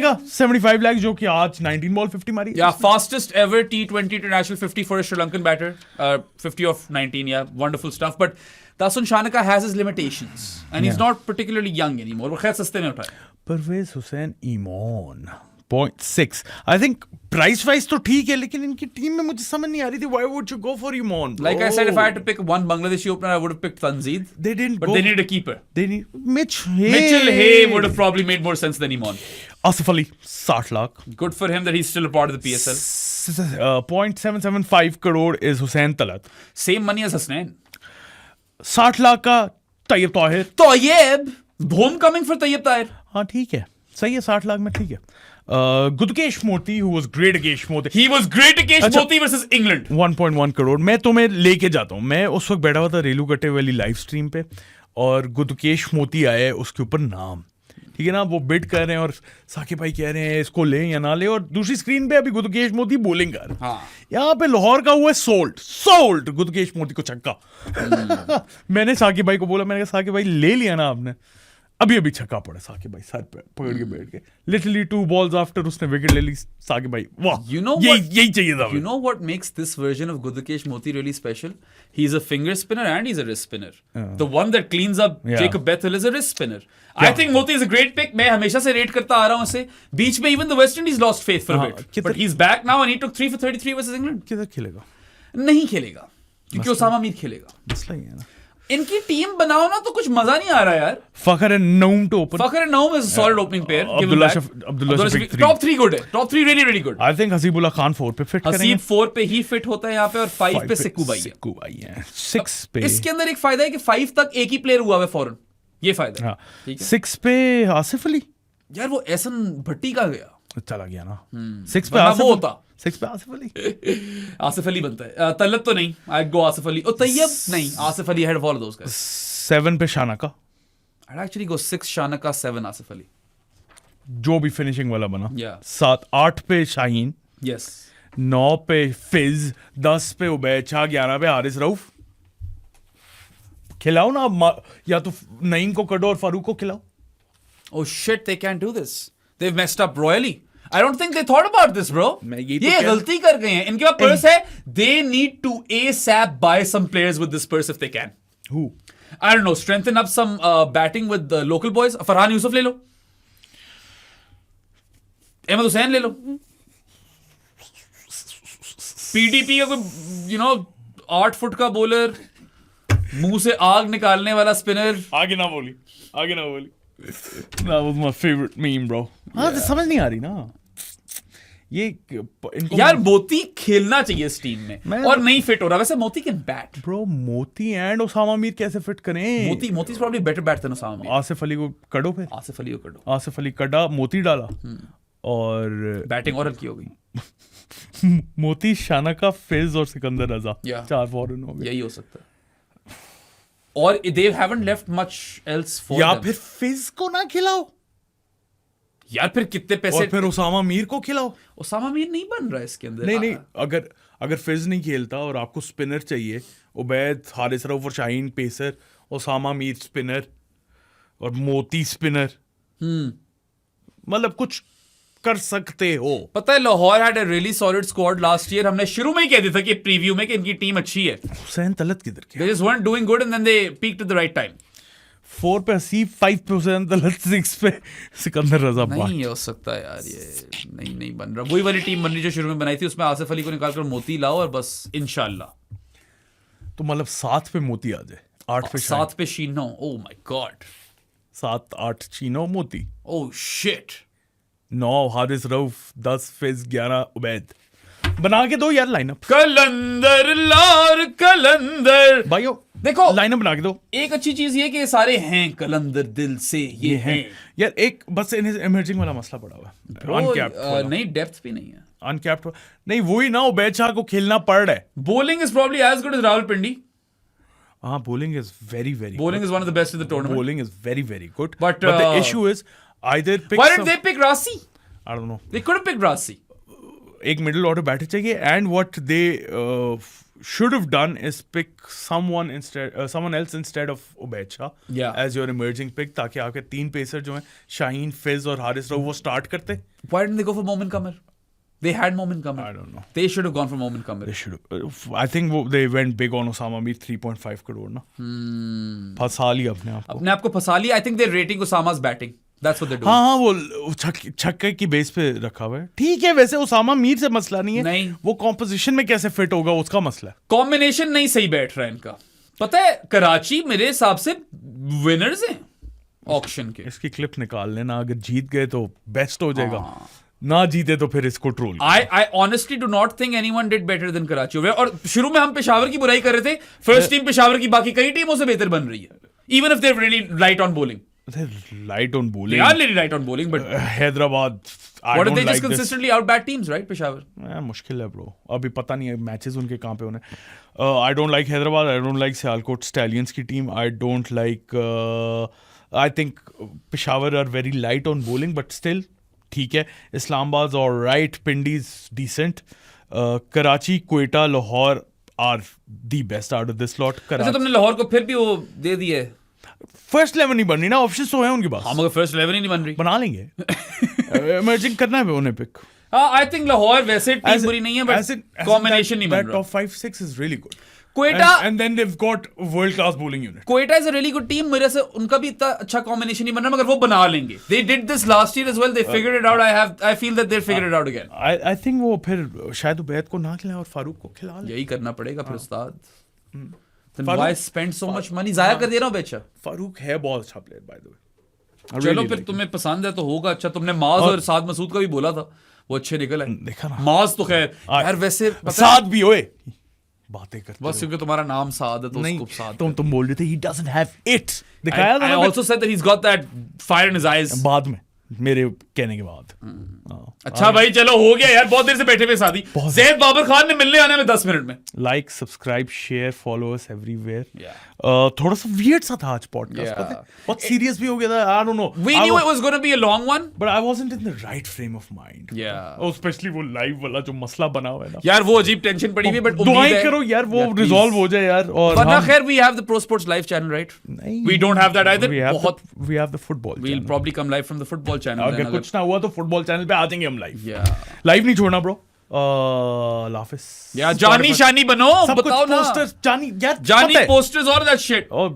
का 75 लाख, जो कि आज 19 ball 50 मारी। Yeah, fastest ever T20 international 50 for a Sri Lankan batter. 50 of 19, yeah, wonderful stuff. But Dasun Shanaka has his limitations, and he's not particularly young anymore. वो खैर सस्ते में उठाए। परवेज हुसैन ईमान 0.6। आई थिंक प्राइस वाइज तो ठीक है, लेकिन इनकी टीम में मुझे समझ नहीं आ रही थी why would you go for Iman. Like I said, if I had to pick one Bangladeshi opener, I would have picked Tanzid. They didn't But go. they needed a keeper. They need Mitchell Mitchell Hay would have probably made more sense than Iman. Asif Ali 60 lakh. Good for him that he's still a part of the PSL. 0.775 crore is Hussain Talat. Same money as Hasnain. 60 lakh का Tayyab Tahir. Tayyib! Homecoming for Tayyib Tahir. हाँ ठीक है, सही है, 60 लाख में ठीक है। Gukesh Moti, who was great against Moti. He was great against अच्छा, Moti versus England. 1.1 करोड़. मैं तुम्हें लेके जाता हूँ. मैं उस वक्त बैठा हुआ था रेलू कट्टे वाली लाइव स्ट्रीम पे और गुकेश मोती आया है, उसके ऊपर नाम, ठीक है ना, वो बिड कर रहे हैं और साकिब भाई कह रहे हैं इसको लें या ना लें, और दूसरी स्क्रीन पे अभी गुकेश मोती बॉलिंग कर. हाँ. यहाँ पे लाहौर का हुआ है सोल्ड गुकेश मोती को छक्का. मैंने साकिब भाई को बोला, मैंने कहा साकिब भाई ले लिया ना आपने, अभी छक्का पड़ा साकिब भाई सर पे पकड़ के बैठ के, लिटरली 2 balls आफ्टर उसने विकेट ले ली. साकिब भाई वाह, You know यही चाहिए था. You know what makes this version of Gukesh Moti really special? He's a finger spinner and he's a wrist spinner. The one that cleans up Jacob Bethel is a wrist spinner. I think Moti is a great pick. मैं हमेशा से rate करता आ रहा हूँ उसे. बीच में even the West Indies lost faith for a bit. But he's back now and he took 3 for 33 versus England. किधर खेलेगा? नहीं खेलेगा क्योंकि ओसामा मीर खेलेगा. मसला ही है ना. इनकी टीम बनाओ ना तो कुछ मजा नहीं आ रहा यार. Fakhar and Naum to open. Fakhar and Naum is a solid opening pair. Abdullah Shafiq 3. Top 3 good है. Top 3 really really good. I think Hasibullah Khan 4 पे फिट करेंगे. हसीब 4 पे ही फिट होता है यहाँ पे और 5 पे सिक्कू भाई है. 6 पे इसके अंदर एक फायदा है कि 5 तक एक ही प्लेयर हुआ है फॉरन. ये फायदा है. ठीक है. 6 पे आसिफ अली यार वो एहसन भट्टी का गया. चला गया ना. 6 पे वरना आसिफ वो होता. 6 पे आसिफ अली. आसिफ अली बनता है. तलत तो नहीं. आई गो आसिफ अली. और तैयब नहीं. Asif Ali head of all those guys. 7 पे Shanaka. I'd actually go 6 Shanaka 7 Asif Ali. जो भी फिनिशिंग वाला बना. Yeah. 7 8 पे शाहीन. Yes. 9 पे फिज. 10 पे उबैद शाह. 11 पे हारिस रऊफ. खिलाओ ना, या तो नईम को करो और फारूक को खिलाओ. Oh shit, they can't do this. They've messed up royally. I don't think they thought about this, bro. ये गलती कर गए हैं. इनके पास पर्स है. They need to ASAP buy some players with this purse if they can. Who? I don't know. Strengthen up some batting with the local boys. Farhan Yusuf ले लो. अहमद हुसैन ले लो. PDP का कोई 8 फुट का बॉलर, मुंह से आग निकालने वाला स्पिनर. आगे ना बोली. That was my favorite meme, bro. हाँ, समझ नहीं आ रही ना ये इनको. यार मोती खेलना चाहिए इस टीम में और नहीं फिट हो रहा. वैसे Moti can bat. Bro Moti and Osama Mir कैसे फिट करें? Moti probably better bat than Osama Mir. Asif Ali को कड़ो पे. आसिफ अली को कड़ो. आसिफ अली कड़ा, मोती डाला और बैटिंग और हल्की हो गई. मोती, शानका, फिज और सिकंदर रजा. 4 फॉरन हो गए. यही हो सकता है. और they haven't left much else for या them. फिर फिज को ना खिलाओ यार. फिर कितने पैसे. और फिर ओसामा मीर को खिलाओ. ओसामा मीर नहीं बन रहा है इसके अंदर. नहीं अगर फिज नहीं खेलता और आपको स्पिनर चाहिए, उबैद, हारिस रऊफ और Shaheen pacer, Osama Mir spinner और मोती स्पिनर, मतलब कुछ कर सकते हो. पता है Lahore had a really solid squad last year. हमने शुरू में ही कह दिया था कि प्रीव्यू में कि इनकी टीम अच्छी है. हुसैन तलत किधर गया? They just weren't doing good and then they peaked at the right time. 4 पे हसीब, 5 पे हुसैन तलत, 6 पे सिकंदर रजा. नहीं हो सकता यार. ये नहीं बन रहा. वही वाली टीम बन रही जो शुरू में बनाई थी. उसमें आसिफ अली को निकालकर मोती लाओ और बस इंशाल्लाह. तो मतलब 7 पे मोती आ जाए, 8 पे 7 पे शीनो. Oh my God. 7 8 चीनो मोती. Oh shit. 9 हारिस रऊफ, 10 फिज, 11 उबैद. बना के दो यार लाइनअप. कलंदर लार कलंदर भाइयों देखो लाइनअप बना के दो. एक अच्छी चीज ये कि ये सारे हैं कलंदर दिल से. ये हैं यार. एक बस इमर्जिंग वाला मसला पड़ा हुआ है. अनकैप्ड नहीं. डेप्थ भी नहीं है. अनकैप्ड नहीं. वही ना उबैद शाह को खेलना पड़ रहा है. Bowling is probably as good as Rawalpindi. हाँ, bowling is very bowling is one of the best in the tournament. Bowling is very good. But the issue is either pick. Why did they pick Rasi? I don't know. They could have picked Rasi. एक middle order batter चाहिए. And what they should have done is pick someone else instead of Ubaid Shah as your emerging pick, ताकि आपके 3 pacer जो हैं शाहीन, फिज और हारिस रऊफ वो start करते. Why didn't they go for Momin Qamar? They had Momin Qamar. I don't know. They should have gone for Momin Qamar. They should have. I think they went big on Osama Mir. 3.5 crore ना. फंसा लिया अपने आप को फंसा लिया. I think they're rating Osama's batting. That's what they're doing. हाँ, वो छक्के की बेस पे रखा हुआ है. ठीक है. वैसे ओसामा मीर से मसला नहीं है. नहीं. वो कॉम्पोजिशन में कैसे फिट होगा उसका मसला है. कॉम्बिनेशन नहीं सही बैठ रहा है इनका. पता है कराची मेरे हिसाब से विनर्स हैं ऑक्शन के. इसकी क्लिप निकाल लेना. अगर जीत गए तो बेस्ट हो जाएगा. ना जीते तो फिर इसको troll. I honestly do not think anyone did better than Karachi. और शुरू में हम पेशावर की बुराई कर रहे थे. फर्स्ट टीम पेशावर की बाकी कई टीमों से बेहतर बन रही है. Even if they're really light on bowling. They're light on They bowling. are really right on bowling, but Hyderabad, I what if don't they like just this. consistently outbat teams, right, Peshawar? मुश्किल है bro, अभी पता नहीं है matches उनके कहाँ पे होने. I don't like Hyderabad, I don't like Sialkot Stallions की टीम, I don't like, I think Peshawar are very light on bowling but still ठीक है. Islamabad alright, Pindiz decent, Karachi, Quetta, Lahore are the best out of this lot. अच्छा, तुमने लाहौर को फिर भी वो दे दिए. फर्स्ट 11 नहीं बन रही ना, ऑप्शंस तो हैं उनके पास, हाँ, मगर फर्स्ट 11 ही नहीं बन रही. बना लेंगे. इमर्जिंग करना है उन्हें पिक. आई थिंक लाहौर वैसे टीम बुरी नहीं है, बट कॉम्बिनेशन नहीं बन रहा. Top 5-6 is really good. Quetta And then they've got world class bowling unit. Quetta is a really good team. मेरे से उनका भी इतना अच्छा कॉम्बिनेशन नहीं बन रहा, मगर वो बना लेंगे. They did this last year as well. They figured it out. I feel that they'll figure it out again. I think वो फिर शायद उबैद को ना खिलाएं और फारूक को खिला लें. यही करना पड़ेगा फिर उस्ताद. Then Farooq- why spend so much money? जाया कर दे रहा हूँ बेचा. फारूक है बहुत अच्छा प्लेयर बाय द वे. चलो फिर तुम्हें पसंद है तो होगा अच्छा. तुमने माज और साद मसूद का भी बोला था, वो अच्छे निकल आए. देखा ना, माज तो खैर यार वैसे पता है, साथ भी ओए बातें करते बस क्योंकि तुम्हारा नाम साद है तो नहीं, उसको साद. तुम बोल रहे थे he doesn't have it. दिखाया था I ना also said that he's got that fire in his eyes. बाद में, मेरे कहने के बाद. हाँ. अच्छा भाई चलो हो गया यार, बहुत देर से बैठे हुए शादी. बहुत- जैद बाबर खान ने मिलने आने में 10 मिनट में. Like, subscribe, share, follow us everywhere. Yeah. थोड़ा सा वियर्ड सा था आज पॉडकास्ट. Yeah. पता है बहुत सीरियस भी हो गया था. आई don't no, We knew it was going to be a long one. But I wasn't in the right frame of mind. Yeah. Specially वो लाइव वाला जो मसला बना हुआ है ना. यार वो अजीब टेंशन पड़ी हुई है, बट दुआएं करो यार वो Yeah, रिजॉल्व please. हो जाए यार. और वरना हम- खैर we have the Pro Sports Live channel, right? नहीं, We don't have that either. बहुत we have the football we'll channel. probably come live from the football channel. अगर then, कुछ ना हुआ तो फुटबॉल चैनल पे आ जाएंगे हम लाइव. Yeah. लाइव नहीं छोड़ना ब्रो. लाफिस Yeah, जानी शानी बनो, सब कुछ बताओ ना. पोस्टर्स जानी यार, जानी पता है. posters all that shit. और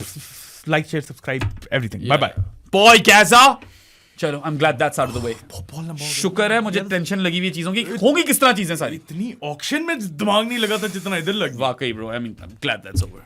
like, share, subscribe, everything. Bye bye. Boy कैसा. चलो I'm glad that's out of the way. बहुत लंबा हो गया. शुक्र है मुझे टेंशन लगी हुई है चीजों की. होंगी किस तरह चीजें सारी. इतनी ऑक्शन में दिमाग नहीं लगा था जितना इधर लग गया. वाकई bro, I mean I'm glad that's over.